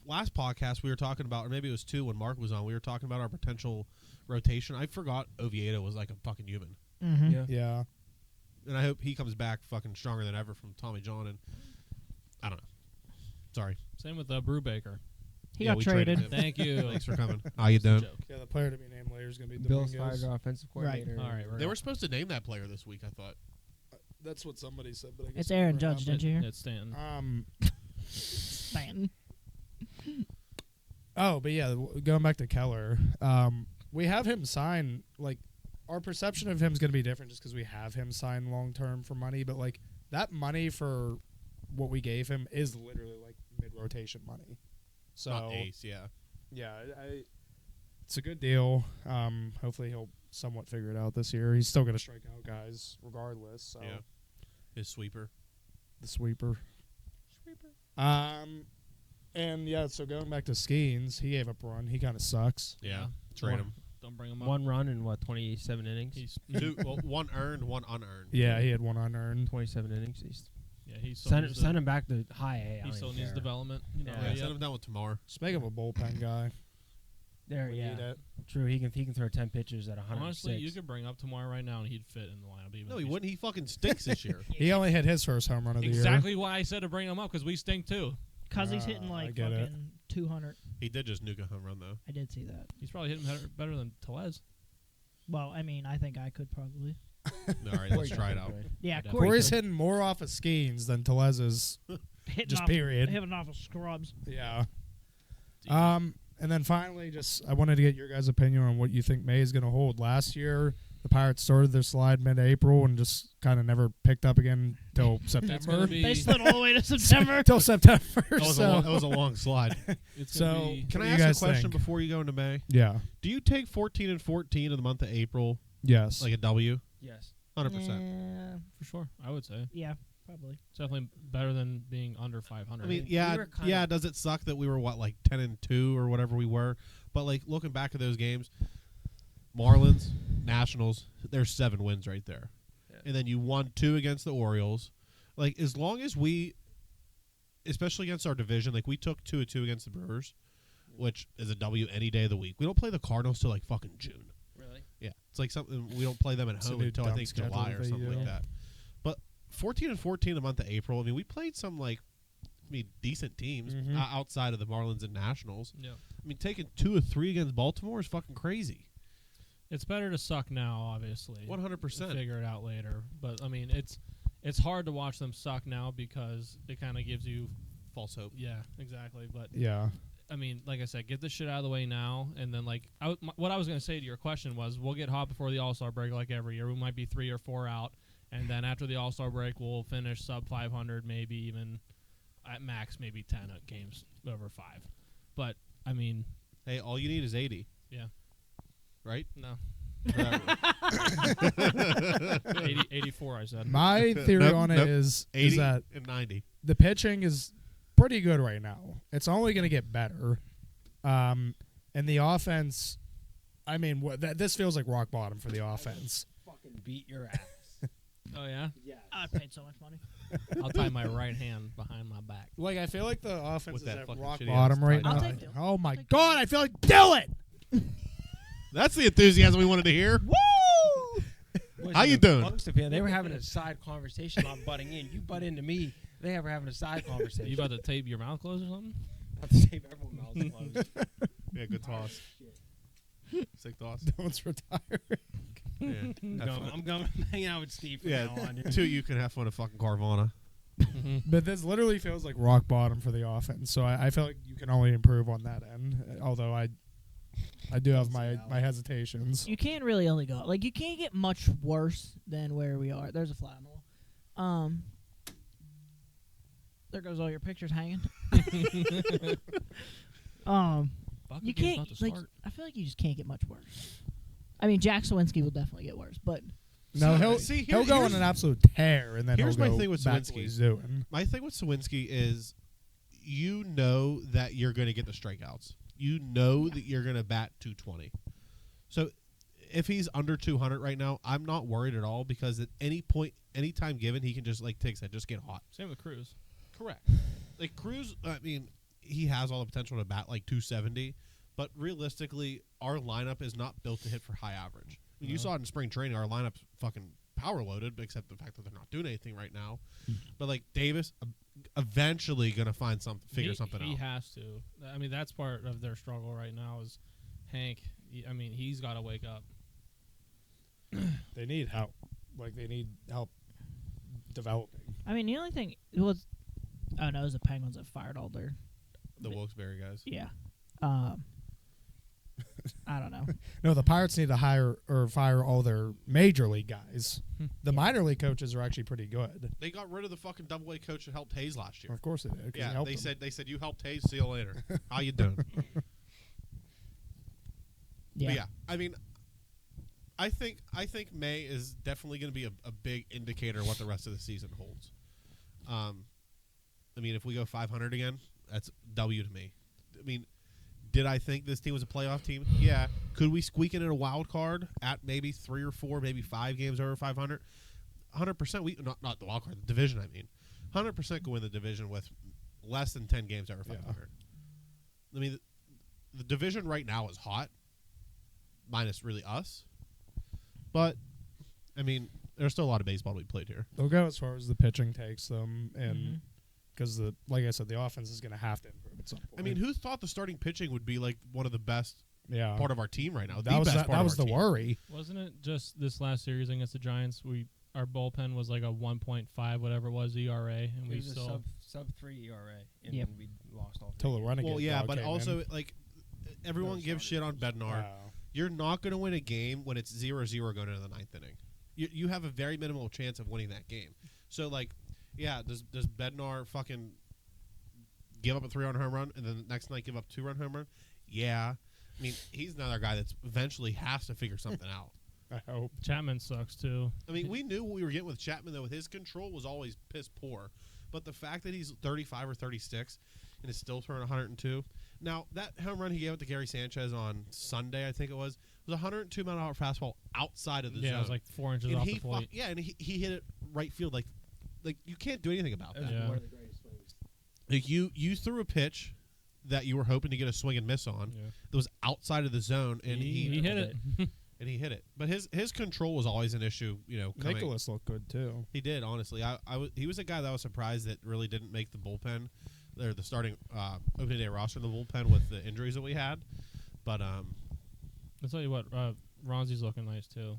Last podcast we were talking about, or maybe it was 2 when Mark was on. We were talking about our potential rotation. I forgot Oviedo was like a fucking human, Mm-hmm. yeah. and I hope he comes back fucking stronger than ever from Tommy John. And I don't know. Sorry. Same with Brubaker. He Yeah, got we traded. him. Thank you. Thanks for coming. How you doing? Joke. Yeah, the player to be named later is going to be Bill's Dominguez. fired our offensive coordinator. All right, They were supposed to name that player this week, I thought. That's what somebody said, but I guess It's Aaron Judge, didn't you hear? It's Stanton. Stanton. Oh, but yeah, going back to Keller, we have him sign, like, our perception of him is going to be different just because we have him sign long-term for money, but, like, that money for what we gave him is literally, like, mid-rotation money. So, Not ace, yeah. yeah, it's a good deal. Hopefully he'll somewhat figure it out this year. He's still going to strike out guys regardless, so Yeah. His sweeper. the sweeper. And, yeah, so going back to Skeens, he gave up a run. He kind of sucks. Yeah. Trade him. Don't bring him up. 1 run in 27 innings. He's 1 earned, 1 unearned. Yeah, he had one unearned. 27 innings. he still Send needs send him back to high A. I He don't still even needs care. development. Yeah. Yeah, send him down with Tamar. Just make him a bullpen guy. There, We yeah. need it. True. He can throw 10 pitches at 106. Honestly, you could bring up Tomorrow right now and he'd fit in the lineup. Even No, if he he's- wouldn't. He fucking stinks this year. He only hit his first home run of the year. Exactly why I said to bring him up, because we stink too. Because he's hitting I like get it. fucking 200. He did just nuke a home run, though. I did see that. He's probably hitting better than Telez. Well, I mean, I think I could probably. All right, let's try it out. Yeah, Yeah, Corey Corey's could. hitting more off of Skeens than Telez is. Hitting just off, period. Hitting off of scrubs. Yeah. And then finally, just I wanted to get your guys' opinion on what you think May is going to hold. Last year, the Pirates started their slide mid-April and just kind of never picked up again till It's September. gonna be. They slid all the way to September. Till September. That was, so, that was a long slide. It's so gonna be, Can what I do you ask guys a question think? before you go into May? Yeah. Do you take 14 and 14 in the month of April Yes. like a W? Yes. 100%. for sure. I would say Yeah, probably. it's definitely better than being under 500. I mean, We yeah, were kind yeah. of- Does it suck that we were like 10 and 2 or whatever we were? But like looking back at those games, Marlins, Nationals, there's 7 wins right there, Yeah. and then you won 2 against the Orioles. Like as long as we, especially against our division, like we took 2-2 against the Brewers, which is a W any day of the week. We don't play the Cardinals till like fucking June. Really? Yeah, it's like something we don't play them at It's a home new until I dumb think schedule July or they something do. like that. But 14 and 14 the month of April. I mean, we played some like, decent teams Mhm. outside of the Marlins and Nationals. yeah, I mean, taking 2 of 3 against Baltimore is fucking crazy. it's better to suck now, obviously. 100%. Figure it out later. But I mean, it's hard to watch them suck now because it kind of gives you False hope. yeah, exactly. But Yeah. I mean, like I said, get this shit out of the way now, and then like what I was gonna say to your question was, we'll get hot before the All-Star break, like every year. We might be 3 or 4 out, and then after the All-Star break, we'll finish sub 500, maybe even at max maybe 10 games over 5. But I mean, Hey, all you need is 80. Yeah. Right? no, For that- 84, I said. My theory Nope, on it nope. is 80 that and 90. the pitching is pretty good right now. It's only going to get better. And the offense, I mean, this feels like rock bottom for the offense. Fucking beat your ass. Oh yeah, Yeah. I paid so much money. I'll tie my right hand behind my back. Like, I feel like the offense With is that at fucking rock shitty bottom ass right tight now. I'll take it. Oh, my I'll take God. I feel like, do it! That's the enthusiasm we wanted to hear. Boys How are you the doing? Bucks fan. They were having a side conversation. I'm butting in. You butt into me. They were having a side conversation. You about to tape your mouth closed or something? About to save everyone mouths closed. Yeah, good toss. Sick toss. Don't retire. Yeah. Have fun. I'm going hanging out with Steve from Yeah, now on. 2 you can have fun at fucking Carvana. But this literally feels like rock bottom for the offense. So I feel like you can only improve on that end. Although I do have my hesitations. You can't really only go like you can't get much worse than where we are. There's a fly on the wall. There goes all your pictures hanging. Bucket You game's can't about to like. start. I feel like you just can't get much worse. I mean, Jack Sawinski will definitely get worse, but No, he'll go on an absolute tear, and then here's he'll my go thing with back to Sawinski. what he's doing. My thing with Sawinski is you know that you're going to get the strikeouts. You know that you're going to bat 220. So if he's under 200 right now, I'm not worried at all because at any point, any time given, he can just like Tig said, just get hot. Same with Cruz. Correct. Like Cruz, I mean, he has all the potential to bat like 270, but realistically, our lineup is not built to hit for high average. I mean, you saw it in spring training. Our lineup's fucking power loaded, except the fact that they're not doing anything right now. But like Davis, eventually gonna find figure something He out. has to. I mean, that's part of their struggle right now is Hank. I mean, he's got to wake up. They need help. Like they need help developing. I mean, the only thing it was, oh no, it was the Penguins that fired all their, The Wilkes-Barre guys. yeah. I don't know. No, the Pirates need to hire or fire all their major league guys. The minor league coaches are actually pretty good. They got rid of the fucking double-A coach that helped Hayes last year. Of course they did. 'Cause he Yeah, helped they them. said you helped Hayes. See you later. How you doing? Yeah. But yeah, I mean, I think May is definitely going to be a big indicator of what the rest of the season holds. I mean, if we go 500 again, that's W to me. I mean, did I think this team was a playoff team? Yeah. Could we squeak in a wild card at maybe 3 or 4, maybe 5 games over 500? 100%. We not the wild card, the division. I mean, 100% go win the division with less than 10 games over 500. I mean, the division right now is hot, minus really us. But I mean, there's still a lot of baseball to be played here. They'll go as far as the pitching takes them, and because like I said, the offense is going to have to improve at some point. I mean, who thought the starting pitching would be like one of the best part of our team right now? That was the worry. Wasn't it just this last series against the Giants? Our bullpen was like a 1.5 whatever it was ERA, and It we was still a sub 3 ERA, and Yep. we lost all 3. Till the running. Well, yeah, but also like everyone gives shit on Bednar. You're not going to win a game when it's 0-0 going into the 9th inning. You have a very minimal chance of winning that game. So like, yeah, does Bednar fucking give up a 3-run home run and then the next night give up 2-run home run? Yeah. I mean, he's another guy that's eventually has to figure something out. I hope. Chapman sucks too. I mean, we knew what we were getting with Chapman, though. With his control was always piss poor. But the fact that he's 35 or 36 and is still throwing 102. Now, that home run he gave it to Gary Sanchez on Sunday, I think it was a 102-mile-an-hour fastball outside of the zone. Yeah, it was like 4 inches and off he the plate. and he hit it right field. Like you can't do anything about that. Yeah. One of the greatest swings. Like you threw a pitch that you were hoping to get a swing and miss on Yeah. that was outside of the zone, and He hit it. and he hit it. But his control was always an issue. You know, coming. Nicholas looked good too. He did, honestly. He was a guy that I was surprised that really didn't make the bullpen, or the starting opening day roster in the bullpen with the injuries that we had. But I'll tell you what, Ronzi's looking nice too.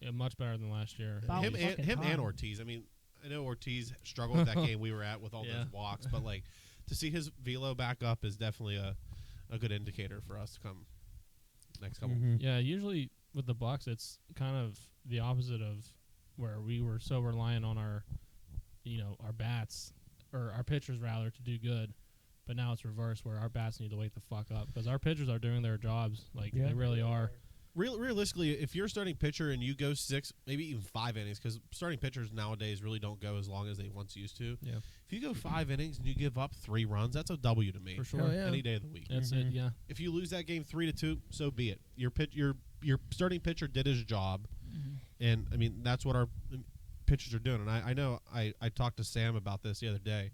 Yeah, much better than last year. About him fucking and time. Ortiz. I mean, I know Ortiz struggled with that game we were at with all Yeah. those walks, but like to see his velo back up is definitely a good indicator for us to come next couple. Mhm. Yeah, usually with the Bucks, it's kind of the opposite of where we were so reliant on our bats or our pitchers rather to do good. But now it's reversed where our bats need to wake the fuck up because our pitchers are doing their jobs. Like Yeah. they really are. Realistically, if you're a starting pitcher and you go 6, maybe even 5 innings, because starting pitchers nowadays really don't go as long as they once used to. Yeah. If you go 5 innings and you give up 3 runs, that's a W to me. For sure. Hell yeah. Any day of the week. That's it. Yeah. If you lose that game 3-2, so be it. Your starting pitcher did his job, and I mean that's what our pitchers are doing. And I know I talked to Sam about this the other day.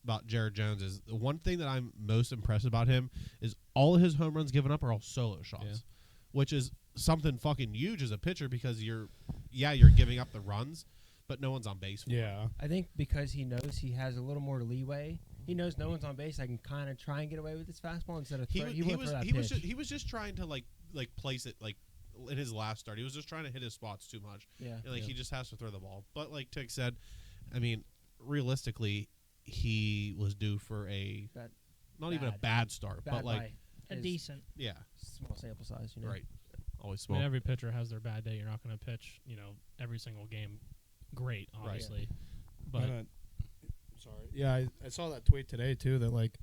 About Jared Jones is the one thing that I'm most impressed about him is all of his home runs given up are all solo shots, which is something fucking huge as a pitcher because you're giving up the runs, but no one's on base for it. Yeah. I think because he knows he has a little more leeway. He knows no one's on base. I can kind of try and get away with this fastball instead of He throw. was just trying to like place it like in his last start. He was just trying to hit his spots too much. Yeah. And, he just has to throw the ball. But like Tig said, I mean, realistically, he was due for not even a bad start, but like A decent. yeah, small sample size. right. Always I small. mean, every pitcher has their bad day. You're not going to pitch, every single game great, obviously. But Sorry. Yeah, I saw that tweet today too that like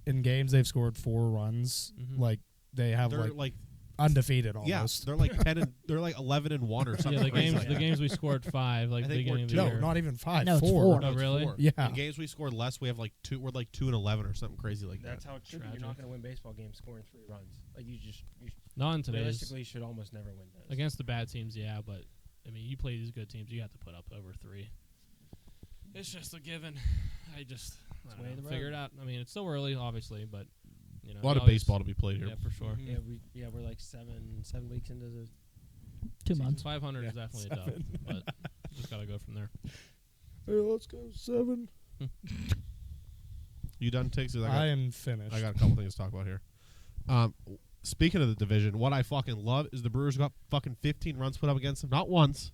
in games they've scored 4 runs. Mhm. Like they have They're like undefeated Yeah, almost. they're like 10 and they're like 11 and 1 or something. Yeah, the crazy games like the that. games we scored 5 like I the think we're beginning of the No, year. not even 5. No, it's 4. four. No, Oh, it's really? 4. Yeah. The games we scored less, we have like 2. We're like 2 and 11 or something crazy like That's that. how it should be. You're Tragic. not going to win baseball games scoring 3 runs. Like you Not in today's realistically should almost never win those. against the bad teams, yeah, but I mean, you play these good teams, you have to put up over 3. It's just a given. I don't way know, of the figure road. it out. I mean, it's still early, obviously, but you know, A lot you of always- baseball to be played here. Yeah, for sure. We're like 7 weeks into the 2 months. 500 is Yeah, definitely a dub, but just gotta go from there. Hey, let's go 7. You done, Tiggs? 'Cause I am finished. I got a couple things to talk about here. Speaking of the division, what I fucking love is the Brewers got fucking 15 runs put up against them. Not once,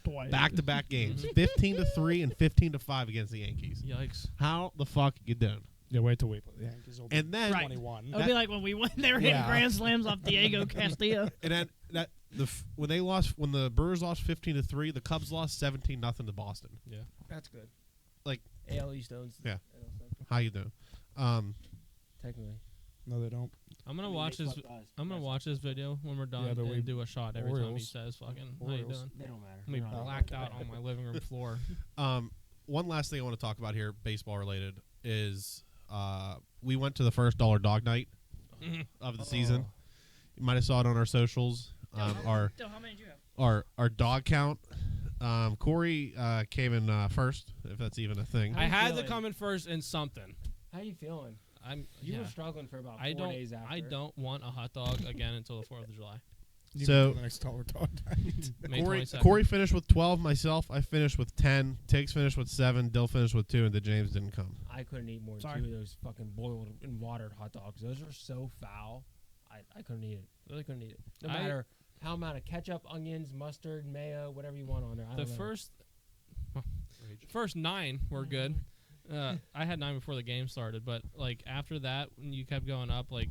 Twice. back-to-back games. 15-3 and 15-5 against the Yankees. Yikes! How the fuck you doing? Yeah, wait till we play the Yankees. It'll be And then, Right. 21. It'll be like when we went, they were hitting Yeah. grand slams off Diego Castillo. and then when the Brewers lost 15-3, the Cubs lost 17-0 to Boston. That's good. Like- AL East owns. Yeah. AL Central, How you doing? technically. No, they don't. I'm gonna I mean, watch they this. swept us. I'm gonna watch this video when we're done Yeah, but we- and do a shot every time he Orioles. says "fucking." How you Orioles. doing? They don't matter. I'm gonna be They're not blacked allowed. out on my living room floor. One last thing I want to talk about here, baseball related, is we went to the first dollar dog night of the season. You might have saw it on our socials. Our Still, how many did you have? our dog count. Corey came in first, if that's even a thing. How I you had to feeling? come in first in something. How you feeling? You Yeah. were struggling for about 4 I don't. days after. I don't want a hot dog again until the 4th of July. You So- go to the next dollar dog night. May 22nd. Corey finished with 12. Myself, I finished with 10. Tiggs finished with 7. Dill finished with 2, and the James didn't come. I couldn't eat more than Sorry. 2 of those fucking boiled and watered hot dogs. Those are so foul. I couldn't eat it. Really couldn't eat it. No I- matter how amount of ketchup, onions, mustard, mayo, whatever you want on there. I The don't know. first 9 were good. I had 9 before the game started, but like after that, when you kept going up, like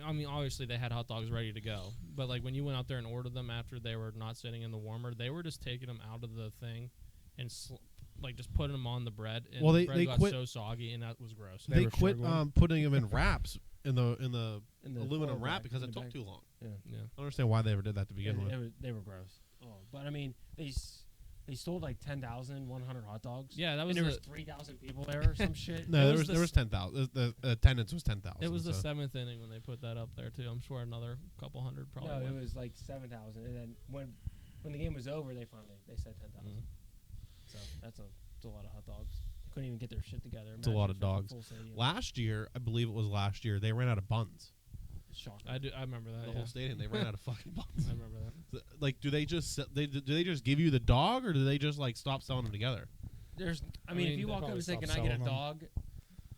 I mean, obviously they had hot dogs ready to go, but like when you went out there and ordered them after they were not sitting in the warmer, they were just taking them out of the thing and like just putting them on the bread. And Well, the they bread got quit- so soggy, and that was gross. They They were quit struggling. putting them in wraps in the In the aluminum foil wrap bag, because in it the took bag. too long. Yeah. Yeah. I don't understand why they ever did that to begin with. They were gross. Oh, but I mean, they sold like 10,100 hot dogs. Yeah, that and was there the, was 3,000 people there or some shit. No, It there was was the there was 10,000. The attendance was 10,000. it was the so. 7th inning when they put that up there too. I'm sure another couple hundred probably. No, it went. was like 7,000, and then when the game was over, they said 10,000. Mm. So that's a lot of hot dogs. Couldn't even get their shit together. It's a lot of Imagine fucking dogs. full stadium. Last year, I believe it was last year, they ran out of buns. Shocking. I remember that. The Yeah. whole stadium, they ran out of fucking buns. I remember that. Like, do they just give you the dog, or do they just like stop selling them together? I mean, if mean, you they walk up probably and say, stopped "Can I get a selling them. dog?"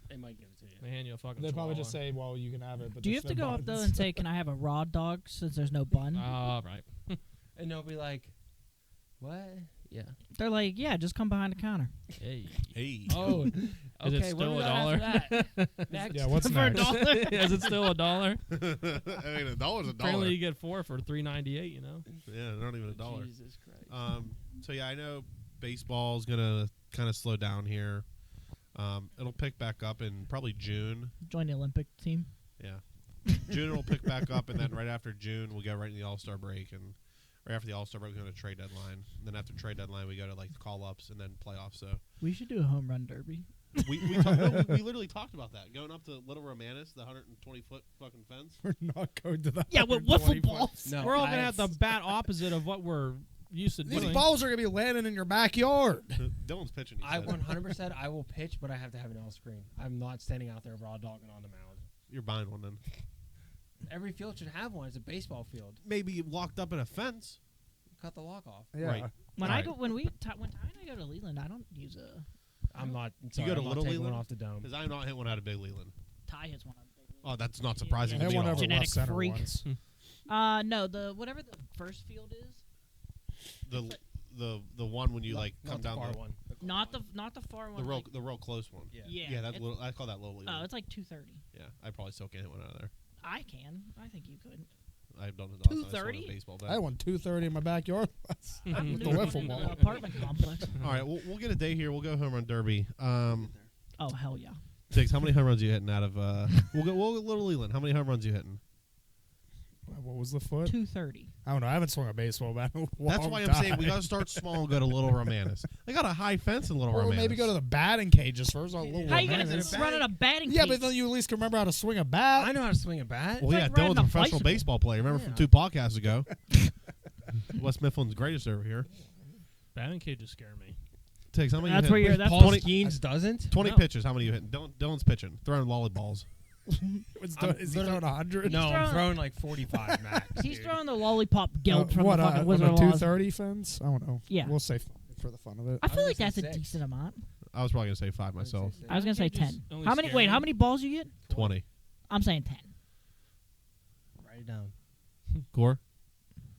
They might give it to you. They hand you a fucking. They probably just chihuahua. say, "Well, you can have it." But Do you there's have to no go up though buns. and say, "Can I have a raw dog?" Since there's no bun? Ah, right. And they'll be like, "What?" Yeah. They're like, "Yeah, just come behind the counter." Hey. Hey, Oh, Is okay. it what still do we a got dollar? after that? Next. Yeah, what's For a next? dollar? Is it still $1? I mean, $1's a dollar. Apparently, you get 4 for $3.98. You know. Yeah, not even $1. Jesus Christ. So yeah, I know baseball's gonna kind of slow down here. It'll pick back up in probably June. Join the Olympic team. Yeah, June it'll pick back up, and then right after June we'll go right into the All-Star break, and right after the All-Star break we go to trade deadline. And then after trade deadline we go to like call-ups and then playoffs. So We should do a home run derby. we literally talked about that, going up to Little Romanus, the 120-foot fucking fence. We're not going to that. Yeah, with 120 wiffle foot. balls. No, We're all gonna I- have the bat opposite of what we're used to These doing. balls are gonna be landing in your backyard. Dylan's pitching. He I said. 100% I will pitch, but I have to have an L screen. I'm not standing out there raw dogging on the mound. You're buying one then. Every field should have one. It's a baseball field. Maybe locked up in a fence. Cut the lock off. Yeah. Right. When Right. when Ty and I go to Leland, I don't use a. I'm not. You Sorry, go to I'm not Little taking Leland? one off the dome. Because I'm not hitting one out of Big Leland. Ty hits one. On the big Oh, that's not surprising I to had me. one at all. over Genetic left center freak. once. No, the whatever the first field is. The one when you Not- like not come the down far the one. Not the far one. like- the real close one. Yeah. yeah. that's it- little. I call that Little Leland. Oh, it's like 230. Yeah, I probably still can't hit one out of there. I can. I think you could. I've done it. 230? Baseball I bat. had one 230 in my backyard. I'm With the new wiffle in ball. the apartment complex. All right, we'll get a day here. We'll go home run derby. Oh hell yeah. Diggs, how many home runs you hitting out of? We'll go Little Leland. How many home runs you hitting? What was the foot? 230. I don't know. I haven't swung a baseball bat in a long That's why I'm time. saying we got to start small and go to Little Romanus. They got a high fence in Little Or Romanus. maybe go to the batting cages first. On Little How you gonna Romanus. run at a batting Yeah, cage? but then you at least can remember how to swing a bat. I know how to swing a bat. Well, yeah, like riding Dylan's a a professional bicycle. baseball player. Remember from Yeah. 2 podcasts ago. West Mifflin's greatest over here. Batting cages scare me. Takes how many? That's you where hit? you're. That's Paul 20 Skeens doesn't. 20 No. pitches. How many you hitting? Dylan's pitching, throwing lollyballs. Is he throwing 100? No, I'm throwing- throwing like 45 max. He's dude. throwing the lollipop guilt from what, the fucking on Wizard a of Oz. 230 fence? I don't know. Yeah. We'll say for the fun of it. I feel I'm like gonna that's say a 6. decent amount. I was probably gonna say 5 myself. I was gonna say Batting cages 10. only How many? scare Wait, me. how many balls you get? 20. I'm saying 10. Write it down. Gore,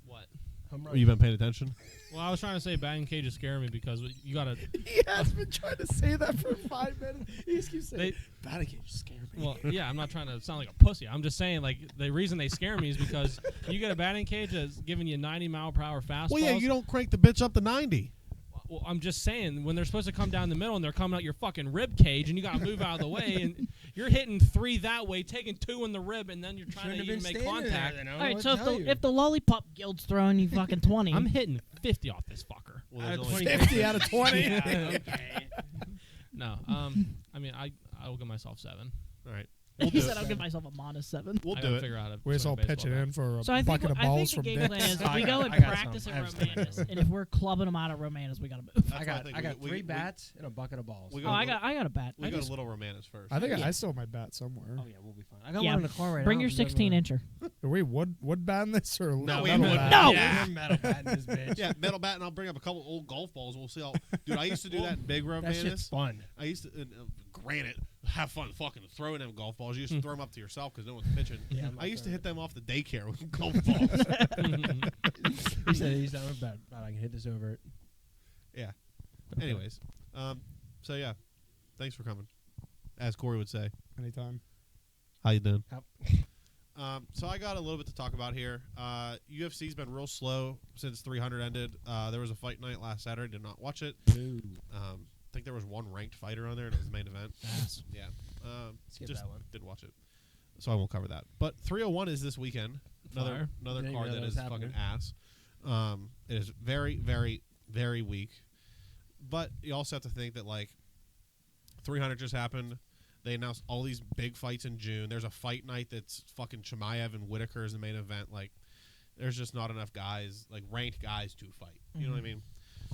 What? Home run. have you been paying attention? Well, I was trying to say batting cages scare me because you gotta. He has been trying to say that for 5 minutes. He just keeps They, batting cage scare me. well, yeah, I'm not trying to sound like a pussy. I'm just saying, like, the reason they scare me is because you get a batting cage that's giving you 90-mile-per-hour fastballs. Well, yeah, you don't crank the bitch up to 90. Well, I'm just saying, when they're supposed to come down the middle and they're coming out your fucking rib cage, and you got to move out of the way, and you're hitting 3 that way, taking 2 in the rib, and then you're trying Shouldn't to have even been make standing there, contact. then. I don't All know right, what so to tell you. if the lollipop guild's throwing you fucking 20, I'm hitting 50 off this fucker. Well, Out there's of only 20 50 out of 20. okay. No, I mean, I will give myself 7. All right. We'll he do said it. I'll give myself a modest 7. We'll I do gotta it. figure out how to We're just swing all a baseball pitching bat. in for a So I think, bucket of I balls think the from game Dick. plan is I we got- go and I got practice some. at I have stuff. Romanus, and if we're clubbing them out at Romanus, we gotta move. That's I what got think. I got We- 3 we- bats and a bucket of balls. we Oh, I got a bat. We I go just- to Little Romanus first. I think Yeah. I still have my bat somewhere. Oh yeah, we'll be fine. I got Yeah, one in the car right Bring now. your if you ever 16-incher. Are we wood batting this or No, rubber we would- bat? No. Yeah, we're metal batting this bitch. Yeah, metal bat, and I'll bring up a couple old golf balls. We'll see how. Dude, I used to do that in Big That shit's Romanus. fun. I used to, granted, have fun fucking throwing them golf balls. You used to throw them up to yourself because no one's pitching. Yeah, I'm not I used to throwing hit them off the daycare with golf balls. He said he's down with bat. I can hit this over it. Yeah. Anyways, so yeah, thanks for coming. As Corey would say, Anytime. how you doing? Yep. So I got a little bit to talk about here. UFC's been real slow since 300 ended. There was a fight night last Saturday. Did not watch it. I think there was one ranked fighter on there, and it was the main event. Yeah. Skip Just that one. didn't watch it, so I won't cover that. But 301 is this weekend. Another Fire. Didn't card even know that that is was fucking happening. ass. It is very, very, very weak. But you also have to think that like 300 just happened. They announced all these big fights in June. There's a fight night that's fucking Chimaev and Whitaker is the main event. Like, there's just not enough guys, like ranked guys, to fight. You know what I mean?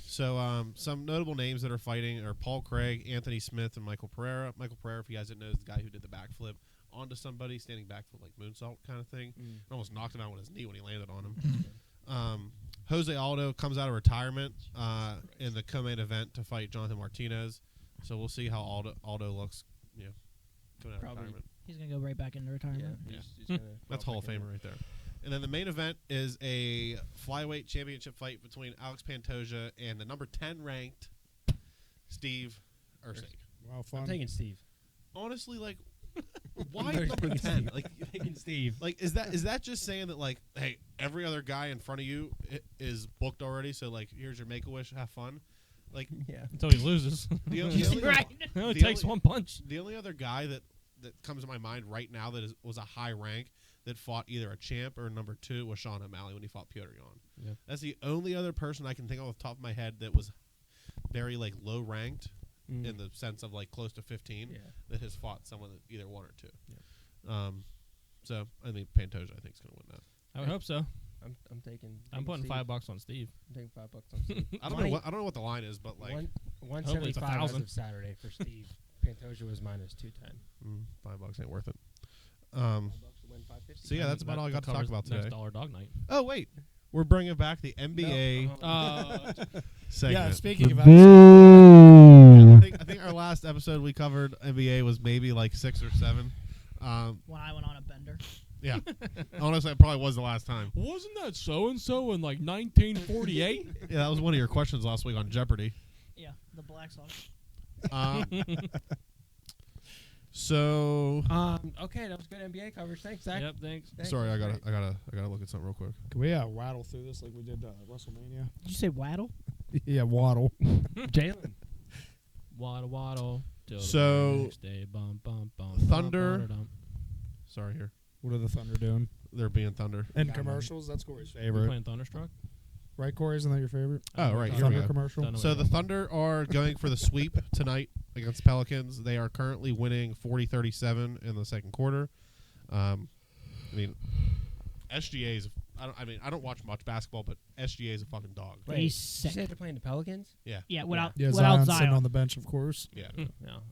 So some notable names that are fighting are Paul Craig, Anthony Smith, and Michael Pereira. Michael Pereira, if you guys didn't know, is the guy who did the backflip onto somebody, standing backflip like moonsault kind of thing. Almost knocked him out with his knee when he landed on him. Jose Aldo comes out of retirement in the co-main event to fight Jonathan Martinez. So we'll see how Aldo looks, coming out of Probably. retirement. He's gonna go right back into retirement. Yeah. He's gonna That's fall Hall of back in Famer right there. And then the main event is a flyweight championship fight between Alex Pantoja and the number 10 ranked Steve Usyk. Wow, I'm fun. taking Steve. Honestly, like, why I'm number taking 10? Steve. Like, Taking Steve. like is that just saying that like, hey, every other guy in front of you is booked already? So like, here's your Make-A-Wish, have fun. Like, Yeah. Until he loses. the only, Right. It only The takes only- one punch. the only other guy that comes to my mind right now that was a high rank that fought either a champ or number 2 was Sean O'Malley when he fought Piotr Jan. Yeah. That's the only other person I can think of off the top of my head that was very like low ranked in the sense of like close to 15 Yeah. that has fought someone that either 1 or 2. Yeah. So I think Pantoja I think is going to win that. I would hope so. I'm taking. I'm putting Steve. $5 on Steve. I'm taking $5 on Steve. I don't know what the line is, but like One, Hopefully it's 175 as 1,000. of Saturday for Steve. Pantoja was minus 210. $5 ain't worth it. $5 to win 550. So yeah, that's about all I got to talk about today. Next Dollar Dog Night. Oh wait, we're bringing back the NBA segment. Speaking of I think our last episode we covered NBA was maybe like 6 or 7. When I went on a bender. Yeah, honestly, it probably was the last time. Wasn't that so and so in like 1948? Yeah, that was one of your questions last week on Jeopardy. Yeah, the Black Sox. So Okay, that was good NBA coverage. Thanks, Zach. Yep, thanks. Thanks, sorry, I that's gotta great. look at something real quick. Can we rattle through this like we did WrestleMania? Did you say Waddle? Yeah, waddle. Jalen. Waddle, waddle. till the So, next day, bum, bum, bum, Thunder- bum, bum, Sorry here. What are the Thunder doing? They're being Thunder. And Yeah, commercials, that's Corey's We're favorite. playing Thunderstruck. Right, Corey? Isn't that your favorite? Oh, right, here we Thunder go. commercial. Don't know So what the you're Thunder are going for the sweep tonight against the Pelicans. They are currently winning 40-37 in the second quarter. I mean, SGA is. I don't watch much basketball, but SGA is a fucking dog. Wait, He's you sick. said they're playing the Pelicans? Yeah, without Yeah, without Zion's sitting Zion. on the bench, of course, Yeah. Yeah.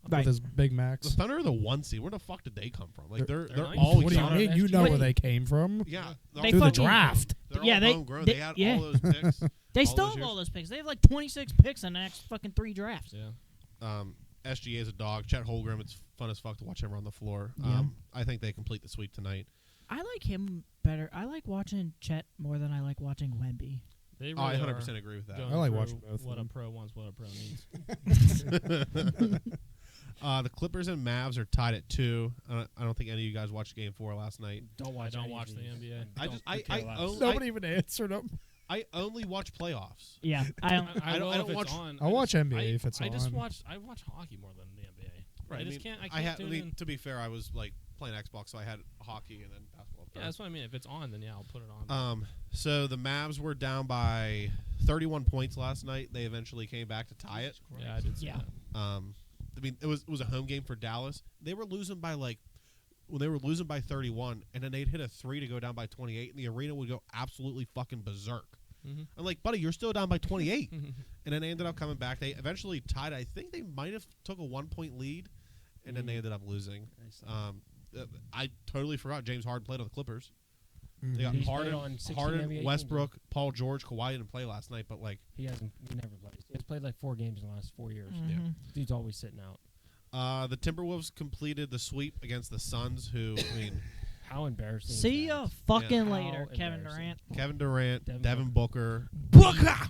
Right. with his Big The Macs. Thunder are the 1 seed. Where the fuck did they come from? Like They're they're nice. all What do you young. mean? You know Wait. where they came from? Yeah, They Through the fucking- draft. They're Yeah, all they- homegrown. they- They had yeah. all those picks. They all stole those years. all those picks. They have like 26 picks in the next fucking 3 drafts. Yeah. SGA is a dog. Chet Holmgren, it's fun as fuck to watch him run the floor. Yeah. I think they complete the sweep tonight. I like him better. I like watching Chet more than I like watching Wemby. They Oh, I really 100% are agree with that. going I like through watching both of What a them. pro wants, what a pro needs. The Clippers and Mavs are tied at 2. I don't think any of you guys watched Game 4 last night. Don't watch. I don't any of watch the these. NBA. I Don't just I care less. only, Nobody even answered him. I only watch playoffs. Yeah, I I don't- will I don't if watch- it's on. I'll watch NBA if it's I just on. watch hockey more than the NBA. Right. I just can't. I can't tune in. To be fair, I was like playing Xbox, so I had hockey and then basketball. Yeah, that's what I mean. If it's on, then yeah, I'll put it on. So the Mavs were down by 31 points last night. They eventually came back to tie it. Yeah, I did see Yeah. that. I mean, it was a home game for Dallas. They were losing by when they were losing by 31, and then they'd hit a 3 to go down by 28, and the arena would go absolutely fucking berserk. Mhm. I'm like, buddy, you're still down by 28. And then they ended up coming back. They eventually tied. I think they might have took a 1-point lead, and then they ended up losing. I totally forgot James Harden played on the Clippers. They got He's played on 16 NBA Harden, teams. Westbrook, Paul George, Kawhi didn't play last night, but like He hasn't. He never played. He's played like 4 games in the last 4 years. Mhm. Dude's always sitting out. the Timberwolves completed the sweep against the Suns, who I mean, How embarrassing. is See that? ya fucking How later, Kevin embarrassing. Durant. Kevin Durant, Devin Devin Booker. Booker! I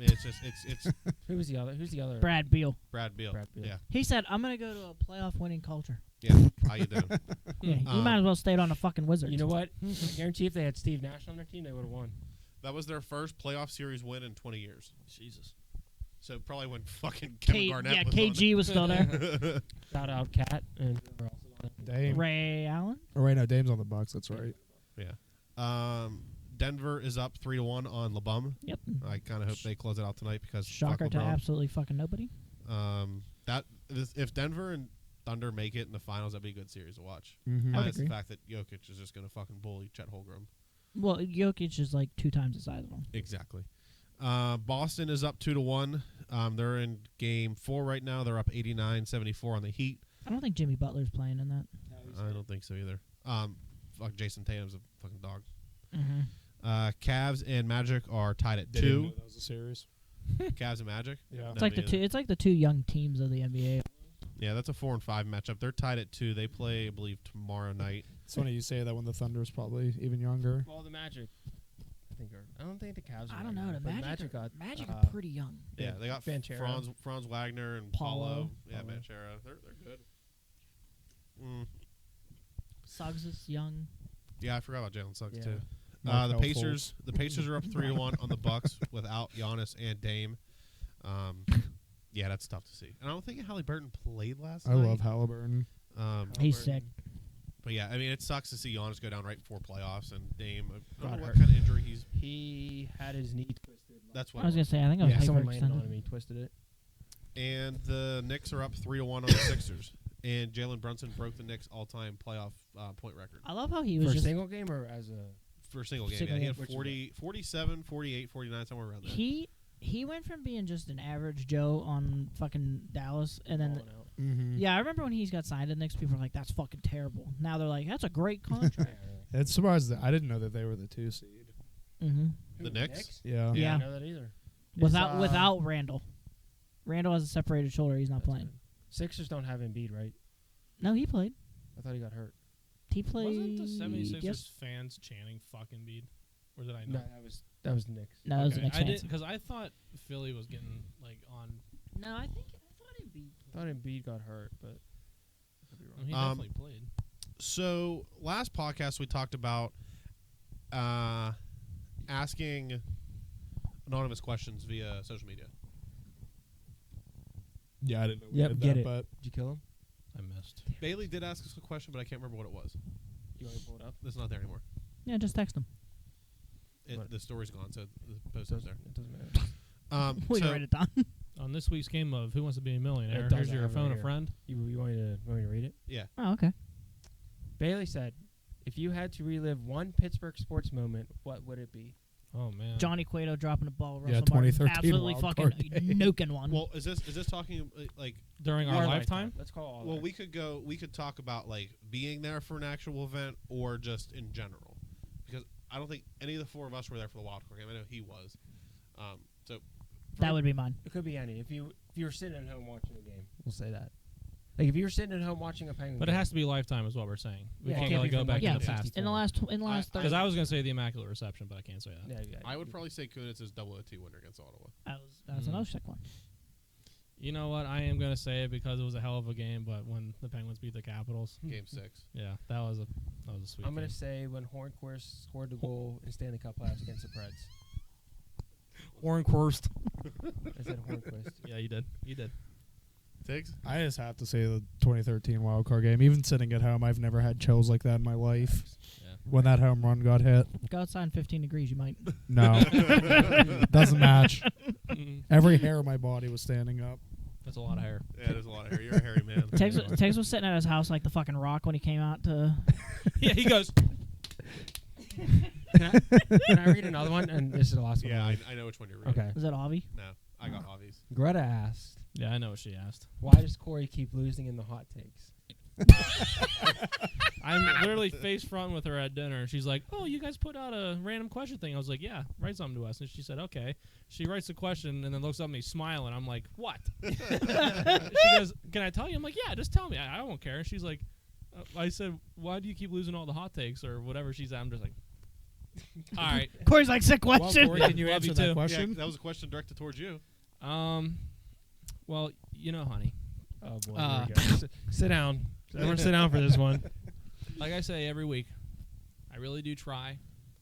mean, it's just it's Who's the other? Who's the other? Brad Beal. Brad Beal. Brad Beal. Yeah, He said, "I'm gonna go to a playoff winning culture." yeah. How you doing? Yeah, you Um, might as well stayed on the fucking Wizards. You know what? I guarantee if they had Steve Nash on their team, they would have won. That was their first playoff series win in 20 years. Jesus. So probably when fucking Kevin Garnett yeah, was KG was still there. on there. Shout out Cat and whoever else is on it. Dame. Ray Allen. Oh, wait, no, Dame's on the Bucks. That's right. Denver is up 3-1 on LeBum. Yep. I kind of hope they close it out tonight because Shocker fuck to LeBron. absolutely fucking nobody. If Denver and Thunder make it in the finals, that'd be a good series to watch. Mm-hmm. I would Minus the agree. fact that Jokic is just going to fucking bully Chet Holmgren. Well, Jokic is like 2 times the size of him. Exactly. Boston is up 2-1. They're in game 4 right now. They're up 89-74 on the Heat. I don't think Jimmy Butler's playing in that. I don't think so either. Fuck, Jason Tatum's a fucking dog. Mm-hmm. Cavs and Magic are tied at They didn't 2. know that was a series. Cavs and Magic. Yeah. It's like the 2. It's like the 2 young teams of the NBA. Yeah, that's a 4 and 5 matchup. They're tied at 2. They play, I believe, tomorrow night. It's funny you say that when the Thunder's probably even younger. Well, the Magic. I don't think the Cavs. I don't know. The Magic are pretty young. Yeah, they got Banchero. Franz Wagner and Paulo. Paulo. Yeah, Paulo. Banchero. They're good. Suggs is young. Yeah, I forgot about Jalen Suggs Yeah. too. Mark The Bell Pacers. The Pacers are up 3-1 on the Bucks without Giannis and Dame. Yeah, that's tough to see. And I don't think Halliburton played last I night. love Halliburton. He's sick. But yeah, I mean, it sucks to see Giannis go down right before playoffs and Dame. I don't Got know what hurt. kind of injury he's. He had his knee twisted. That's what. I was it gonna say. I think I was Yeah, someone landed on him. hyperextended. He twisted it. And the Knicks are up 3-1 on the Sixers. And Jalen Brunson broke the Knicks all-time playoff point record I love how he was For a just. single game or as a. for a single game. Single Yeah, he game. had 40, 47, 48, 49, somewhere around there. He went from being just an average Joe on fucking Dallas, and then balling out. Mm-hmm. yeah, I remember when he got signed. The Knicks people were like, "That's fucking terrible." Now they're like, "That's a great contract." It's surprised that I didn't know that they were the 2 seed. mm-hmm. The Knicks? Yeah. I Yeah. didn't know that either. Without Randall. Randall has a separated shoulder. He's not That's playing. good. Sixers don't have Embiid, right? No, he played. I thought he got hurt. He played. Wasn't the 76ers Yes. fans chanting "fucking Embiid"? Or did I No, know? that was the Knicks. No, that was the Okay. Knicks I fans. did because I thought Philly was getting like on. No, I thought Embiid. I thought Embiid got hurt, but I could be wrong. Well, he definitely played. So last podcast we talked about asking anonymous questions via social media. Yeah, I didn't know we Yep, did get that, it. but Did you kill him? I missed. Bailey did ask us a question, but I can't remember what it was. You want to pull it up? It's not there anymore. Yeah, just text them. The story's gone, so the post is there. It doesn't matter. We So write it down. On this week's game of Who Wants to Be a Millionaire, It does here's your have it phone right a here. friend. You want me to read it? yeah, Oh, okay. Bailey said, "If you had to relive one Pittsburgh sports moment, what would it be?" Oh man, Johnny Cueto dropping a ball. Yeah, Russell Martin 2013 absolutely wild fucking card game. nuking one. well, is this talking like? during our lifetime. Let's call it all. Well, life. we could talk about like being there for an actual event or just in general, because I don't think any of the four of us were there for the wild card game. I know he was. So That would be mine. It could be any. If you were sitting at home watching a game, we'll say that. Like if you were sitting at home watching a Penguin, But it game, has to be lifetime, is what we're saying. We Yeah, can't it can't really be go from back Yeah. in the past. In the last 30. Because I was going to say the Immaculate Reception, but I can't say that. yeah, I would probably say Kunitz's double OT winner against Ottawa. That was another sick one. You know what? I am going to say it because it was a hell of a game. But when the Penguins beat the Capitals, Game 6. yeah, that was a sweet. I'm gonna game. say when Hornquist scored the goal in Stanley Cup playoffs against the Preds. Hornquist. I said Hornquist. Yeah, you did. You did. Tiggs? I just have to say the 2013 wild card game. Even sitting at home, I've never had chills like that in my life. Yeah. When that home run got hit, Go outside in 15 degrees, you might. no, doesn't match. Mm-mm. Every hair of my body was standing up. That's a lot of hair. Yeah, there's a lot of hair. You're a hairy man. Tex was sitting at his house like the fucking Rock when he came out to. Yeah, he goes. Can I read another one? And this is the last one. Yeah, I know which one you're reading. Okay. Was that Avi? No, I got Avi's. Greta asked, Yeah, I know what she asked. "Why does Corey keep losing in the hot takes?" I'm literally face front with her at dinner, and she's like, "Oh, you guys put out a random question thing." I was like, "Yeah, write something to us." And she said, "Okay." She writes the question and then looks up at me smiling. I'm like, "What?" She goes, "Can I tell you?" I'm like, "Yeah, just tell me. I won't care." And she's like, "I said, why do you keep losing all the hot takes or whatever?" She's at. I'm just like, "All right." Corey's like, sick Well, question. Corey, can you Love answer you that too. question? Yeah, that was a question directed towards you. Well, you know, honey, Oh boy, Uh, here we go. Sit down. Everyone, sit down for this one. like I say every week, I really do try.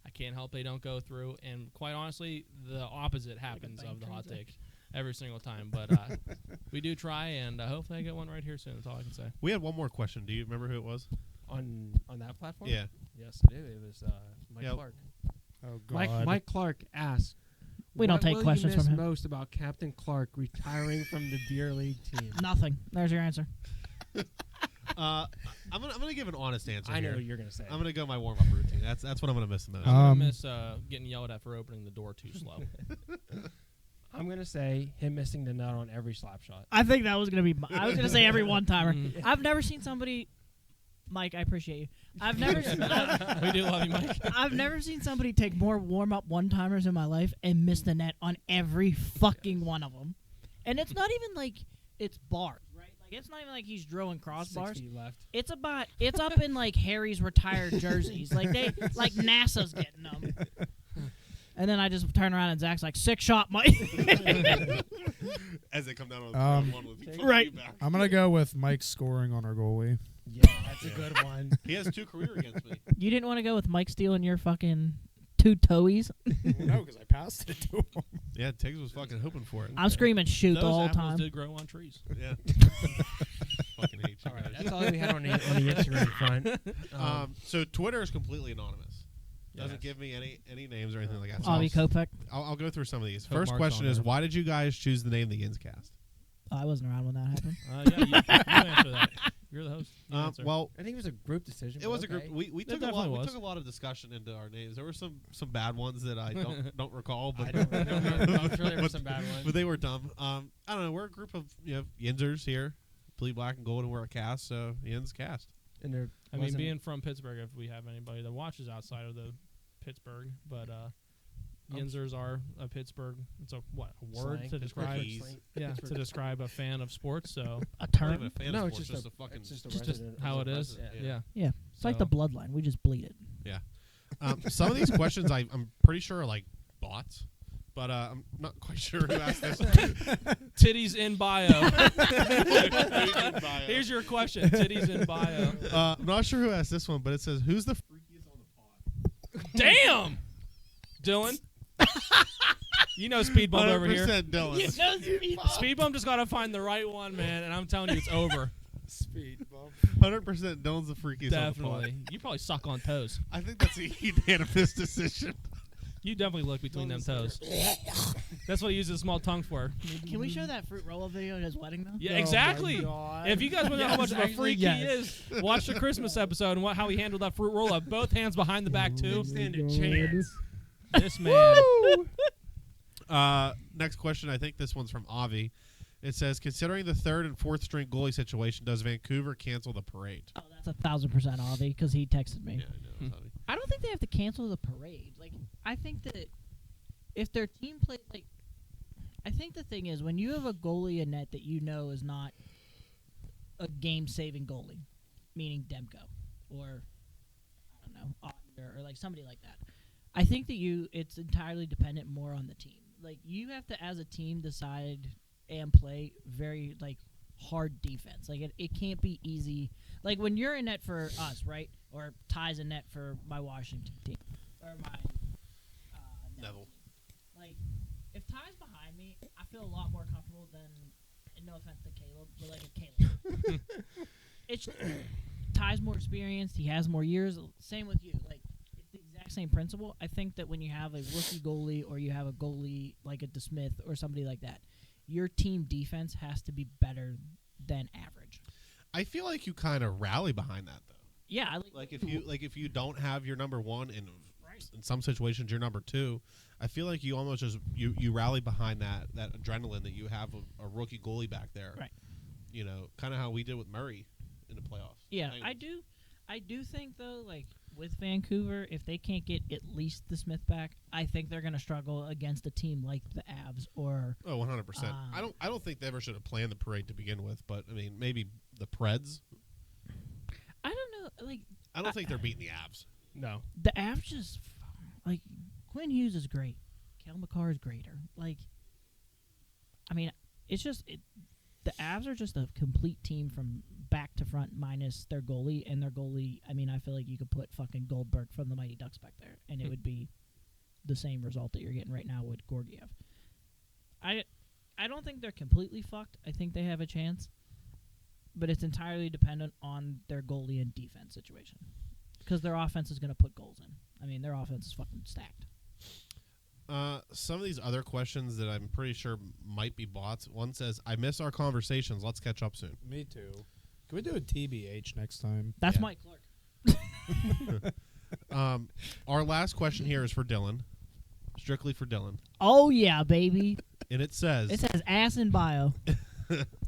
I can't help they don't go through, and quite honestly, the opposite happens bank of the hot transaction. take every single time. But we do try, and hopefully I get one right here soon. That's all I can say. We had one more question. Do you remember who it was? On that platform? Yeah. Yes, I do. It was Mike Yep. Clark. Oh God. Mike Clark asked, We don't "What take will questions you miss from him." most about Captain Clark retiring from the beer league team?" Nothing. There's your answer. I'm gonna give an honest answer. I know here. what you're gonna say. I'm gonna go my warm up routine. That's what I'm gonna miss the most. I'm gonna Um, miss getting yelled at for opening the door too slow. I'm gonna say him missing the nut on every slap shot. I think that was gonna be. I was gonna say every one timer. Mm. I've never seen somebody. Mike, I appreciate you. I've never. We do love you, Mike. I've never seen somebody take more warm up one timers in my life and miss the net on every fucking one of them. And it's not even like it's bars, right? Like it's not even like he's drilling 6 crossbars. feet left. It's up in like Harry's retired jerseys. Like NASA's getting them. And then I just turn around and Zach's like, 6 shot, Mike. As they come down on Um, one with Right. feedback. I'm gonna go with Mike scoring on our goalie. Yeah, that's a Yeah. good one. He has 2 career against me. You didn't want to go with Mike stealing your fucking 2 toeies? No, because I passed it to him. Yeah, Tiggs was fucking hoping for it. I'm screaming shoot Those the whole apples time. did grow on trees. Yeah. Fucking hate you All right, guys. that's all we had on the Instagram front. So Twitter is completely anonymous. Doesn't Yes. give me any names or anything like that. So Avi Kopech. I'll go through some of these. Hope First Mark's question on is, there. why did you guys choose the name the Yinzcast? I wasn't around when that happened. Yeah, you answer that. You're the host. You answer. Well, I think it was a group decision. it but was a group. okay. We took a lot. definitely We was. took a lot of discussion into our names. There were some bad ones that I don't recall, I but don't remember. I'm sure there were some bad but ones. they were dumb. I don't know. We're a group of Yinzers here, bleed black and gold, and we're a cast. So Yinzcast. And there I mean, wasn't- being from Pittsburgh, if we have anybody that watches outside of the Pittsburgh, but Yinzers are a Pittsburgh. It's a word Slang. to describe. Pittsburgh slang. Yeah, to describ a fan of sports. So A Not term. even a fan No, of it's sports, just just a fucking. it's just a just resident. how it it's a is. resident, Yeah. It's like the bloodline. We just bleed it. Some of these questions I'm pretty sure are like bots, but I'm not quite sure who asked this. Titties in bio. Titties in bio. Here's your question. Titties in bio. I'm not sure who asked this one, but it says, "Who's the freakiest on the pod?" Damn, Dylan. You know Speed Bump over here. 100% Dylan. Speed Bump just got to find the right one, man, and I'm telling you, it's over. Speed bump. 100% Dylan's the freakiest on the pod. Definitely. You probably suck on toes. I think that's a unanimous decision. You definitely look between them toes. That's what he uses a small tongue for. Can we show that fruit roll-up video at his wedding, though? Yeah, Oh my exactly. God. If you guys want to know how much of a actually, freak yes. he is, watch the Christmas episode and how he handled that fruit roll up. Both hands behind the back, too. Stand a chance. This man. Next question. I think this one's from Avi. It says, considering the third and fourth string goalie situation, does Vancouver cancel the parade? Oh, that's 1,000% Avi, because he texted me. Yeah, I know. It's Avi. I don't think they have to cancel the parade. Like, I think that if their team plays, like, I think the thing is when you have a goalie in net that you know is not a game-saving goalie, meaning Demko or I don't know, Ottinger or like somebody like that. I think that it's entirely dependent more on the team. Like you have to, as a team, decide and play very like hard defense. Like it can't be easy. Like when you're in net for us, right? Or Ty's in net for my Washington team or my Neville. team. Like if Ty's behind me, I feel a lot more comfortable than. And no offense to Caleb, but like a Caleb. It's Ty's more experienced. He has more years. Same with you. Like it's the exact same principle. I think that when you have a rookie goalie or you have a goalie like a DeSmith or somebody like that, your team defense has to be better than average. I feel like you kind of rally behind that, though. Yeah, Like if you don't have your number one and Right. in some situations your number two, I feel like you almost just you rally behind that adrenaline that you have a rookie goalie back there. Right. You know, kind of how we did with Murray in the playoffs. Yeah, Anyways. I do think though, like with Vancouver, if they can't get at least the Smith back, I think they're gonna struggle against a team like the Avs or. Oh, 100%. I don't think they ever should have planned the parade to begin with, but I mean maybe the Preds. I don't know, like I don't think they're beating the Avs. No. the Avs just like Quinn Hughes is great, Kel McCarr is greater. Like, I mean, it's just the Avs are just a complete team from back to front minus their goalie, and their goalie. I mean, I feel like you could put fucking Goldberg from the Mighty Ducks back there, and it would be the same result that you're getting right now with Gorgiev. I don't think they're completely fucked. I think they have a chance, but it's entirely dependent on their goalie and defense situation. Because their offense is going to put goals in. I mean, their offense is fucking stacked. Some of these other questions that I'm pretty sure might be bots. One says, I miss our conversations. Let's catch up soon. Me too. Can we do a TBH next time? That's Yeah. Mike Clark. Our last question here is for Dylan. Strictly for Dylan. Oh, yeah, baby. And it says, It says ass in bio.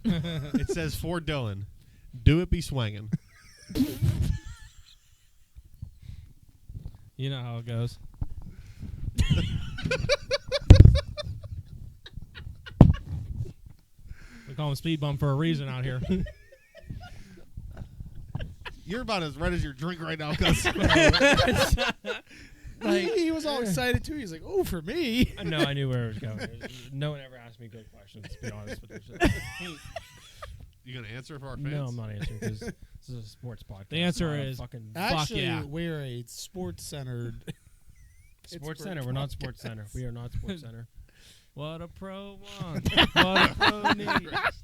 it says for Dylan, do it be swangin'. You know how it goes. We call him Speed Bump for a reason out here. You're about as red as your drink right now, cuz. He was all excited too. He's like, "Oh, for me." No, I knew where it was going. No one ever asked me good questions, to be honest with you. You gonna answer for our fans? No, I'm not answering because this is a sports podcast. The answer not a is- fucking Actually, yeah. we're a sports-centered. Sports Center. We're not Sports Center. We are not Sports Center. What a pro wants. What a pro needs.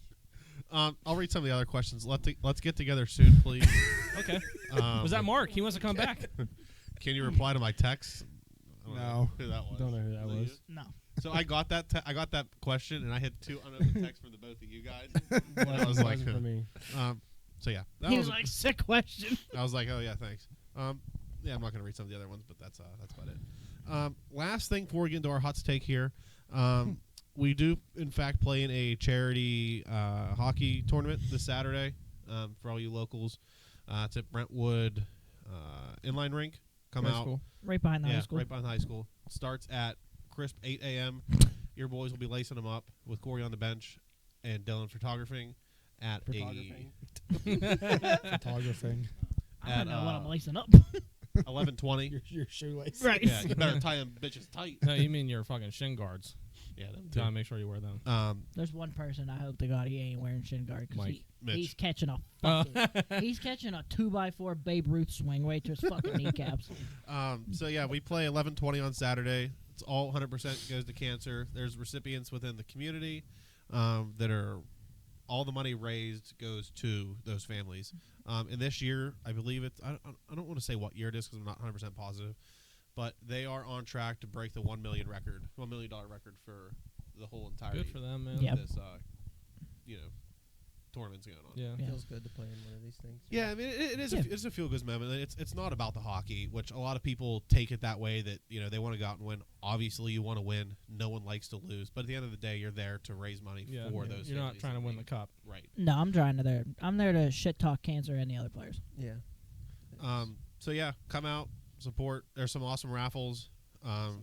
I'll read some of the other questions. Let's get together soon, please. Okay. Um, Was that Mark? He wants to come back. Can you reply to my text? I don't No. know who that was. Don't know who that Was was. you? No. So I got that. I got that question, and I had 2 unopened texts from the both of you guys. I was like, Wasn't for me. so yeah, that He was. was like, sick question. I was like, oh yeah, thanks. Yeah, I'm not gonna read some of the other ones, but that's about it. Last thing before we get into our hot take here, we do in fact play in a charity hockey tournament this Saturday for all you locals. It's at Brentwood Inline Rink. Come High out. school. Right behind the Yeah, high school. right behind the high school. Starts at crisp 8 a.m. Your boys will be lacing them up with Corey on the bench and Dylan photographing at Photographing. Photographing. I don't at, know what I'm lacing up. 11:20. Your shoelace. Right. Yeah, you better tie them bitches tight. No, you mean your fucking shin guards. Yeah, them Gotta too. make sure you wear them. There's one person I hope to God he ain't wearing shin guard because Mike. Mitch. he's catching a Oh. fucking, he's catching a 2x4 Babe Ruth swing right to his fucking kneecaps. So yeah, we play 11:20 on Saturday. It's all 100% goes to cancer. There's recipients within the community that are all the money raised goes to those families. And this year, I believe it's I don't want to say what year it is because I'm not 100% positive, but they are on track to break the $1 million record for the whole entirety. Good for them, man. Yeah. Of this, tournaments going on. Yeah. It feels good to play in one of these things. Yeah, I mean, it is. Yeah. It's a feel good moment. It's not about the hockey, which a lot of people take it that way. That they want to go out and win. Obviously, you want to win. No one likes to lose. But at the end of the day, you're there to raise money Yeah. for Yeah. those. You're not families trying to that win they- the cup. Right. No, I'm there to shit talk cancer and the other players. Yeah. So yeah, come out, support. There's some awesome raffles.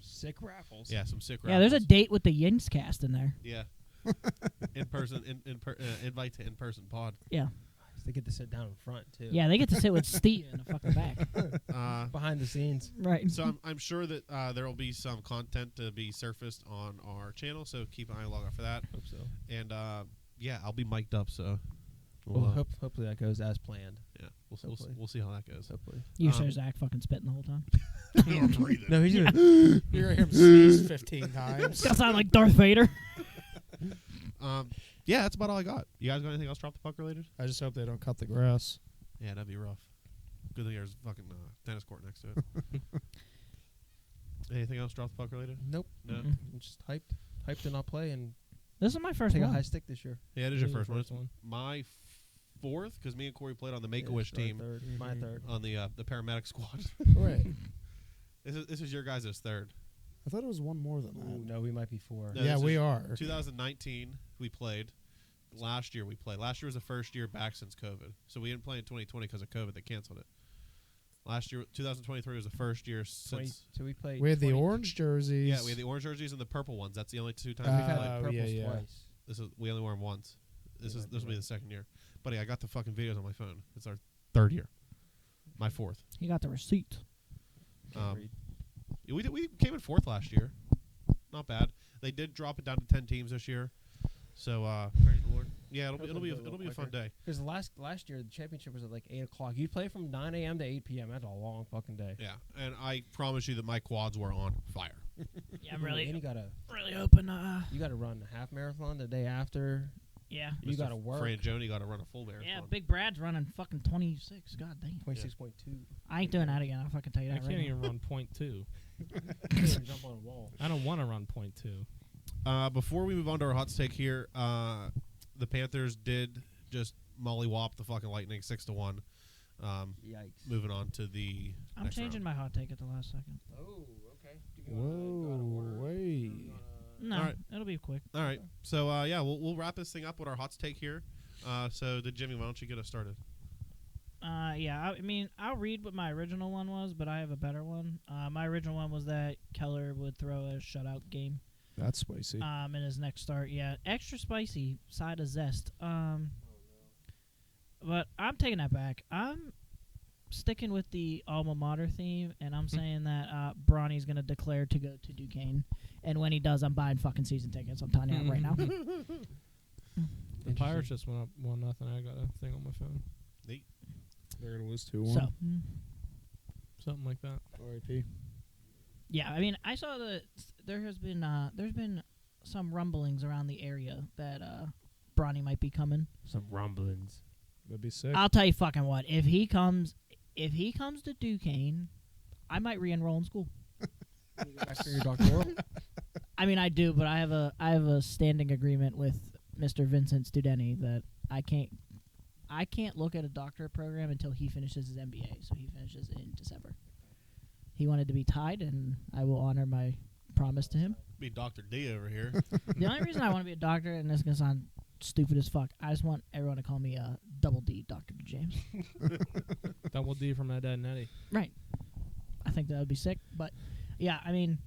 Sick raffles. Yeah, some sick raffles. Yeah, there's a date with the Yinzcast in there. Yeah. In person, invite to in person pod. Yeah. They get to sit down in front too. Yeah, they get to sit with Steve in the fucking back. Behind the scenes. Right. So I'm sure that there will be some content to be surfaced on our channel. So keep an eye log out for that. Hope so. And yeah, I'll be mic'd up. So Well, hopefully that goes as planned. yeah, Hopefully. we'll see how that goes. Hopefully. You sure Zach fucking spitting the whole time? Or breathing. No, he's Yeah. doing. You hear him sneeze 15 times. It's gonna sound like Darth Vader. Yeah, that's about all I got. You guys got anything else drop the puck related? I just hope they don't cut the grass. Yeah, that'd be rough. Good thing there's a fucking tennis court next to it. Anything else drop the puck related? Nope. No. Mm-mm. I'm just hyped to not play and This is my first take a one. high stick this year. Yeah, it is your This is first one. the It's first one. my fourth because me and Corey played on the Make a Yeah, Wish it's our team Third. My Mhm. third. on the paramedic squad. Right. This is your guys' third. I thought it was one more than Ooh, that. no, we might be four. No, Yeah, this we is are. 2019 we played. Last year we played. Last year was the first year back since COVID, so we didn't play in 2020 because of COVID. They canceled it. Last year, 2023 was the first year 20, since. so we played. We had the 20 orange jerseys. Yeah, we had the orange jerseys and the purple ones. That's the only two times We've we had played. the purples yeah. twice. We only wore them once. This Yeah, will be right. the second year. Buddy, I got the fucking videos on my phone. It's our third year. My fourth. He got the receipt. Can't read. We came in fourth last year. Not bad. They did drop it down to 10 teams this year. So Praise the Lord. yeah, it'll Hopefully be it'll go a fun quicker. day. Because last year the championship was at like 8:00. You'd play from 9 a.m. to 8 p.m. That's a long fucking day. Yeah, and I promise you that my quads were on fire. Yeah, I'm And really, you gotta really hoping. run a half marathon the day after. Yeah. You Mr. gotta work. Frangioni got to run a full marathon. Yeah, Big Brad's running fucking 26. God damn. 26.2. I ain't doing that again. I'll fucking tell you I that can't right now. even run .2. Jump on a wall. I don't want to run .2. Before we move on to our hot take here, the Panthers did just mollywop the fucking Lightning 6-1. Yikes. Moving on to the. I'm next changing round. my hot take at the last second. Oh, okay. Whoa, wait. No, All right. it'll be quick. All right, so yeah, we'll wrap this thing up with our hot take here. So, Jimmy, why don't you get us started? Yeah, I mean, I'll read what my original one was, but I have a better one. My original one was that Keller would throw a shutout game That's spicy. in his next start. Yeah, extra spicy, side of zest. But I'm taking that back. I'm sticking with the alma mater theme, and I'm saying that Bronny's going to declare to go to Duquesne. And when he does, I'm buying fucking season tickets. I'm telling you that right now. The Pirates just went up 1-0. I got a thing on my phone. They're going to lose 2-1. So, Something like that. R.I.P. yeah, I mean, I saw that there's been some rumblings around the area that Bronny might be coming. Some rumblings. That'd be sick. I'll tell you fucking what. If he comes to Duquesne, I might re-enroll in school. After your doctoral. I mean, I do, but I have a standing agreement with Mr. Vincent Studeni that I can't look at a doctorate program until he finishes his MBA. So he finishes in December. He wanted to be tied, and I will honor my promise to him. Be Dr. D over here. The only reason I want to be a doctor, and this is gonna sound stupid as fuck, I just want everyone to call me Double D, Dr. James. Double D from Ed, Ed and Eddie. Right. I think that would be sick. But, yeah, I mean,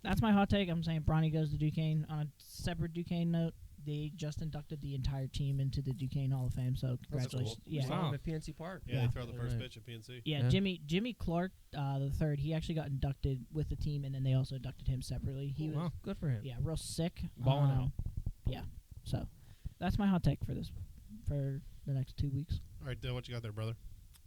that's my hot take. I'm saying Bronny goes to Duquesne. On a separate Duquesne note, they just inducted the entire team into the Duquesne Hall of Fame, so congratulations. cool. Yeah. Wow. At PNC Park. Yeah, Yeah. they throw the first Right. pitch at PNC. Yeah, Yeah. Jimmy Clark, the third, he actually got inducted with the team, and then they also inducted him separately. He was, Wow. Good for him. yeah, real sick. Balling out. Yeah. So, that's my hot take for the next 2 weeks. All right, Dale, what you got there, brother?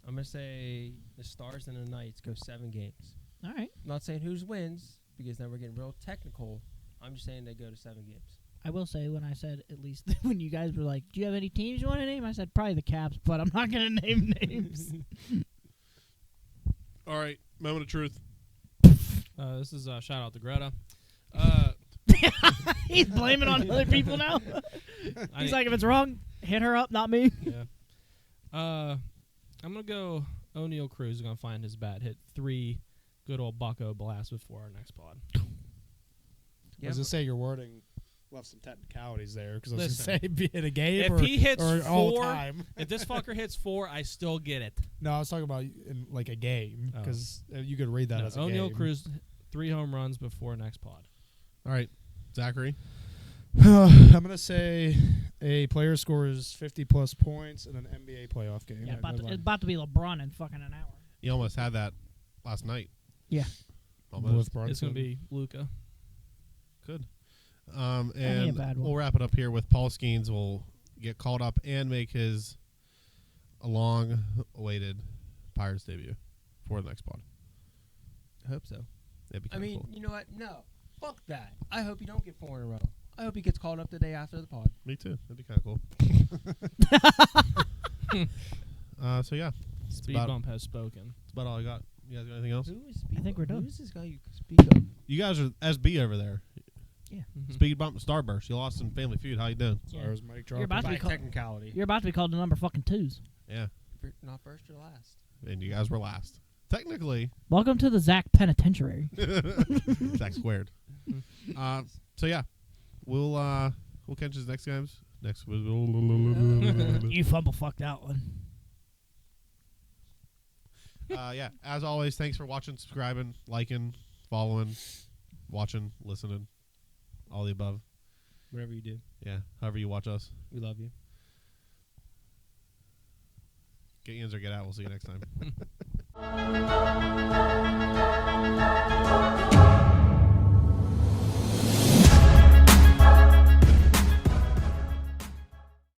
I'm going to say the Stars and the Knights go 7 games. All right. I'm not saying who's wins because then we're getting real technical. I'm just saying they go to 7 games. I will say when I said at least when you guys were like, "Do you have any teams you want to name?" I said probably the Caps, but I'm not gonna name names. All right, moment of truth. This is a shout out to Greta. He's blaming on other people now. He's like, if it's wrong, hit her up, not me. Yeah. I'm gonna go. O'Neal Cruz is gonna find his bat, hit 3 good old Bucko blasts before our next pod. I was gonna say your wording left some technicalities there because I was Listen, gonna say be in a game if or, he hits or 4, all time. if this fucker hits 4, I still get it. No, I was talking about in like a game Oh. because you could read that No, as a O'Neal game. Cruz 3 home runs before next pod. All right, Zachary. I'm gonna say a player scores 50+ points in an NBA playoff game. Yeah, I'd it's about to be LeBron in fucking an hour. You almost had that last night. Yeah. Almost. with Brunson. It's gonna be Luca. Good. Ain't a And bad one. we'll wrap it up here with Paul Skeens will get called up and make his long-awaited Pirates debut for the next pod. I hope so. That'd be I kinda mean, cool. you know what? No. Fuck that. I hope you don't get 4 in a row. I hope he gets called up the day after the pod. Me too. That'd be kind of cool. So yeah, Speed about- bump has spoken. that's about all I got. You guys got anything else? Who is speak I think we're done. Who is this guy you speak of? You guys are SB over there. Mhm. Speed bump and Starburst. You lost in Family Feud. How you doing? As far as Mike You're about to By be called. technicality. You're about to be called the number fucking 2s. Yeah, Not first or last. and you guys were last. Technically, Welcome to the Zach Penitentiary. Zach squared. So yeah, we'll catch you next games. Next. You fumble fucked that one. Yeah, as always, thanks for watching, subscribing, liking, following, watching, listening, all the above. Whatever you do. Yeah, however you watch us. We love you. Get Yins or get out. We'll see you next time.